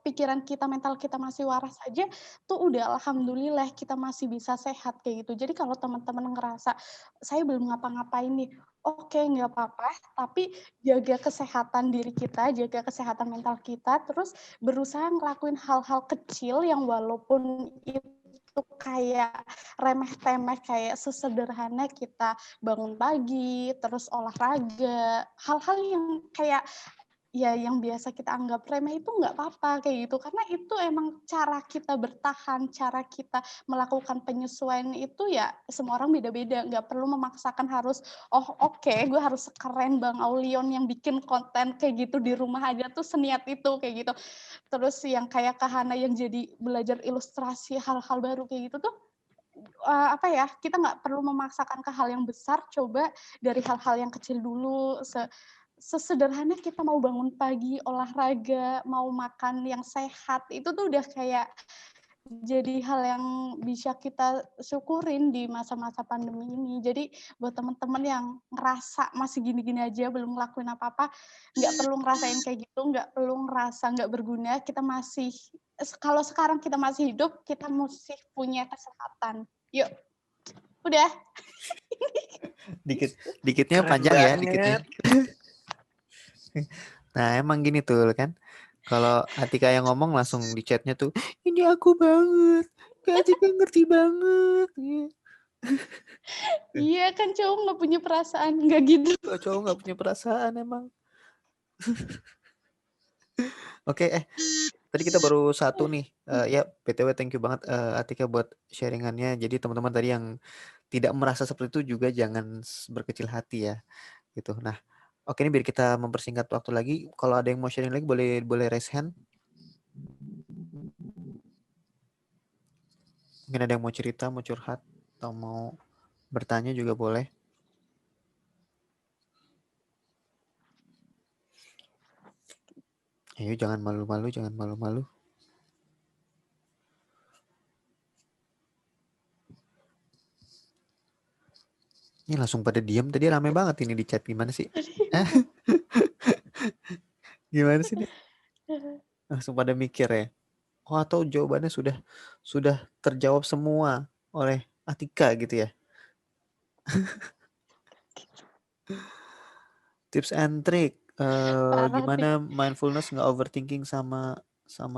pikiran kita, mental kita masih waras aja tuh udah alhamdulillah kita masih bisa sehat kayak gitu. Jadi kalau teman-teman ngerasa saya belum ngapa-ngapain nih, oke, nggak apa-apa, tapi jaga kesehatan diri kita, jaga kesehatan mental kita, terus berusaha ngelakuin hal-hal kecil yang walaupun itu kayak remeh-temeh, kayak sesederhana kita bangun pagi, terus olahraga, hal-hal yang kayak ya yang biasa kita anggap remeh itu nggak apa-apa kayak gitu, karena itu emang cara kita bertahan, cara kita melakukan penyesuaian itu ya semua orang beda-beda, nggak perlu memaksakan harus oke, gue harus sekeren Bang Aulion yang bikin konten kayak gitu di rumah aja tuh seniat itu kayak gitu. Terus yang kayak Kak Hana yang jadi belajar ilustrasi hal-hal baru kayak gitu tuh kita nggak perlu memaksakan ke hal yang besar, coba dari hal-hal yang kecil dulu. Sesederhana kita mau bangun pagi, olahraga, mau makan yang sehat, itu tuh udah kayak jadi hal yang bisa kita syukurin di masa-masa pandemi ini. Jadi buat teman-teman yang ngerasa masih gini-gini aja, belum ngelakuin apa-apa, nggak perlu ngerasain kayak gitu, nggak perlu ngerasa nggak berguna. Kita masih, kalau sekarang kita masih hidup, kita mesti punya kesehatan. Yuk, udah. Dikitnya Keren panjang ya, banget. dikitnya. Nah, emang gini tuh kan. Kalau Atika yang ngomong langsung di chatnya tuh, ini aku banget. Kak Atika ngerti banget. Iya kan cowok nggak punya perasaan, nggak gitu. Kalau cowok nggak punya perasaan emang. Oke, tadi kita baru satu nih. Ya, BTW thank you banget Atika buat sharingannya. Jadi teman-teman tadi yang tidak merasa seperti itu juga jangan berkecil hati ya. Gitu. Nah, oke ini biar kita mempersingkat waktu lagi. Kalau ada yang mau sharing lagi boleh raise hand. Mungkin ada yang mau cerita, mau curhat, atau mau bertanya juga boleh. Ayo jangan malu-malu, jangan malu-malu. Ini langsung pada diam, tadi rame banget ini di chat, gimana sih? Gimana sih nih? Langsung pada mikir ya. Oh, atau jawabannya sudah terjawab semua oleh Atika gitu ya. Tips and trick gimana mindfulness nggak overthinking sama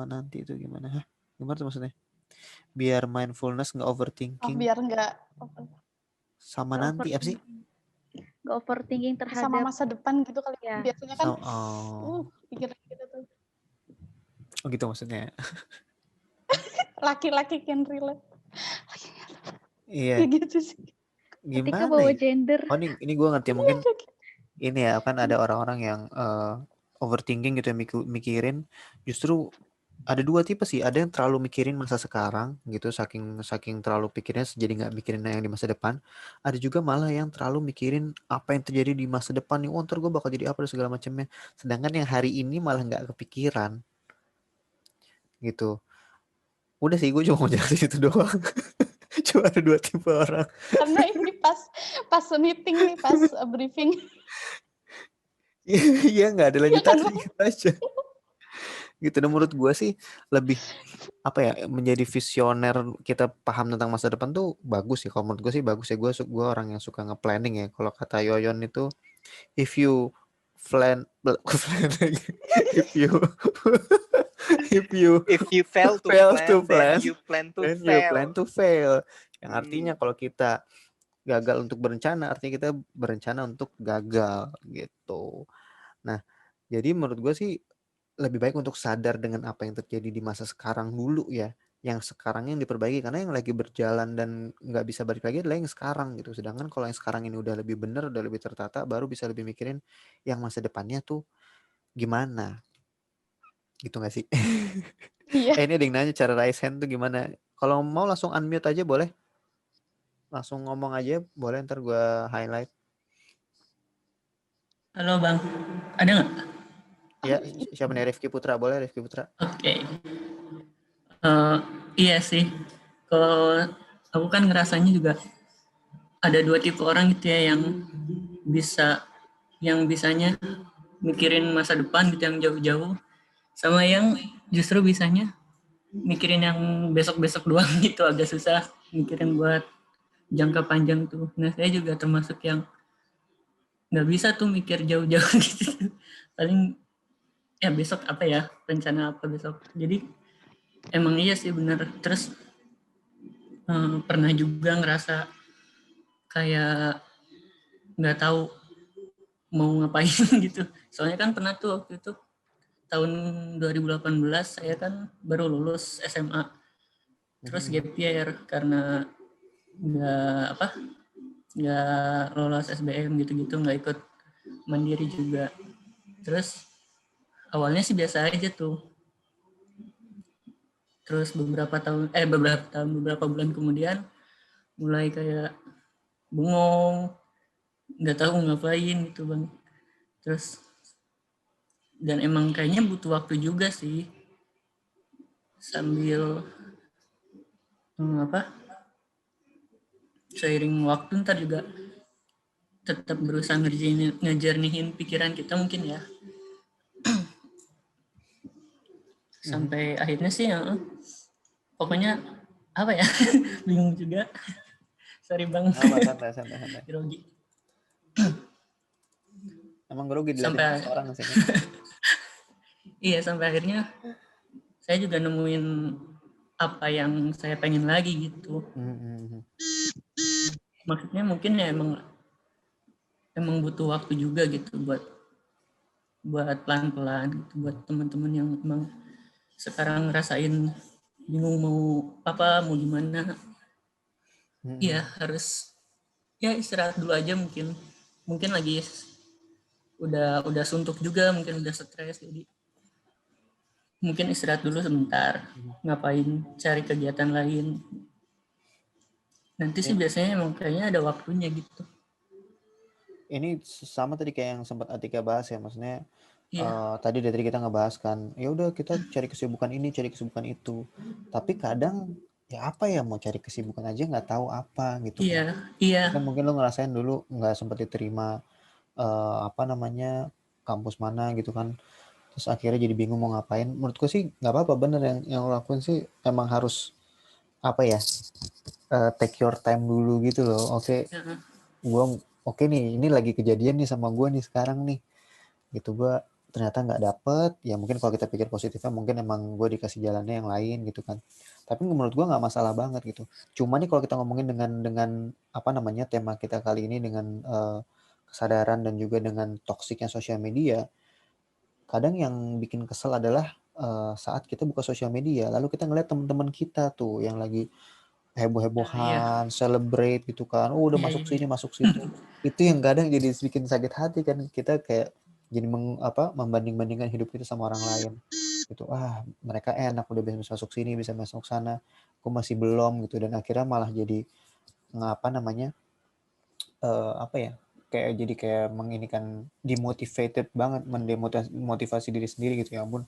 nanti itu gimana? Hah? Gimana tuh maksudnya? Biar mindfulness nggak overthinking. Biar nggak sama nanti apa sih? Nggak overthinking terhadap sama masa depan gitu kali ya. Biasanya kan pikiran kita tuh. Oh gitu maksudnya. Laki-laki can relate. Iya. Gitu sih. Ketika Gimana bawa ya? gender. Oh ini gue ngerti mungkin ini ya kan ada orang-orang yang overthinking gitu yang mikirin justru ada dua tipe sih. Ada yang terlalu mikirin masa sekarang gitu saking terlalu pikirnya jadi nggak mikirin yang di masa depan. Ada juga malah yang terlalu mikirin apa yang terjadi di masa depan nih. Oh ntar gue bakal jadi apa dan segala macamnya. Sedangkan yang hari ini malah nggak kepikiran gitu. Udah sih gue cuma mau jelasin itu doang. Cuma ada dua tipe orang. Karena ini pas meeting nih, pas briefing. Iya nggak ada lanjutannya gitu aja. Gitu. Dan menurut gue sih lebih apa ya menjadi visioner kita paham tentang masa depan tuh bagus ya. Kalau menurut gue sih bagus ya. Gue orang yang suka nge-planning ya. Kalau kata Yoyon itu if you plan if you fail to plan, then you plan to then fail. you plan to fail. Yang artinya kalau kita gagal untuk berencana, artinya kita berencana untuk gagal gitu. Nah, jadi menurut gue sih lebih baik untuk sadar dengan apa yang terjadi di masa sekarang dulu ya. Yang sekarang yang diperbaiki karena yang lagi berjalan dan nggak bisa balik lagi adalah yang sekarang gitu. Sedangkan kalau yang sekarang ini udah lebih benar, udah lebih tertata, baru bisa lebih mikirin yang masa depannya tuh gimana. Gitu gak sih? Iya. Ini ada yang nanya cara raise hand tuh gimana. Kalau mau langsung unmute aja boleh. Langsung ngomong aja boleh, ntar gue highlight. Halo Bang, ada nggak? Ya, siapa nih? Rifki Putra, boleh Rifki Putra. Oke. Iya sih, kalau aku kan ngerasanya juga ada dua tipe orang gitu ya yang bisanya mikirin masa depan gitu yang jauh-jauh, sama yang justru bisanya mikirin yang besok-besok doang gitu, agak susah mikirin buat jangka panjang tuh. Nah saya juga termasuk yang nggak bisa tuh mikir jauh-jauh gitu, paling ya besok apa ya, rencana apa besok. Jadi emang iya sih benar. Terus pernah juga ngerasa kayak nggak tahu mau ngapain gitu. Soalnya kan pernah tuh waktu itu tahun 2018 saya kan baru lulus SMA. Terus gap year karena nggak lolos SBM gitu-gitu, nggak ikut mandiri juga. Terus awalnya sih biasa aja tuh. Terus beberapa bulan kemudian mulai kayak bengong, nggak tahu ngapain gitu Bang. Terus dan emang kayaknya butuh waktu juga sih sambil seiring waktu ntar juga tetap berusaha ngejernihin pikiran kita mungkin ya. Sampai akhirnya sih ya, pokoknya apa ya, bingung juga. Sorry bang. Santai. Grogi. Emang grogi dilihatin orang sih. Iya, sampai akhirnya saya juga nemuin apa yang saya pengen lagi gitu. Maksudnya mungkin ya emang butuh waktu juga gitu buat pelan-pelan gitu, buat teman-teman yang emang sekarang ngerasain bingung mau gimana. Iya, harus ya istirahat dulu aja mungkin lagi udah suntuk juga, mungkin udah stres, jadi mungkin istirahat dulu sebentar, ngapain, cari kegiatan lain. Nanti sih biasanya emang kayaknya ada waktunya gitu. Ini sama tadi kayak yang sempat Atika bahas ya, maksudnya tadi kita ngebahas kan, ya udah kita cari kesibukan ini, cari kesibukan itu, tapi kadang ya apa ya, mau cari kesibukan aja nggak tahu apa gitu. Iya. Kan mungkin lo ngerasain dulu nggak sempat diterima kampus mana gitu kan, terus akhirnya jadi bingung mau ngapain. Menurutku sih nggak apa-apa, bener yang lo lakuin sih, emang harus take your time dulu gitu loh. Oke nih, ini lagi kejadian nih sama gue nih sekarang nih gitu, gue ternyata nggak dapet, ya mungkin kalau kita pikir positifnya mungkin emang gue dikasih jalannya yang lain gitu kan, tapi menurut gue nggak masalah banget gitu. Cuma nih kalau kita ngomongin dengan tema kita kali ini dengan kesadaran dan juga dengan toksiknya sosial media, kadang yang bikin kesel adalah saat kita buka sosial media lalu kita ngeliat teman-teman kita tuh yang lagi heboh-hebohan, celebrate gitu kan, udah masuk sini masuk situ. Itu yang kadang jadi bikin sakit hati kan, kita kayak jadi membanding-bandingkan hidup kita sama orang lain gitu. Mereka enak udah bisa masuk sini, bisa masuk sana, aku masih belum gitu. Dan akhirnya malah jadi kayak menginikan, demotivated banget, mendemotivasi diri sendiri gitu. Ya ampun,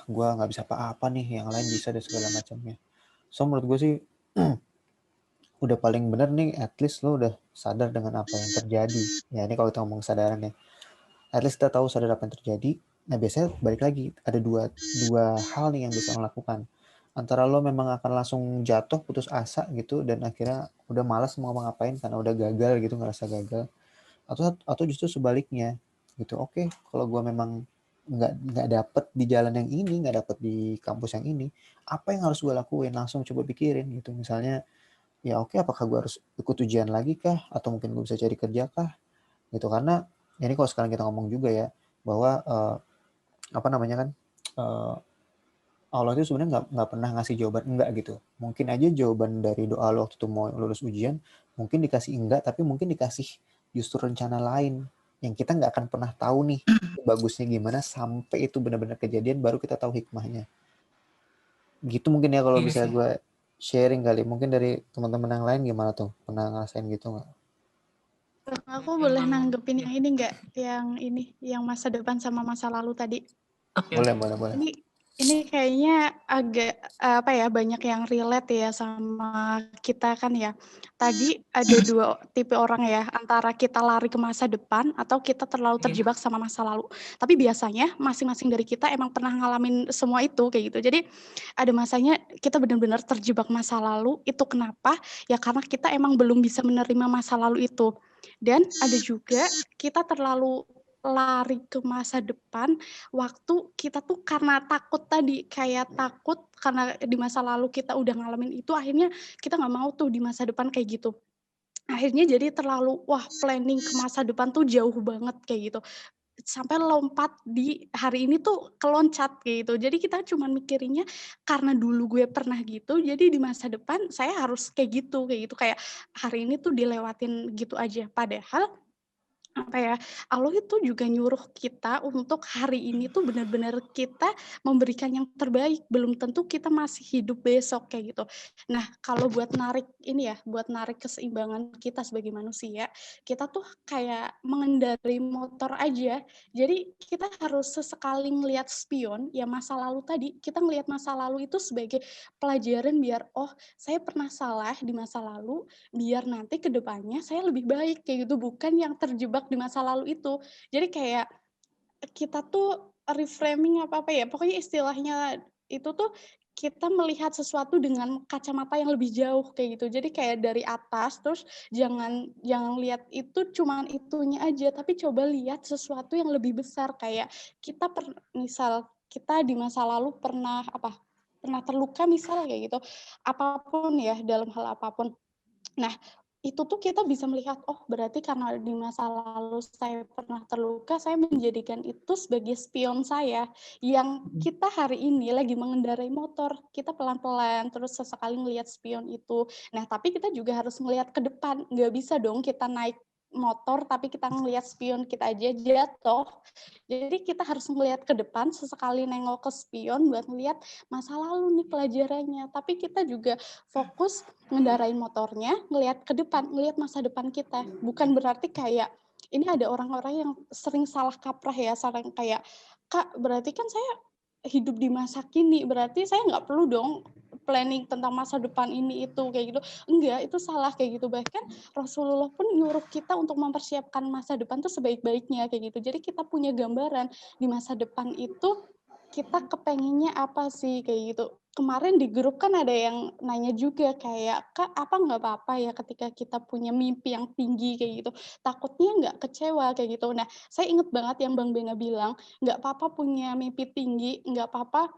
gue nggak bisa apa-apa nih, yang lain bisa dan segala macamnya. So menurut gue sih udah paling bener nih, at least lo udah sadar dengan apa yang terjadi. Ya ini kalau kita ngomong kesadaran ya, at least kita tahu sadar apa yang terjadi. Nah biasanya balik lagi, ada dua hal nih yang bisa lo lakukan. Antara lo memang akan langsung jatuh, putus asa gitu, dan akhirnya udah malas mau ngapain karena udah gagal gitu, ngerasa gagal. Atau justru sebaliknya gitu. Oke, kalau gue memang nggak dapet di jalan yang ini, nggak dapet di kampus yang ini, apa yang harus gue lakuin? Langsung coba pikirin gitu. Misalnya, ya oke, apakah gue harus ikut ujian lagi kah? Atau mungkin gue bisa cari kerja kah? Gitu. Karena ini kalau sekarang kita ngomong juga ya, bahwa Allah itu sebenarnya nggak pernah ngasih jawaban enggak gitu. Mungkin aja jawaban dari doa lo waktu itu mau lulus ujian, mungkin dikasih enggak, tapi mungkin dikasih justru rencana lain yang kita nggak akan pernah tahu nih bagusnya gimana, sampai itu benar-benar kejadian baru kita tahu hikmahnya. Gitu mungkin ya kalau bisa gue sharing kali. Mungkin dari teman-teman yang lain gimana tuh? Pernah ngerasain gitu nggak? Aku boleh nanggepin yang ini nggak? Yang masa depan sama masa lalu tadi. Boleh. Ini kayaknya agak banyak yang relate ya sama kita kan ya. Tadi ada dua tipe orang ya, antara kita lari ke masa depan atau kita terlalu terjebak sama masa lalu. Tapi biasanya masing-masing dari kita emang pernah ngalamin semua itu kayak gitu. Jadi ada masanya kita benar-benar terjebak masa lalu. Itu kenapa? Ya karena kita emang belum bisa menerima masa lalu itu. Dan ada juga kita terlalu lari ke masa depan waktu kita tuh karena takut tadi, kayak takut karena di masa lalu kita udah ngalamin itu, akhirnya kita nggak mau tuh di masa depan kayak gitu. Akhirnya jadi terlalu planning ke masa depan tuh jauh banget kayak gitu, sampai lompat di hari ini tuh keloncat kayak gitu. Jadi kita cuma mikirinnya karena dulu gue pernah gitu, jadi di masa depan saya harus kayak gitu, kayak hari ini tuh dilewatin gitu aja. Padahal apa ya, Allah itu juga nyuruh kita untuk hari ini tuh benar-benar kita memberikan yang terbaik, belum tentu kita masih hidup besok kayak gitu. Nah, kalau buat narik ini ya, buat narik keseimbangan kita sebagai manusia, kita tuh kayak mengendarai motor aja. Jadi kita harus sesekali ngelihat spion, ya masa lalu tadi, kita ngelihat masa lalu itu sebagai pelajaran biar, oh saya pernah salah di masa lalu, biar nanti ke depannya saya lebih baik kayak gitu, bukan yang terjebak di masa lalu itu. Jadi kayak kita tuh reframing apa ya, pokoknya istilahnya itu tuh kita melihat sesuatu dengan kacamata yang lebih jauh kayak gitu. Jadi kayak dari atas terus jangan jangan lihat itu cuman itunya aja, tapi coba lihat sesuatu yang lebih besar kayak kita misal kita di masa lalu pernah pernah terluka misal kayak gitu. Apapun ya, dalam hal apapun. Nah, itu tuh kita bisa melihat, oh berarti karena di masa lalu saya pernah terluka, saya menjadikan itu sebagai spion saya, yang kita hari ini lagi mengendarai motor, kita pelan-pelan, terus sesekali ngelihat spion itu. Nah, tapi kita juga harus ngelihat ke depan, nggak bisa dong kita naik motor tapi kita ngelihat spion kita aja jatuh. Jadi kita harus ngelihat ke depan, sesekali nengok ke spion buat ngelihat masa lalu nih pelajarannya. Tapi kita juga fokus ngendarain motornya, ngelihat ke depan, ngelihat masa depan kita. Bukan berarti kayak ini ada orang-orang yang sering salah kaprah ya, sering kayak, Kak, berarti kan saya hidup di masa kini, berarti saya nggak perlu dong planning tentang masa depan ini itu kayak gitu. Enggak, itu salah kayak gitu. Bahkan Rasulullah pun nyuruh kita untuk mempersiapkan masa depan tuh sebaik-baiknya kayak gitu. Jadi kita punya gambaran di masa depan itu kita kepengennya apa sih kayak gitu. Kemarin di grup kan ada yang nanya juga kayak, Kak, apa nggak apa-apa ya ketika kita punya mimpi yang tinggi kayak gitu. Takutnya nggak kecewa kayak gitu. Nah, saya inget banget yang Bang Bena bilang, nggak apa-apa punya mimpi tinggi, nggak apa-apa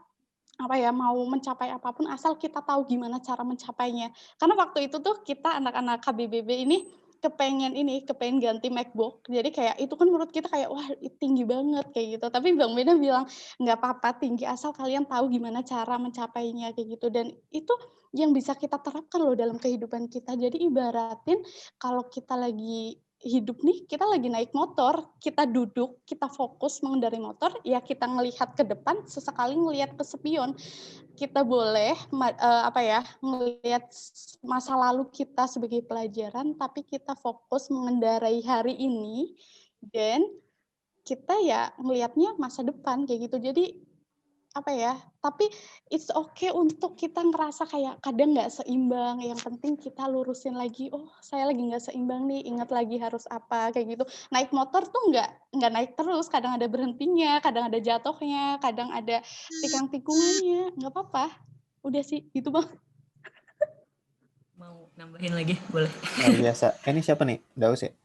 mau mencapai apapun asal kita tahu gimana cara mencapainya. Karena waktu itu tuh kita anak-anak KBBB ini kepengen ganti MacBook. Jadi kayak itu kan menurut kita kayak wah tinggi banget kayak gitu. Tapi Bang Bena bilang nggak apa-apa tinggi asal kalian tahu gimana cara mencapainya kayak gitu. Dan itu yang bisa kita terapkan loh dalam kehidupan kita. Jadi ibaratin kalau kita lagi hidup nih, kita lagi naik motor, kita duduk, kita fokus mengendarai motor, ya kita ngelihat ke depan, sesekali ngelihat ke spion. Kita boleh ngelihat masa lalu kita sebagai pelajaran, tapi kita fokus mengendarai hari ini, dan kita ya ngelihatnya masa depan kayak gitu. Jadi tapi it's okay untuk kita ngerasa kayak kadang nggak seimbang, yang penting kita lurusin lagi, oh saya lagi nggak seimbang nih, ingat lagi harus apa, kayak gitu. Naik motor tuh nggak naik terus, kadang ada berhentinya, kadang ada jatuhnya, kadang ada tikang-tikungannya, nggak apa-apa. Udah sih, gitu Bang. Mau nambahin lagi, boleh. Luar biasa. Ini siapa nih? Daus ya?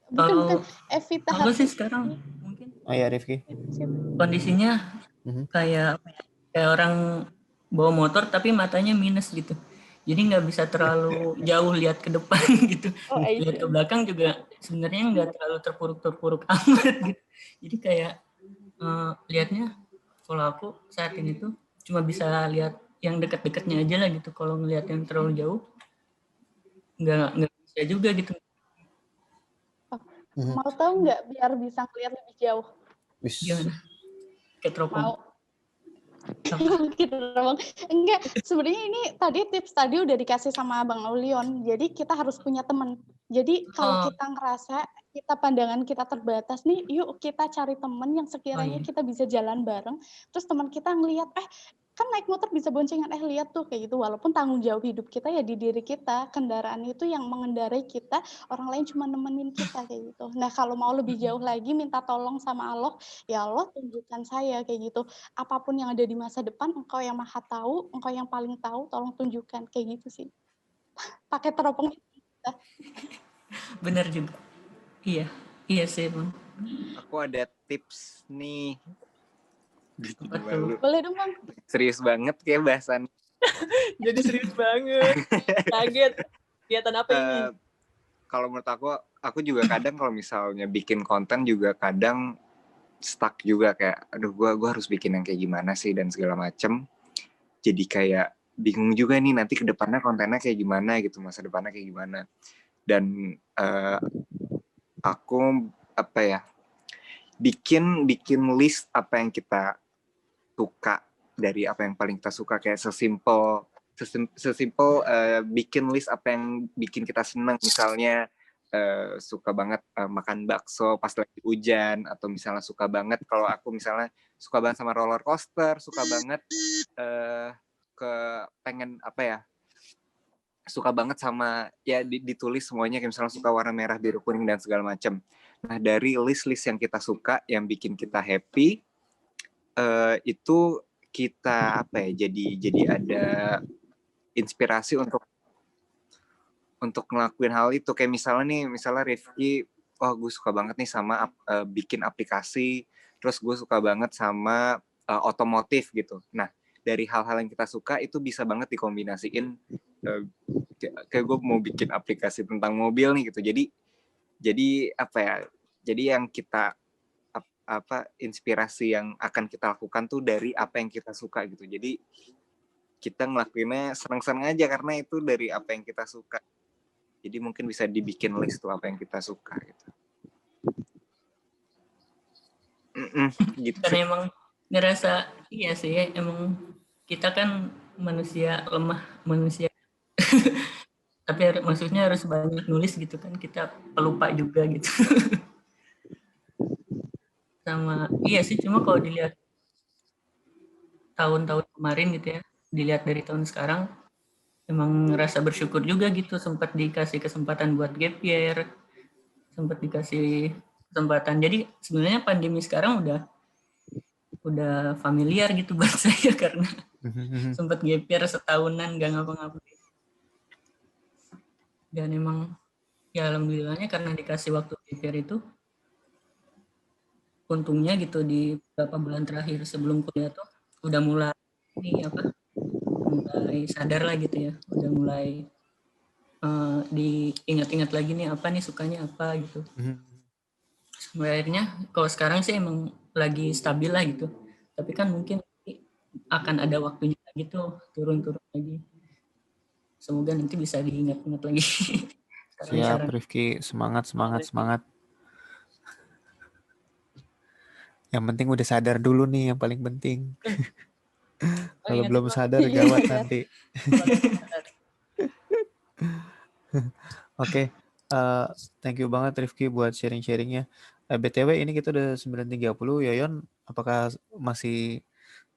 Bukan, Evita Aku sih Hati. sekarang mungkin Oh ya, Rifki. kondisinya kayak orang bawa motor tapi matanya minus gitu. Jadi nggak bisa terlalu jauh lihat ke depan gitu. Lihat ke belakang juga sebenarnya nggak terlalu terpuruk amat gitu. Jadi kayak lihatnya kalau aku saat ini tuh cuma bisa lihat yang dekat-dekatnya aja lah gitu. Kalau ngelihat yang terlalu jauh nggak bisa juga gitu. Mau tahu nggak biar bisa ngelihat lebih jauh? Gimana? Keteropong. Mau. Enggak, sebenarnya ini tips tadi udah dikasih sama Bang Aulion. Jadi kita harus punya teman. Jadi kalau kita ngerasa kita pandangan kita terbatas nih, yuk kita cari teman yang sekiranya kita bisa jalan bareng. Terus teman kita ngelihat, kan naik motor bisa boncengan, lihat tuh kayak gitu. Walaupun tanggung jawab hidup kita ya di diri kita, kendaraan itu yang mengendarai kita, orang lain cuma nemenin kita kayak gitu. Nah kalau mau lebih jauh lagi minta tolong sama Allah, ya Allah tunjukkan saya kayak gitu. Apapun yang ada di masa depan, Engkau yang maha tahu, Engkau yang paling tahu, tolong tunjukkan kayak gitu sih. Pakai teropong kita. Benar juga. Iya sih Bang. Aku ada tips nih. Boleh dong Bang. Serius banget kayak bahasan. Jadi serius banget. Kaget. Kegiatan apa ini? Kalau menurut aku juga kadang kalau misalnya bikin konten juga kadang stuck juga kayak, aduh gue harus bikin yang kayak gimana sih dan segala macem. Jadi kayak bingung juga nih nanti kedepannya kontennya kayak gimana gitu, masa depannya kayak gimana. Dan aku apa ya, bikin list apa yang kita suka, dari apa yang paling kita suka, kayak sesimpel bikin list apa yang bikin kita seneng. Misalnya suka banget makan bakso pas lagi hujan, atau misalnya suka banget, kalau aku misalnya suka banget sama roller coaster, suka banget pengen apa ya, suka banget sama ya ditulis semuanya, kayak misalnya suka warna merah, biru, kuning, dan segala macam. Nah, dari list-list yang kita suka, yang bikin kita happy, itu kita apa ya, jadi ada inspirasi untuk ngelakuin hal itu. Kayak misalnya Rifki, gue suka banget nih sama bikin aplikasi, terus gue suka banget sama otomotif gitu. Nah, dari hal-hal yang kita suka itu bisa banget dikombinasiin, kayak gue mau bikin aplikasi tentang mobil nih gitu. Jadi apa ya, jadi yang kita inspirasi yang akan kita lakukan tuh dari apa yang kita suka gitu. Jadi kita ngelakuinnya senang-senang aja karena itu dari apa yang kita suka. Jadi mungkin bisa dibikin list tuh apa yang kita suka gitu. Gitu. Karena emang ngerasa iya sih ya, emang kita kan manusia lemah, manusia tapi maksudnya harus banyak nulis gitu kan, kita pelupa juga gitu. Sama iya sih, cuma kalau dilihat tahun-tahun kemarin gitu ya, dilihat dari tahun sekarang, emang ngerasa bersyukur juga gitu, sempat dikasih kesempatan buat gap year, sempat dikasih kesempatan. Jadi sebenarnya pandemi sekarang udah familiar gitu buat saya, karena sempat gap year setahunan gak ngapa-ngapain. Dan emang ya alhamdulillahnya karena dikasih waktu gap year itu, untungnya gitu di beberapa bulan terakhir sebelum kuliah tuh udah mulai sadar lah gitu ya, udah mulai diingat-ingat lagi nih apa nih sukanya apa gitu. Sampai akhirnya kalau sekarang sih emang lagi stabil lah gitu, tapi kan mungkin akan ada waktunya lagi tuh turun-turun lagi. Semoga nanti bisa diingat-ingat lagi. Siap Rifki, semangat. Yang penting udah sadar dulu nih, yang paling penting. Kalau belum sadar gawat nanti. Oke, thank you banget Rifki buat sharing-sharingnya. BTW ini kita udah 9.30, Yoyon apakah masih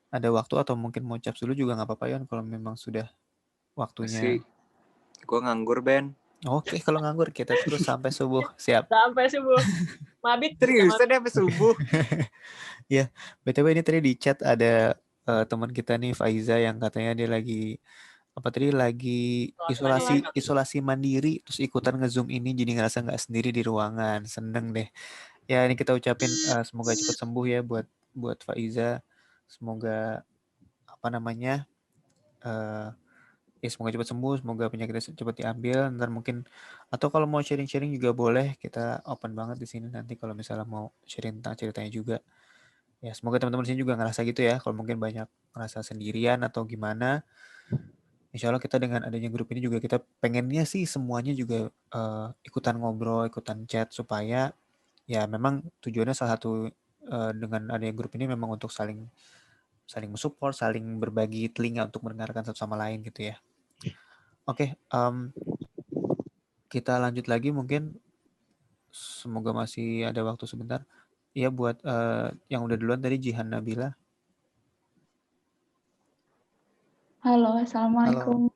ada waktu atau mungkin mau caps dulu juga nggak apa-apa Yon, kalau memang sudah waktunya. Gue nganggur, Ben. Oke, kalau nganggur kita terus sampai subuh. Siap. Sampai subuh. Mabit. Seriusan sampai subuh. Ya, BTW ini tadi di chat ada teman kita nih Faiza yang katanya dia lagi isolasi mandiri, terus ikutan nge-zoom ini jadi ngerasa nggak sendiri di ruangan. Seneng deh. Ya ini kita ucapin semoga cepat sembuh ya buat Faiza. Semoga ya semoga cepat sembuh, semoga penyakitnya cepat diambil. Ntar mungkin, atau kalau mau sharing-sharing juga boleh, kita open banget di sini nanti kalau misalnya mau sharing tentang ceritanya juga. Ya semoga teman-teman di sini juga ngerasa gitu ya, kalau mungkin banyak ngerasa sendirian atau gimana. Insya Allah kita dengan adanya grup ini juga kita pengennya sih semuanya juga ikutan ngobrol, ikutan chat, supaya ya memang tujuannya salah satu dengan adanya grup ini memang untuk saling mensupport, saling berbagi telinga untuk mendengarkan satu sama lain gitu ya. Oke, kita lanjut lagi mungkin, semoga masih ada waktu sebentar. Ya buat yang udah duluan tadi Jihan Nabila. Halo, assalamualaikum.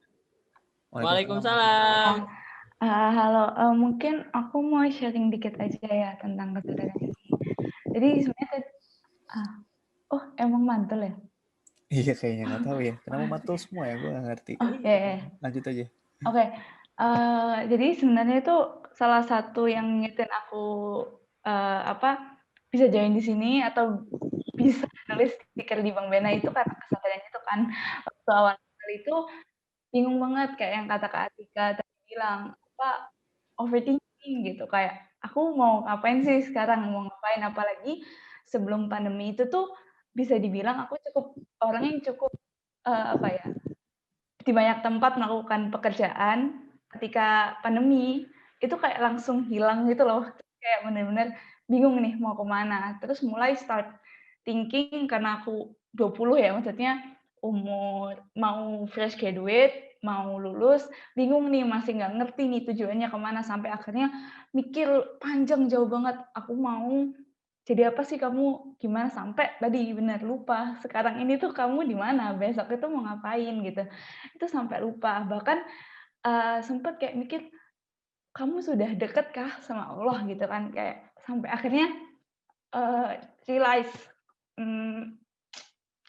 Waalaikumsalam. Halo, mungkin aku mau sharing dikit aja ya tentang kesadaran ini. Jadi sebenarnya emang mantul ya? Iya kayaknya nggak tahu ya. Kenapa mantul semua ya? Gue nggak ngerti. Lanjut aja. Oke. Jadi sebenarnya itu salah satu yang ngingetin aku bisa join di sini atau bisa nulis stiker di Bang Bena itu karena kesadaran itu kan. Waktu awal kali itu bingung banget kayak yang kata Kak Atika tadi bilang, overthinking gitu, kayak aku mau ngapain sih sekarang, mau ngapain, apalagi sebelum pandemi itu tuh bisa dibilang aku orang yang cukup di banyak tempat melakukan pekerjaan. Ketika pandemi itu kayak langsung hilang gitu loh. Kayak bener-bener bingung nih mau kemana. Terus mulai start thinking karena aku 20 ya, maksudnya umur mau fresh graduate, mau lulus, bingung nih, masih nggak ngerti nih tujuannya kemana. Sampai akhirnya mikir panjang jauh banget, aku mau jadi apa sih kamu, gimana, sampai tadi benar lupa, sekarang ini tuh kamu di mana, besok itu mau ngapain gitu. Itu sampai lupa, bahkan sempet kayak mikir, kamu sudah deket kah sama Allah gitu kan, kayak sampai akhirnya realize,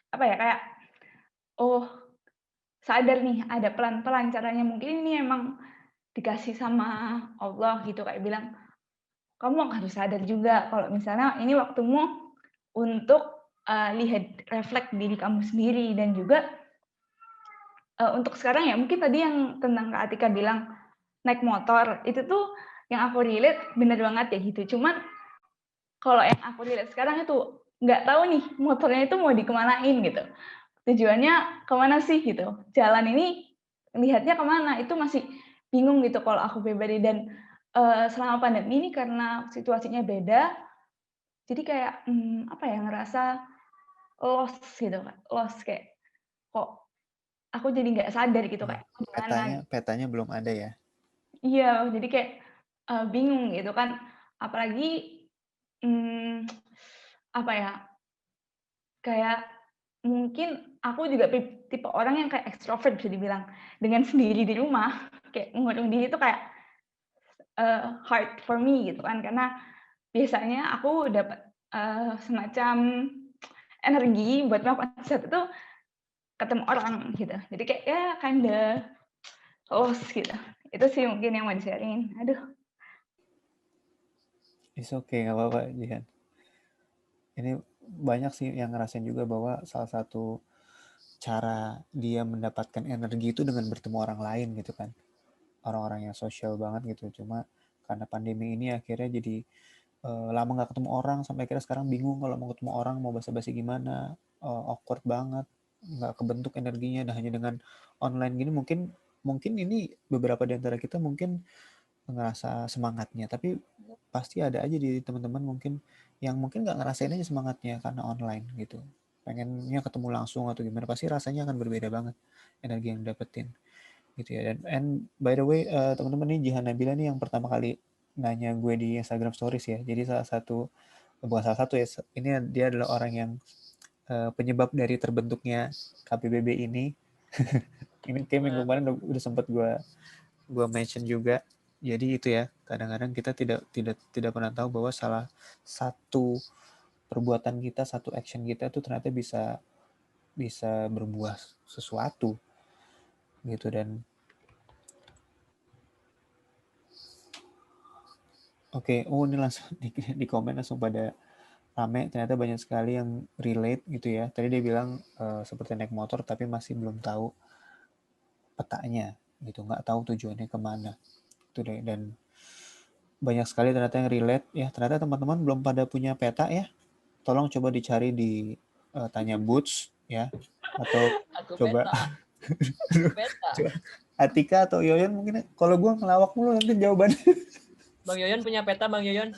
apa ya, kayak, oh sadar nih ada pelan-pelan caranya, mungkin ini emang dikasih sama Allah gitu, kayak bilang, kamu harus sadar juga kalau misalnya ini waktumu untuk lihat refleks diri kamu sendiri, dan juga untuk sekarang ya mungkin tadi yang tentang Kak Atika bilang naik motor, itu tuh yang aku relate bener banget ya gitu. Cuman kalau yang aku relate sekarang itu nggak tahu nih motornya itu mau dikemanain gitu. Tujuannya kemana sih gitu. Jalan ini lihatnya kemana, itu masih bingung gitu kalau aku pribadi. Dan selama pandemi ini karena situasinya beda, jadi kayak apa ya, ngerasa lost gitu, lost, kayak kok aku jadi nggak sadar gitu kayak gimana. Petanya belum ada ya. Iya, jadi kayak bingung gitu kan. Apalagi apa ya, kayak mungkin aku juga tipe orang yang kayak ekstrovert bisa dibilang. Dengan sendiri di rumah, kayak mengurung diri itu kayak hard for me gitu kan, karena biasanya aku dapat semacam energi buat melakukan sesuatu itu ketemu orang gitu. Jadi kayak ya kinda lost gitu. Itu sih mungkin yang mau di-sharing. Aduh. It's okay, nggak apa-apa, Jihan. Ini banyak sih yang ngerasain juga bahwa salah satu cara dia mendapatkan energi itu dengan bertemu orang lain gitu kan. Orang-orang yang sosial banget gitu. Cuma karena pandemi ini akhirnya jadi lama nggak ketemu orang, sampai akhirnya sekarang bingung kalau mau ketemu orang, mau basa-basi gimana, awkward banget, nggak kebentuk energinya. Nah, hanya dengan online gini mungkin ini beberapa di antara kita mungkin ngerasa semangatnya, tapi pasti ada aja di teman-teman mungkin yang mungkin nggak ngerasain aja semangatnya karena online gitu. Pengennya ketemu langsung atau gimana, pasti rasanya akan berbeda banget energi yang dapetin gitu ya. Dan and by the way, teman-teman, nih Jihan Nabila nih yang pertama kali nanya gue di Instagram Stories ya. Jadi bukan salah satu ya, ini dia adalah orang yang penyebab dari terbentuknya KPBB ini. Ini kayak minggu kemarin udah sempat gue mention juga. Jadi itu ya, kadang-kadang kita tidak pernah tahu bahwa salah satu perbuatan kita, satu action kita tuh ternyata bisa berbuah sesuatu gitu. Dan oke, ini langsung di komen langsung pada rame, ternyata banyak sekali yang relate gitu ya. Tadi dia bilang seperti naik motor tapi masih belum tahu petanya gitu, nggak tahu tujuannya kemana itu deh. Dan banyak sekali ternyata yang relate ya. Ternyata teman-teman belum pada punya peta ya. Tolong coba dicari di tanya Boots ya, atau Aku coba peta. Atika atau Yoyon mungkin. Kalau gue ngelawak mulu nanti jawabannya. Bang Yoyon punya peta, Bang Yoyon?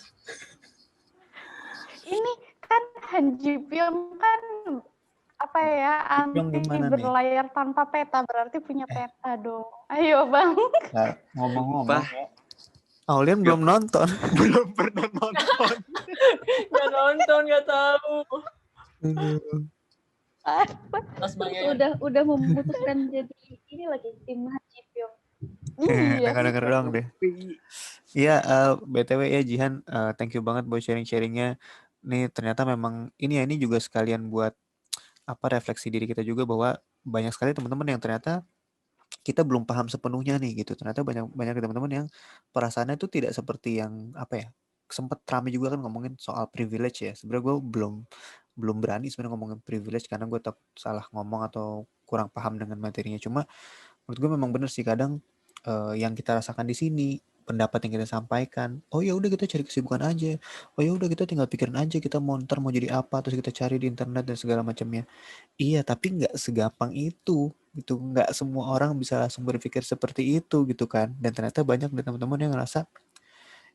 Ini kan Han Ji Pyong kan apa ya, anti berlayar tanpa peta, berarti punya peta dong. Ayo Bang. Nah, ngomong-ngomong ya, Aulian belum nonton. Belum pernah nonton. Nggak nonton, nggak tahu. Udah memutuskan jadi ini lagi tim Han Ji Pyong. Iya. Denger doang deh. Iya, BTW ya Jihan, thank you banget buat sharing-sharingnya. Nih ternyata memang ini juga sekalian buat refleksi diri kita juga, bahwa banyak sekali teman-teman yang ternyata kita belum paham sepenuhnya nih gitu. Ternyata banyak teman-teman yang perasaannya itu tidak seperti yang sempet ramai juga kan ngomongin soal privilege ya. Sebenarnya gue belum berani sebenarnya ngomongin privilege karena gue takut salah ngomong atau kurang paham dengan materinya. Cuma menurut gue memang bener sih, kadang yang kita rasakan di sini, pendapat yang kita sampaikan, oh ya udah kita cari kesibukan aja, oh ya udah kita tinggal pikirin aja kita mau jadi apa, terus kita cari di internet dan segala macamnya. Iya, tapi nggak segampang itu gitu. Nggak semua orang bisa langsung berpikir seperti itu gitu kan. Dan ternyata banyak dari teman-teman yang ngerasa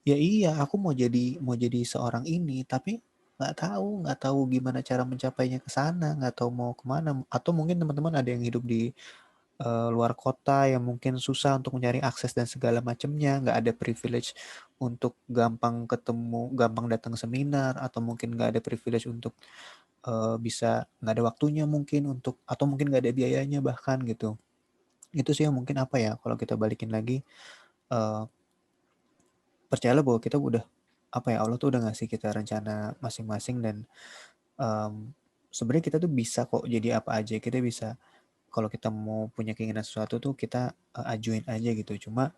Ya iya, aku mau jadi seorang ini, tapi nggak tahu gimana cara mencapainya ke sana, nggak tahu mau kemana. Atau mungkin teman-teman ada yang hidup di luar kota yang mungkin susah untuk mencari akses dan segala macamnya, nggak ada privilege untuk gampang ketemu, gampang datang seminar, atau mungkin nggak ada privilege untuk bisa nggak ada waktunya mungkin untuk, atau mungkin nggak ada biayanya bahkan gitu. Itu sih yang mungkin apa ya, kalau kita balikin lagi, percayalah bahwa kita udah apa ya, Allah tuh udah ngasih kita rencana masing-masing dan sebenarnya kita tuh bisa kok jadi apa aja. Kita bisa, kalau kita mau punya keinginan sesuatu tuh kita ajuin aja gitu. Cuma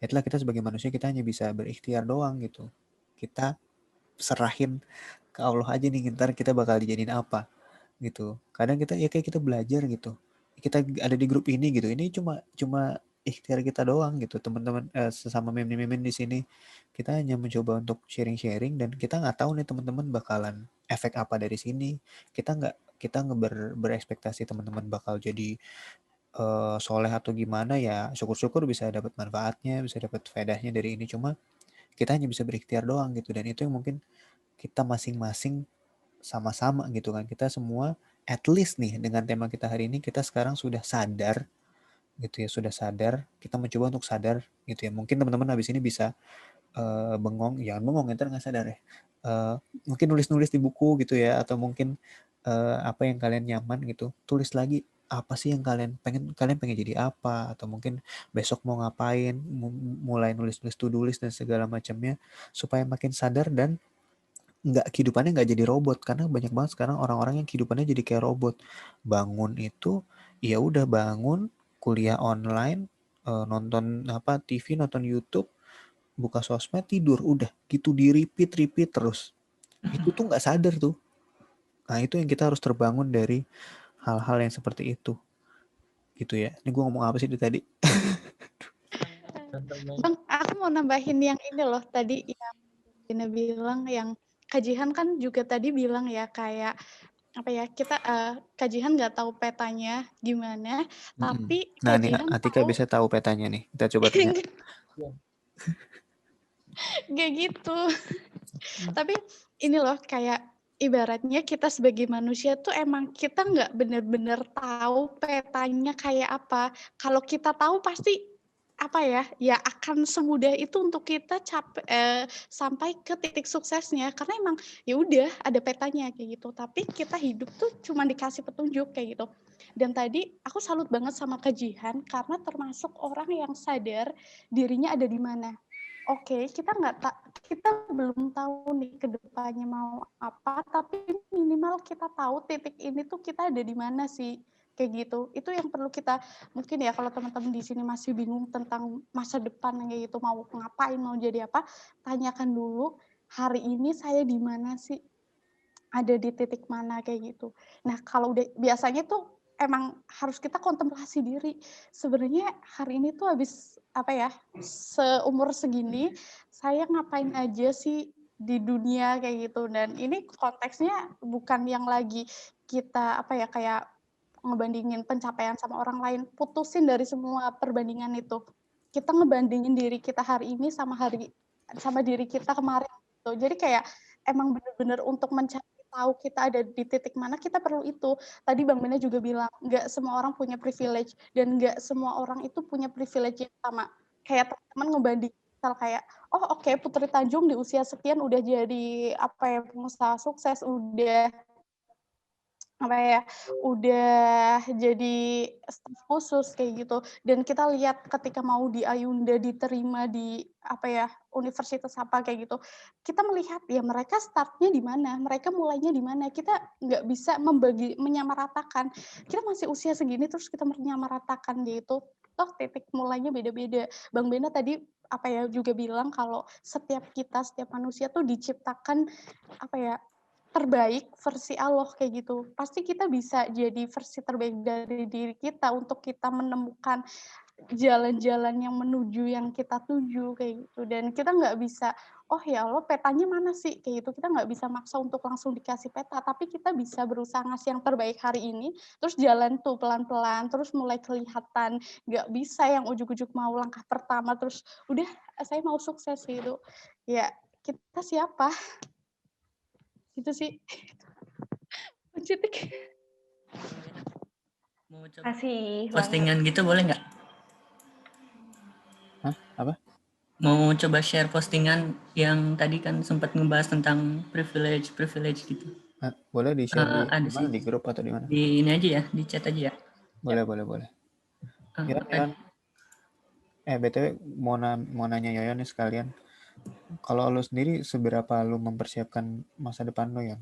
itulah, kita sebagai manusia kita hanya bisa berikhtiar doang gitu. Kita serahin ke Allah aja nih, ntar kita bakal dijadiin apa gitu. Kadang kita ya kayak kita belajar gitu. Kita ada di grup ini gitu. Ini cuma ikhtiar kita doang gitu. Teman-teman sesama mimin di sini, kita hanya mencoba untuk sharing-sharing dan kita nggak tahu nih teman-teman bakalan efek apa dari sini. Kita nggak berekspektasi teman-teman bakal jadi soleh atau gimana ya. Syukur-syukur bisa dapat manfaatnya, bisa dapat faedahnya dari ini. Cuma kita hanya bisa berikhtiar doang gitu, dan itu yang mungkin kita masing-masing sama-sama gitu kan. Kita semua at least nih dengan tema kita hari ini, kita sekarang sudah sadar gitu ya, sudah sadar, kita mencoba untuk sadar gitu ya. Mungkin teman-teman habis ini bisa bengong, jangan bengong ntar nggak sadar ya. Mungkin nulis-nulis di buku gitu ya, atau mungkin apa yang kalian nyaman gitu, tulis lagi apa sih yang kalian pengen jadi apa, atau mungkin besok mau ngapain, mulai nulis-nulis to-do list dan segala macamnya, supaya makin sadar dan kehidupannya nggak jadi robot. Karena banyak banget sekarang orang-orang yang kehidupannya jadi kayak robot. Bangun itu ya udah bangun, kuliah online, nonton apa TV, nonton YouTube, buka sosmed, tidur, udah gitu, di repeat terus. Itu tuh nggak sadar tuh. Nah itu yang kita harus terbangun dari hal-hal yang seperti itu gitu ya. Ini gue ngomong apa sih tadi? Bang, aku mau nambahin yang ini loh, tadi yang Dina bilang, yang Kajihan kan juga tadi bilang ya, kayak apa ya, kita Kajihan nggak tahu petanya gimana, tapi Nah nih Kajihan Atika tahu bisa tahu petanya nih. Kita coba tanya. kayak gitu. Tapi ini loh, kayak ibaratnya kita sebagai manusia tuh emang kita nggak bener-bener tahu petanya kayak apa. Kalau kita tahu pasti apa ya akan semudah itu untuk kita sampai ke titik suksesnya, karena emang ya udah ada petanya kayak gitu. Tapi kita hidup tuh cuma dikasih petunjuk kayak gitu. Dan tadi aku salut banget sama Kajihan karena termasuk orang yang sadar dirinya ada di mana. Oke, kita belum tahu nih ke depannya mau apa, tapi minimal kita tahu titik ini tuh kita ada di mana sih, kayak gitu. Itu yang perlu kita, mungkin ya kalau teman-teman di sini masih bingung tentang masa depan kayak gitu, mau ngapain, mau jadi apa, tanyakan dulu, hari ini saya di mana sih? Ada di titik mana kayak gitu. Nah, kalau udah biasanya tuh emang harus kita kontemplasi diri. Sebenarnya hari ini tuh habis apa ya? Seumur segini saya ngapain aja sih di dunia kayak gitu. Dan ini konteksnya bukan yang lagi kita apa ya, kayak ngebandingin pencapaian sama orang lain. Putusin dari semua perbandingan itu. Kita ngebandingin diri kita hari ini sama diri kita kemarin gitu. Jadi kayak emang bener-bener untuk mencari tahu kita ada di titik mana, kita perlu itu. Tadi Bang Bena juga bilang, nggak semua orang punya privilege, dan nggak semua orang itu punya privilege yang sama. Kayak teman-teman ngebanding, misal kayak, oh oke, Putri Tanjung di usia sekian udah jadi apa ya, pengusaha sukses, udah apa ya, udah jadi staf khusus kayak gitu. Dan kita lihat ketika mau di Ayunda diterima di apa ya, universitas apa kayak gitu, kita melihat ya mereka startnya di mana, mereka mulainya di mana. Kita nggak bisa menyamaratakan. Kita masih usia segini terus kita menyamaratakan gitu. Toh titik mulainya beda-beda. Bang Bena tadi apa ya juga bilang kalau setiap manusia tuh diciptakan apa ya, terbaik versi Allah kayak gitu. Pasti kita bisa jadi versi terbaik dari diri kita untuk kita menemukan jalan-jalan yang menuju yang kita tuju kayak gitu. Dan kita nggak bisa, oh ya Allah petanya mana sih kayak gitu. Kita nggak bisa maksa untuk langsung dikasih peta, tapi kita bisa berusaha ngasih yang terbaik hari ini, terus jalan tuh pelan-pelan, terus mulai kelihatan. Nggak bisa yang ujuk-ujuk mau langkah pertama, terus udah saya mau sukses gitu. Ya kita siapa? Gitu sih. Citik. Mau coba Kasih banget. postingan gitu boleh nggak? Hah? Apa? Mau coba share postingan yang tadi kan sempat ngebahas tentang privilege gitu. Boleh di-share di Ada mana? sih. Di grup atau di mana? Di ini aja ya, di chat aja ya. Boleh. Yon. BTW mau nanya Yoyon nih sekalian. Kalau lu sendiri seberapa lu mempersiapkan masa depan lu, Yon?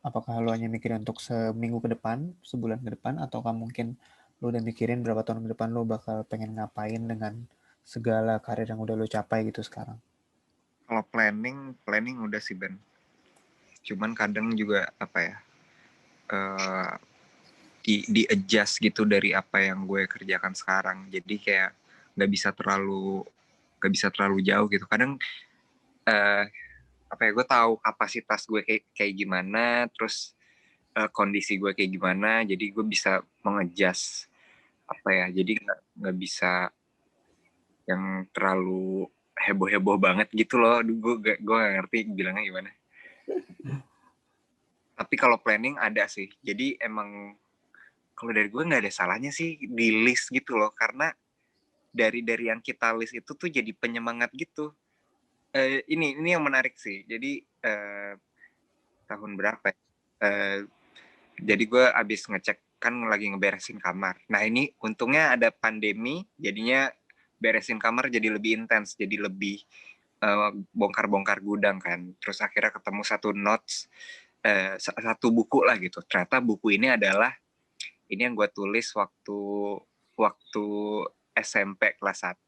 Apakah lu hanya mikirin untuk seminggu ke depan, sebulan ke depan, ataukah mungkin lu udah mikirin berapa tahun ke depan lu bakal pengen ngapain dengan segala karir yang udah lu capai gitu sekarang? Kalau planning udah sih Ben. Cuman kadang juga apa ya, di adjust gitu dari apa yang gue kerjakan sekarang. Jadi kayak nggak bisa terlalu jauh gitu. Kadang apa ya, gue tahu kapasitas gue kayak gimana, terus kondisi gue kayak gimana, jadi gue bisa mengejas apa ya, jadi nggak bisa yang terlalu heboh banget gitu loh. Gue nggak ngerti bilangnya gimana. Tapi kalau planning ada sih, jadi emang kalau dari gue nggak ada salahnya sih di list gitu loh, karena dari yang kita list itu tuh jadi penyemangat gitu. Ini yang menarik sih. Jadi tahun berapa ya? Jadi gue abis ngecek kan lagi ngeberesin kamar. Nah ini untungnya ada pandemi, jadinya beresin kamar jadi lebih intens, jadi lebih bongkar-bongkar gudang kan. Terus akhirnya ketemu satu buku lah gitu. Ternyata buku ini adalah ini yang gue tulis waktu SMP kelas 1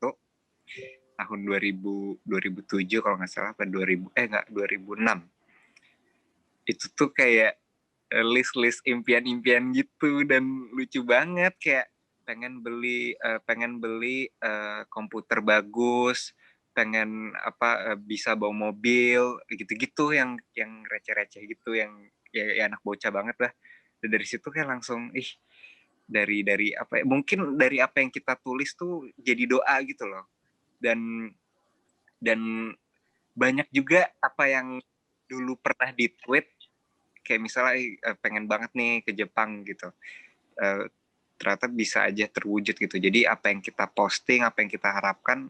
tahun 2007 kalau nggak salah, 2006. Itu tuh kayak list impian-impian gitu, dan lucu banget, kayak pengen beli komputer bagus, pengen bisa bawa mobil gitu-gitu, yang receh-receh gitu, yang ya anak bocah banget lah. Dan dari situ kayak langsung dari apa ya, mungkin dari apa yang kita tulis tuh jadi doa gitu loh. Dan banyak juga apa yang dulu pernah di-tweet, kayak misalnya pengen banget nih ke Jepang gitu, ternyata bisa aja terwujud gitu. Jadi apa yang kita posting, apa yang kita harapkan,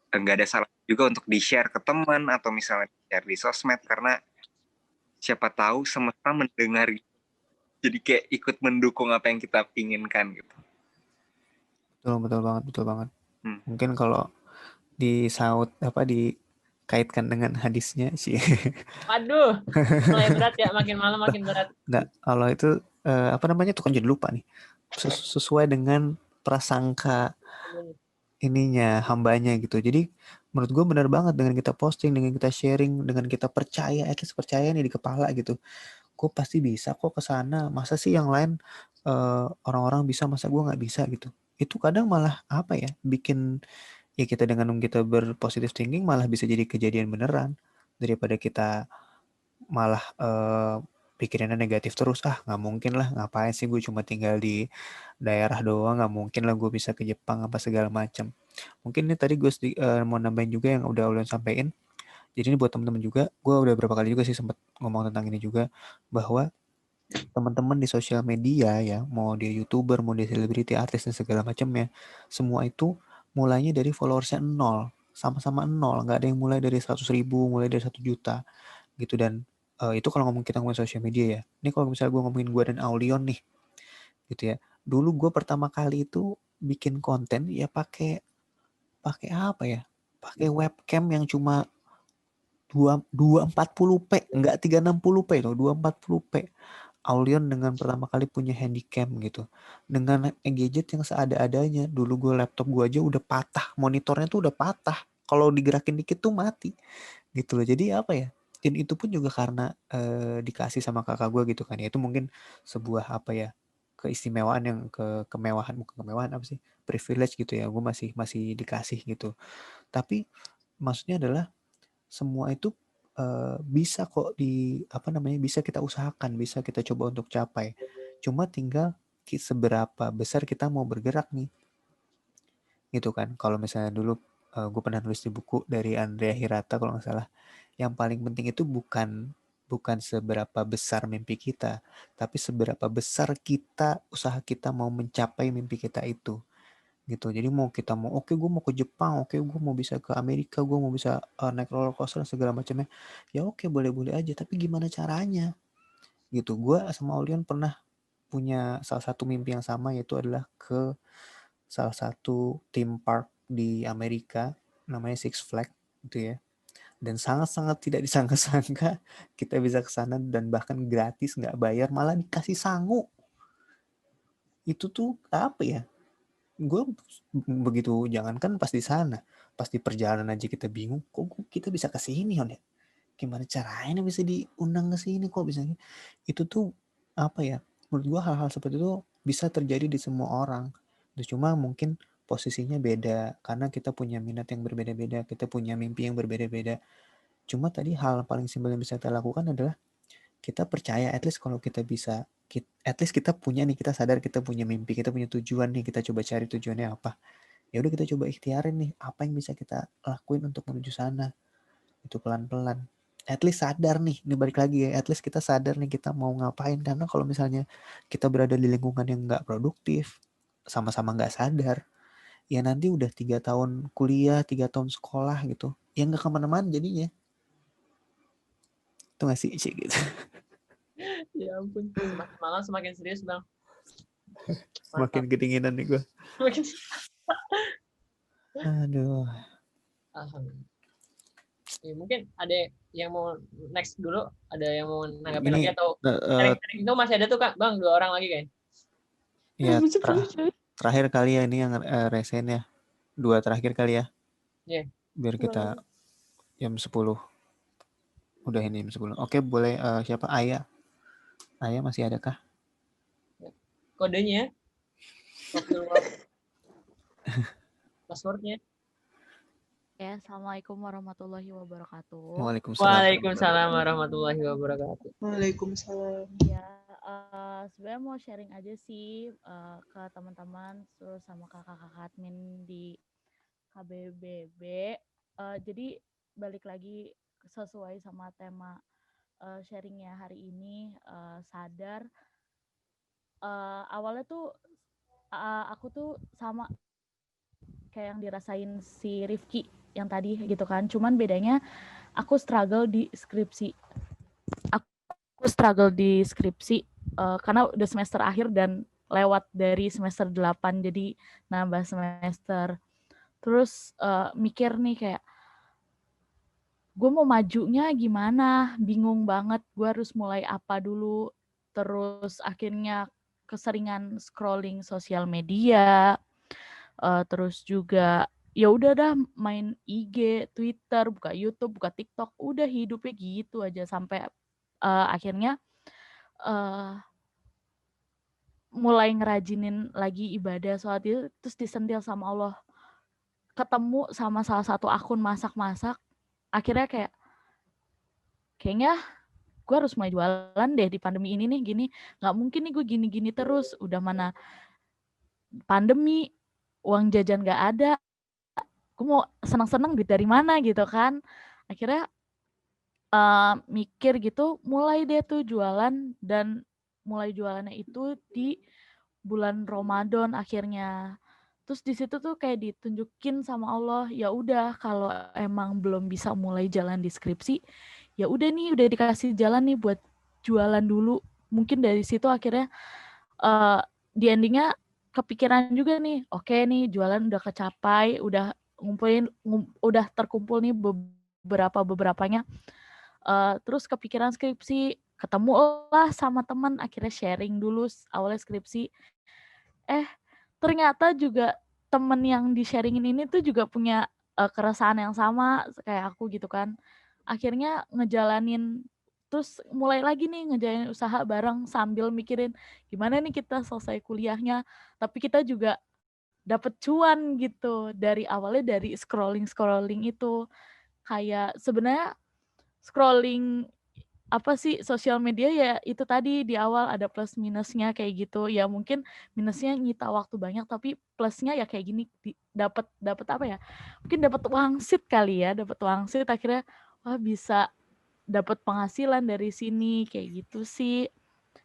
nggak ada salah juga untuk di-share ke teman atau misalnya share di sosmed, karena siapa tahu semesta mendengar, jadi kayak ikut mendukung apa yang kita inginkan gitu. Betul banget. Mungkin kalau dikaitkan dengan hadisnya sih. Waduh, mulai berat ya, makin malam makin berat. Enggak, kalau itu tuh kan jadi lupa nih. Sesuai dengan prasangka ininya, hambanya gitu. Jadi menurut gue benar banget, dengan kita posting, dengan kita sharing, dengan kita percaya nih di kepala gitu. Gue pasti bisa kok ke sana. Masa sih yang lain orang-orang bisa, masa gue nggak bisa gitu. Itu kadang malah bikin ya kita dengan kita berpositif thinking malah bisa jadi kejadian beneran, daripada kita malah pikirannya negatif terus. Nggak mungkin lah, ngapain sih gue cuma tinggal di daerah doang, nggak mungkin lah gue bisa ke Jepang apa segala macam. Mungkin ini tadi gue mau nambahin juga yang udah ulun sampein. Jadi ini buat teman-teman juga, gue udah berapa kali juga sih sempat ngomong tentang ini juga, bahwa teman-teman di sosial media ya, mau dia YouTuber, mau dia selebriti, artis dan segala macamnya, semua itu mulainya dari followersnya 0, sama-sama 0, nggak ada yang mulai dari 100.000, mulai dari 1 juta gitu. Dan itu kalau kita ngomongin sosial media ya. Ini kalau misalnya gue ngomongin gue dan Aulion nih gitu ya, dulu gue pertama kali itu bikin konten ya pakai apa ya, pakai webcam yang cuma 240p, enggak 360p loh, 240p. Aulion dengan pertama kali punya handycam gitu, dengan gadget yang seada-adanya. Dulu gue laptop gue aja udah patah, monitornya tuh udah patah, kalau digerakin dikit tuh mati gitu loh. Jadi apa ya, dan itu pun juga karena dikasih sama kakak gue gitu kan ya. Itu mungkin sebuah keistimewaan yang kemewahan, bukan kemewahan apa sih, privilege gitu ya, gue masih dikasih gitu. Tapi maksudnya adalah semua itu bisa kok bisa kita usahakan, bisa kita coba untuk capai. Cuma tinggal seberapa besar kita mau bergerak nih, gitu kan. Kalau misalnya dulu gue pernah nulis di buku dari Andrea Hirata kalau nggak salah, yang paling penting itu bukan seberapa besar mimpi kita, tapi seberapa besar usaha kita mau mencapai mimpi kita itu, gitu. Jadi oke gue mau ke Jepang, oke gue mau bisa ke Amerika, gue mau bisa naik roller coaster segala macamnya, ya oke boleh-boleh aja, tapi gimana caranya, gitu. Gue sama Olion pernah punya salah satu mimpi yang sama, yaitu adalah ke salah satu theme park di Amerika namanya Six Flags gitu ya. Dan sangat-sangat tidak disangka-sangka kita bisa ke sana dan bahkan gratis, nggak bayar, malah dikasih sangu. Itu tuh apa ya? Gue begitu, jangankan pas di sana, pas di perjalanan aja kita bingung, kok kita bisa ke sini ya? Gimana caranya bisa diundang ke sini, kok bisa? Itu tuh apa ya? Menurut gue hal-hal seperti itu bisa terjadi di semua orang. Cuma mungkin posisinya beda karena kita punya minat yang berbeda-beda, kita punya mimpi yang berbeda-beda. Cuma tadi hal paling simpel yang bisa kita lakukan adalah kita percaya, at least kalau kita bisa, at least kita punya nih, kita sadar kita punya mimpi, kita punya tujuan nih, kita coba cari tujuannya apa. Ya udah kita coba ikhtiarin nih, apa yang bisa kita lakuin untuk menuju sana. Itu pelan-pelan. At least sadar nih, ini balik lagi ya, at least kita sadar nih kita mau ngapain. Karena kalau misalnya kita berada di lingkungan yang nggak produktif, sama-sama nggak sadar, ya nanti udah 3 tahun kuliah, 3 tahun sekolah gitu, ya nggak kemana-mana jadinya. Itu nggak sih gitu. Ya ampun, semakin malam semakin serius bang. Semakin kedinginan nih gue. Aduh. Alhamdulillah. Ya, mungkin ada yang mau next dulu, ada yang mau nanggapin Ini, lagi atau sharing itu masih ada tuh kak bang, 2 orang lagi kan? Ya terakhir kali ya ini yang resen ya, 2 terakhir kali ya. Iya. Biar kita jam 10. Udah ini jam 10. Oke, boleh siapa? Ayah masih ada kah? Kodenya. Passwordnya. Ya, assalamualaikum warahmatullahi wabarakatuh. Waalaikumsalam warahmatullahi wabarakatuh. Waalaikumsalam. Ya, sebenarnya mau sharing aja sih ke teman-teman terus sama kakak-kakak admin di KBBB. Jadi balik lagi sesuai sama tema sharingnya hari ini, sadar. Awalnya tuh aku tuh sama kayak yang dirasain si Rifki yang tadi gitu kan. Cuman bedanya aku struggle di skripsi. Karena udah semester akhir dan lewat dari semester 8 jadi nambah semester. Terus mikir nih kayak gue mau majunya gimana, bingung banget, gue harus mulai apa dulu. Terus akhirnya keseringan scrolling sosial media, terus juga ya udah dah main IG, Twitter, buka YouTube, buka TikTok, udah hidupnya gitu aja sampai akhirnya mulai ngerajinin lagi ibadah sholat itu, terus disentil sama Allah, ketemu sama salah satu akun masak-masak, akhirnya kayaknya gue harus mulai jualan deh di pandemi ini nih, gini nggak mungkin nih gue gini-gini terus, udah mana pandemi, uang jajan nggak ada, gue mau senang-senang duit dari mana gitu kan. Akhirnya mikir gitu, mulai deh tuh jualan, dan mulai jualannya itu di bulan Ramadan akhirnya. Terus di situ tuh kayak ditunjukin sama Allah, ya udah kalau emang belum bisa mulai jalan di skripsi, ya udah nih udah dikasih jalan nih buat jualan dulu. Mungkin dari situ akhirnya di endingnya kepikiran juga nih, oke nih jualan udah kecapai, udah udah terkumpul nih beberapanya. Terus kepikiran skripsi, ketemu lah sama teman, akhirnya sharing dulu awalnya skripsi. Ternyata juga temen yang di-sharingin ini tuh juga punya keresahan yang sama kayak aku gitu kan. Akhirnya ngejalanin terus mulai lagi nih ngejalan usaha bareng sambil mikirin gimana nih kita selesai kuliahnya, tapi kita juga dapet cuan gitu dari awalnya dari scrolling itu. Kayak sebenarnya scrolling apa sih sosial media ya itu tadi di awal ada plus minusnya kayak gitu. Ya mungkin minusnya nyita waktu banyak tapi plusnya ya kayak gini dapat dapat apa ya? Mungkin dapat wangsit kali ya, dapat wangsit akhirnya wah bisa dapat penghasilan dari sini kayak gitu sih.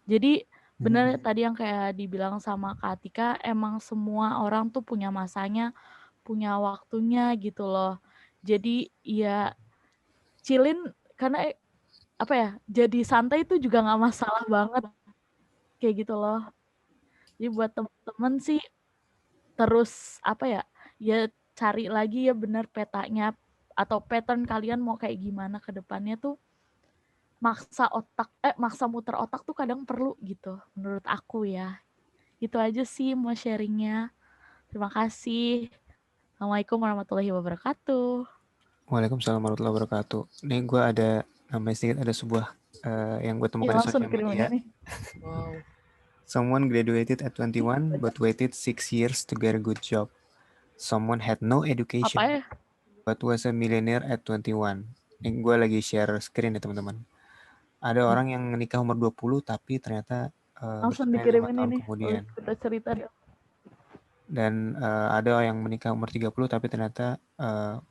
Jadi bener tadi yang kayak dibilang sama Kak Atika, emang semua orang tuh punya masanya, punya waktunya gitu loh. Jadi ya chillin karena apa ya, jadi santai itu juga nggak masalah banget kayak gitu loh. Jadi buat temen-temen sih terus apa ya, ya cari lagi ya bener petanya atau pattern kalian mau kayak gimana ke depannya tuh maksa muter otak tuh kadang perlu gitu menurut aku ya. Itu aja sih mau sharingnya. Terima kasih. Assalamualaikum warahmatullahi wabarakatuh. Waalaikumsalam warahmatullahi wabarakatuh. Nih gue ada namanya sedikit ada sebuah yang gue Ya, temukan di langsung sosial dikirimin media. ini. Wow. Someone graduated at 21 but waited 6 years to get a good job. Someone had no education Apa ya? but was a millionaire at 21. Ini gue lagi share screen ya teman-teman. Ada orang yang nikah umur 20 tapi ternyata Langsung bercerai 5 dikirimin tahun ini. kemudian. Kita cerita deh. Dan ada yang menikah umur 30 tapi ternyata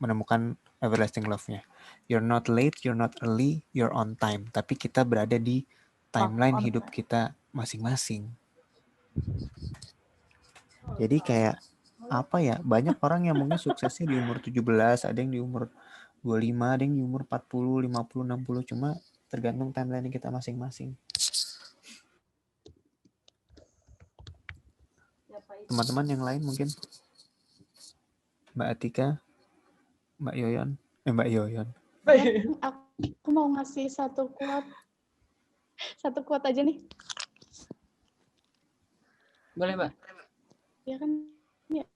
menemukan everlasting love-nya. You're not late, you're not early, you're on time. Tapi kita berada di timeline hidup kita masing-masing. Jadi kayak apa ya, banyak orang yang mungkin suksesnya di umur 17, ada yang di umur 25, ada yang di umur 40, 50, 60. Cuma tergantung timeline kita masing-masing. Teman-teman yang lain mungkin Mbak Atika, Mbak Yoyon. Aku mau ngasih satu quote aja nih. Boleh, Mbak. Ya kan? Ya.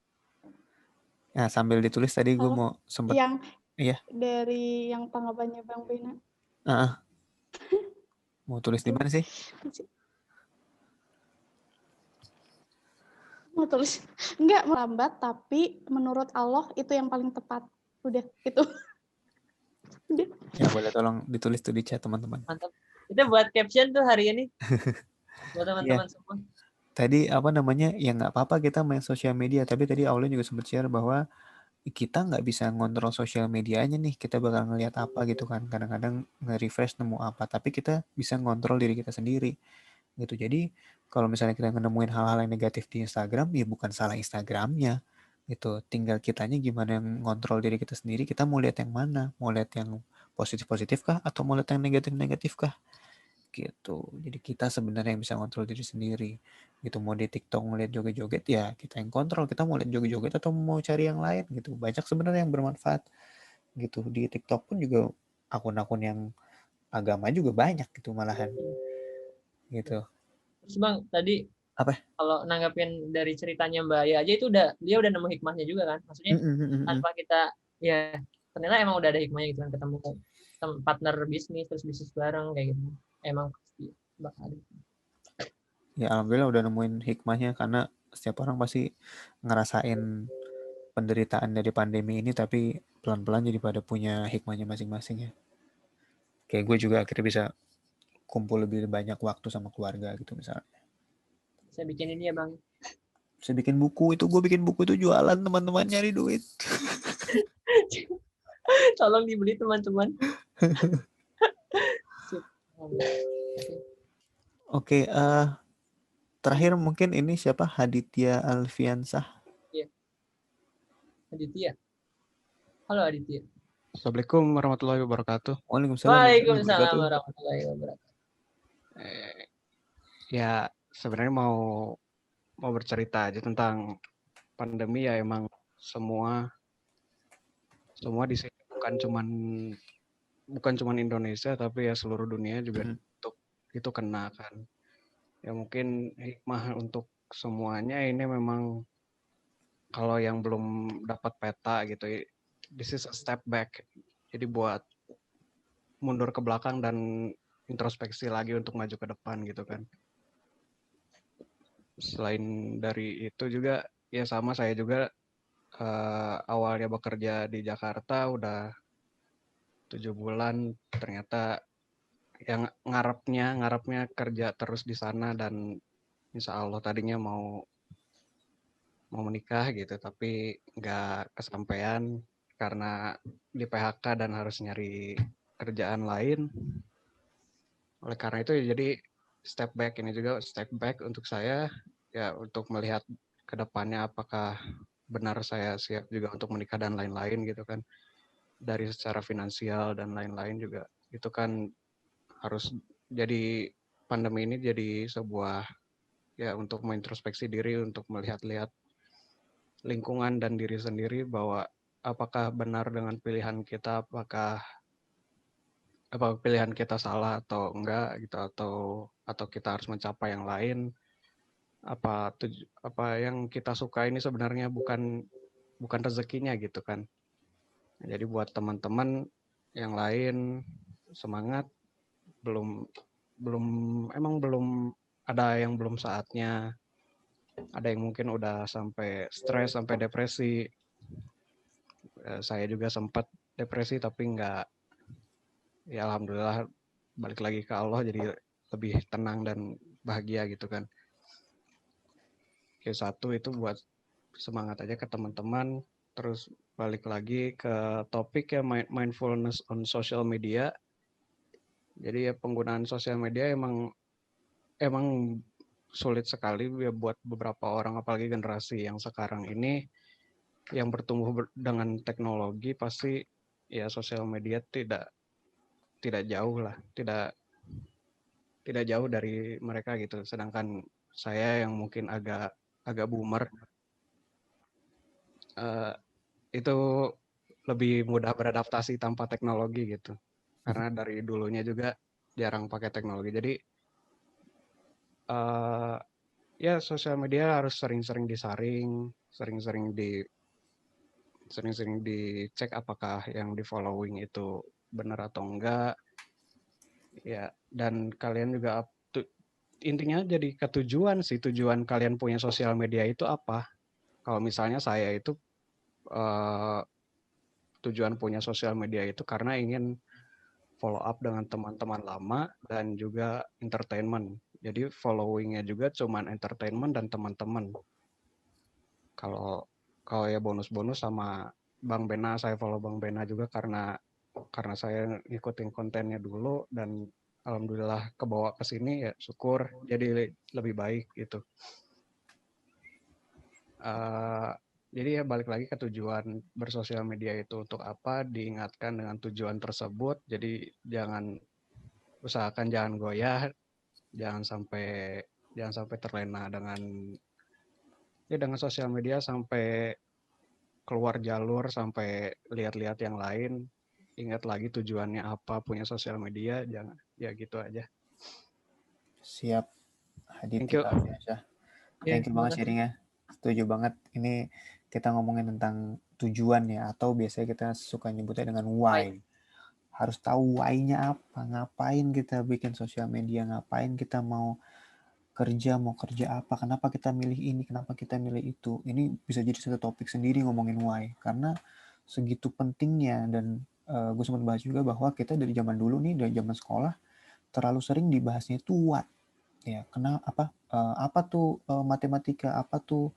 Nah, sambil ditulis tadi gue mau sempet Yang iya. Dari yang tanggapannya Bang Bena. Mau tulis di mana sih? Mau tulis enggak melambat, tapi menurut Allah itu yang paling tepat. Udah itu. Udah. Ya boleh tolong ditulis tuh di chat teman-teman. Mantap. Kita buat caption tuh hari ini buat teman-teman semua. Tadi apa namanya, ya nggak apa-apa kita main sosial media, tapi tadi Aulin juga sempat share bahwa kita nggak bisa ngontrol sosial medianya nih, kita bakal ngelihat apa gitu kan, kadang-kadang nge-refresh nemu apa, tapi kita bisa ngontrol diri kita sendiri gitu. Jadi kalau misalnya kita nemuin hal-hal yang negatif di Instagram, ya bukan salah Instagramnya gitu, tinggal kitanya gimana yang ngontrol diri kita sendiri, kita mau lihat yang mana, mau lihat yang positif-positif kah, atau mau lihat yang negatif-negatif kah gitu. Jadi kita sebenarnya yang bisa ngontrol diri sendiri gitu. Mau di TikTok ngeliat joget-joget ya kita yang kontrol, kita mau lihat joget-joget atau mau cari yang lain gitu. Banyak sebenarnya yang bermanfaat gitu. Di TikTok pun juga akun-akun yang agama juga banyak gitu malahan gitu. Terus Bang, tadi apa? Kalau nanggapin dari ceritanya Mbak Aya aja itu dia udah nemu hikmahnya juga kan. Maksudnya tanpa kita ya ternyata emang udah ada hikmahnya gitu kan, ketemu partner bisnis terus bisnis bareng kayak gitu. Emang pasti bakal ada. Ya alhamdulillah udah nemuin hikmahnya, karena setiap orang pasti ngerasain penderitaan dari pandemi ini, tapi pelan-pelan jadi pada punya hikmahnya masing-masing ya. Kayak gue juga akhirnya bisa kumpul lebih banyak waktu sama keluarga gitu misalnya. Saya bikin ini ya Bang. Saya bikin buku itu, gue bikin buku itu jualan, teman-teman nyari duit. Tolong dibeli teman-teman. Oke, terakhir mungkin ini siapa? Haditya Alfiansah. Iya. Aditya. Halo Aditya. Assalamualaikum warahmatullahi wabarakatuh. Waalaikumsalam warahmatullahi wabarakatuh. Ya sebenarnya mau bercerita aja tentang pandemi ya, emang semua di sini bukan cuman Indonesia tapi ya seluruh dunia juga itu kena kan. Ya mungkin hikmah untuk semuanya ini memang kalau yang belum dapat peta gitu, this is a step back. Jadi buat mundur ke belakang dan introspeksi lagi untuk maju ke depan gitu kan. Selain dari itu juga ya sama, saya juga awalnya bekerja di Jakarta udah 7 bulan, ternyata yang ngarepnya kerja terus di sana, dan insya Allah tadinya mau menikah gitu, tapi nggak kesampaian karena di PHK dan harus nyari kerjaan lain. Oleh karena itu jadi step back, ini juga step back untuk saya ya, untuk melihat ke depannya apakah benar saya siap juga untuk menikah dan lain-lain gitu kan. Dari secara finansial dan lain-lain juga itu kan harus, jadi pandemi ini jadi sebuah ya untuk mengintrospeksi diri, untuk melihat-lihat lingkungan dan diri sendiri bahwa apakah benar dengan pilihan kita, apakah pilihan kita salah atau enggak gitu, atau kita harus mencapai yang lain, apa yang kita suka ini sebenarnya bukan rezekinya gitu kan. Jadi buat teman-teman yang lain, semangat, belum ada yang belum saatnya, ada yang mungkin udah sampai stres, sampai depresi. Saya juga sempat depresi tapi enggak, ya alhamdulillah balik lagi ke Allah jadi lebih tenang dan bahagia gitu kan. Oke, satu itu buat semangat aja ke teman-teman. Terus balik lagi ke topik ya, mindfulness on social media. Jadi ya penggunaan sosial media emang sulit sekali ya buat beberapa orang, apalagi generasi yang sekarang ini yang bertumbuh dengan teknologi, pasti ya sosial media tidak jauh lah, tidak jauh dari mereka gitu. Sedangkan saya yang mungkin agak boomer, itu lebih mudah beradaptasi tanpa teknologi gitu. Karena dari dulunya juga jarang pakai teknologi. Jadi ya sosial media harus sering-sering disaring, sering-sering dicek apakah yang di following itu benar atau enggak. Ya, dan kalian juga intinya jadi ketujuan sih, tujuan kalian punya sosial media itu apa. Kalau misalnya saya itu tujuan punya sosial media itu karena ingin follow up dengan teman-teman lama dan juga entertainment. Jadi followingnya juga cuman entertainment dan teman-teman. Kalau ya bonus-bonus sama Bang Bena, saya follow Bang Bena juga karena saya ngikutin kontennya dulu dan alhamdulillah kebawa ke sini, ya syukur jadi lebih baik gitu. Jadi ya balik lagi ke tujuan bersosial media itu untuk apa, diingatkan dengan tujuan tersebut. Jadi usahakan jangan goyah, jangan sampai terlena dengan sosial media sampai keluar jalur, sampai lihat-lihat yang lain. Ingat lagi tujuannya apa punya sosial media, jangan, ya gitu aja. Siap, Hadit. Thank you. Thank you banget sharingnya. Setuju banget. Ini kita ngomongin tentang tujuan ya, atau biasanya kita suka nyebutnya dengan why. Harus tahu why-nya apa, ngapain kita bikin sosial media, ngapain kita mau kerja apa, kenapa kita milih ini, kenapa kita milih itu. Ini bisa jadi satu topik sendiri ngomongin why, karena segitu pentingnya. Dan gue sempat bahas juga bahwa kita dari zaman dulu nih, dari zaman sekolah, terlalu sering dibahasnya itu what. Ya, kenapa apa tuh matematika, apa tuh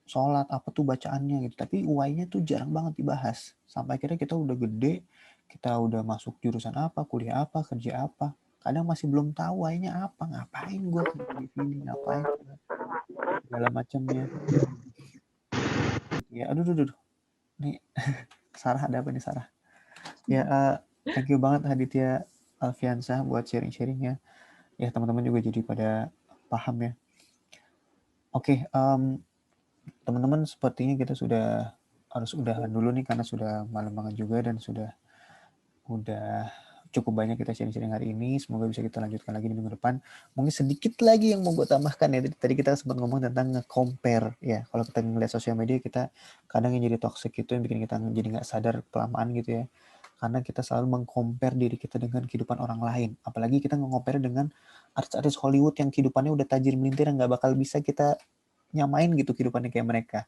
sholat, apa tuh bacaannya gitu. Tapi why-nya tuh jarang banget dibahas. Sampai akhirnya kita udah gede, kita udah masuk jurusan apa, kuliah apa, kerja apa, kadang masih belum tahu why-nya apa, ngapain gue di sini, ngapain segala macamnya. Ya, aduh. Nih, Sarah, ada apa nih Sarah? Ya, thank you banget Haditya Alfiansyah buat sharing-sharingnya. Ya, teman-teman juga jadi pada paham ya. Oke, teman-teman, sepertinya kita harus udahan dulu nih karena sudah malam banget juga dan udah cukup banyak kita sharing-sharing hari ini. Semoga bisa kita lanjutkan lagi di minggu depan. Mungkin sedikit lagi yang mau gue tambahkan ya. Tadi kita sempat ngomong tentang nge-compare ya. Kalau kita ngeliat sosial media, kita kadang yang jadi toxic itu yang bikin kita jadi nggak sadar kelamaan gitu ya. karena kita selalu meng-compare diri kita dengan kehidupan orang lain. Apalagi kita nge-compare dengan artis-artis Hollywood yang kehidupannya udah tajir melintir, yang nggak bakal bisa kita nyamain gitu kehidupannya kayak mereka.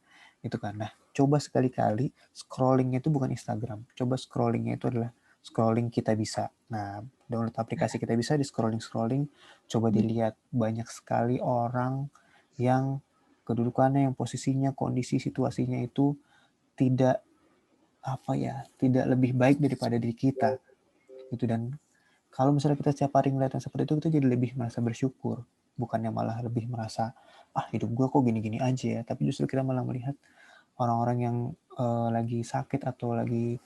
Itu kan. Nah, coba sekali-kali scrollingnya itu bukan Instagram. Coba scrollingnya itu adalah scrolling Kita Bisa. Nah, download aplikasi Kita Bisa, di scrolling-scrolling, coba dilihat banyak sekali orang yang kedudukannya, yang posisinya, kondisi situasinya itu tidak tidak lebih baik daripada diri kita gitu. Dan kalau misalnya kita setiap hari ngeliat yang seperti itu, kita jadi lebih merasa bersyukur, bukannya malah lebih merasa hidup gue kok gini-gini aja ya. Tapi justru kita malah melihat orang-orang yang lagi sakit atau lagi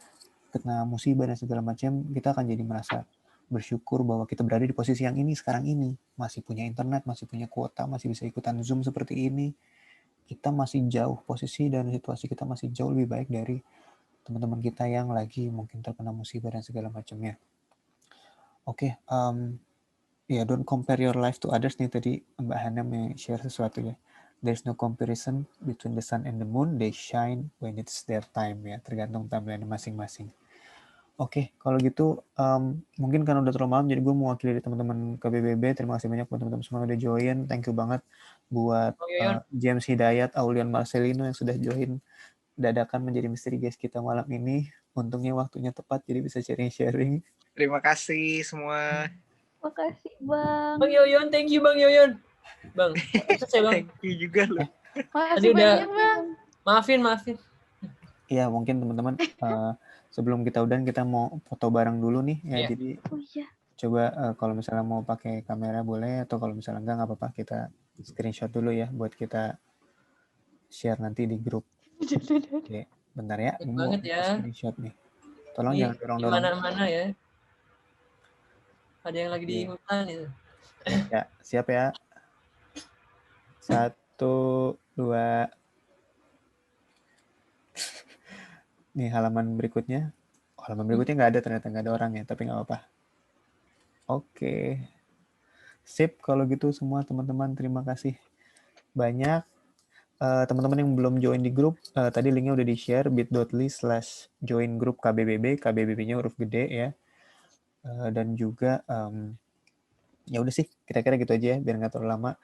kena musibah dan segala macam, kita akan jadi merasa bersyukur bahwa kita berada di posisi yang ini sekarang ini, masih punya internet, masih punya kuota, masih bisa ikutan Zoom seperti ini. Kita masih jauh, posisi dan situasi kita masih jauh lebih baik dari teman-teman kita yang lagi mungkin terkena musibah dan segala macamnya. Oke, don't compare your life to others nih, tadi Mbak Hana share sesuatu ya. There's no comparison between the sun and the moon, they shine when it's their time ya, tergantung timeline masing-masing. Oke, kalau gitu mungkin karena udah terlalu malam, jadi gue mewakili teman-teman KBBB. Terima kasih banyak buat teman-teman semua udah join. Thank you banget buat James Hidayat, Aulian Marcelino yang sudah join dadakan menjadi misteri guys kita malam ini. Untungnya waktunya tepat, jadi bisa sharing-sharing. Terima kasih semua. Makasih Bang. Bang Yoyon, thank you Bang Yoyon. Bang, sukses ya Bang. Thank you juga loh. Makasih banyak Bang. Maafin. Iya, mungkin teman-teman sebelum kita udahan, kita mau foto bareng dulu nih ya. Jadi coba kalau misalnya mau pakai kamera boleh, atau kalau misalnya nggak apa-apa, kita screenshot dulu ya buat kita share nanti di grup. Oke, bentar ya. Ini mau screenshot nih. Tolong jangan dorong-dorong. Mana ya. Ada yang lagi di hutan itu. Ya, siap ya. 1, 2. Nih halaman berikutnya. Halaman berikutnya nggak ada, ternyata nggak ada orang ya, tapi nggak apa-apa. Oke. Sip, kalau gitu semua teman-teman, terima kasih banyak. Teman-teman yang belum join di grup, tadi linknya udah di-share, bit.ly/join grup KBBB, KBBB-nya huruf gede ya. Dan juga ya udah sih, kira-kira gitu aja ya, biar nggak terlalu lama.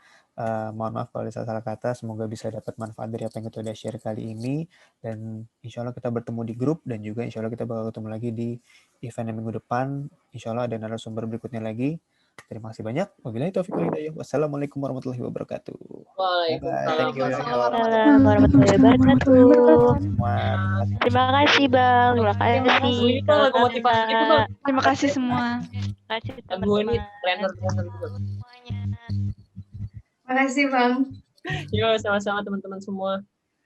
Mohon maaf kalau ada salah kata, semoga bisa dapat manfaat dari apa yang kita udah share kali ini, dan insya Allah kita bertemu di grup, dan juga insya Allah kita bakal ketemu lagi di event minggu depan. Insya Allah ada narasumber berikutnya lagi. Terima kasih banyak. Wabillahi taufiq wal hidayah. Wassalamualaikum warahmatullahi wabarakatuh. Waalaikumsalam warahmatullahi wabarakatuh. Terima kasih Bang. Terima kasih. Terima kasih semua. Terima kasih teman-teman. Makasih Bang. Yo, sama-sama teman-teman semua.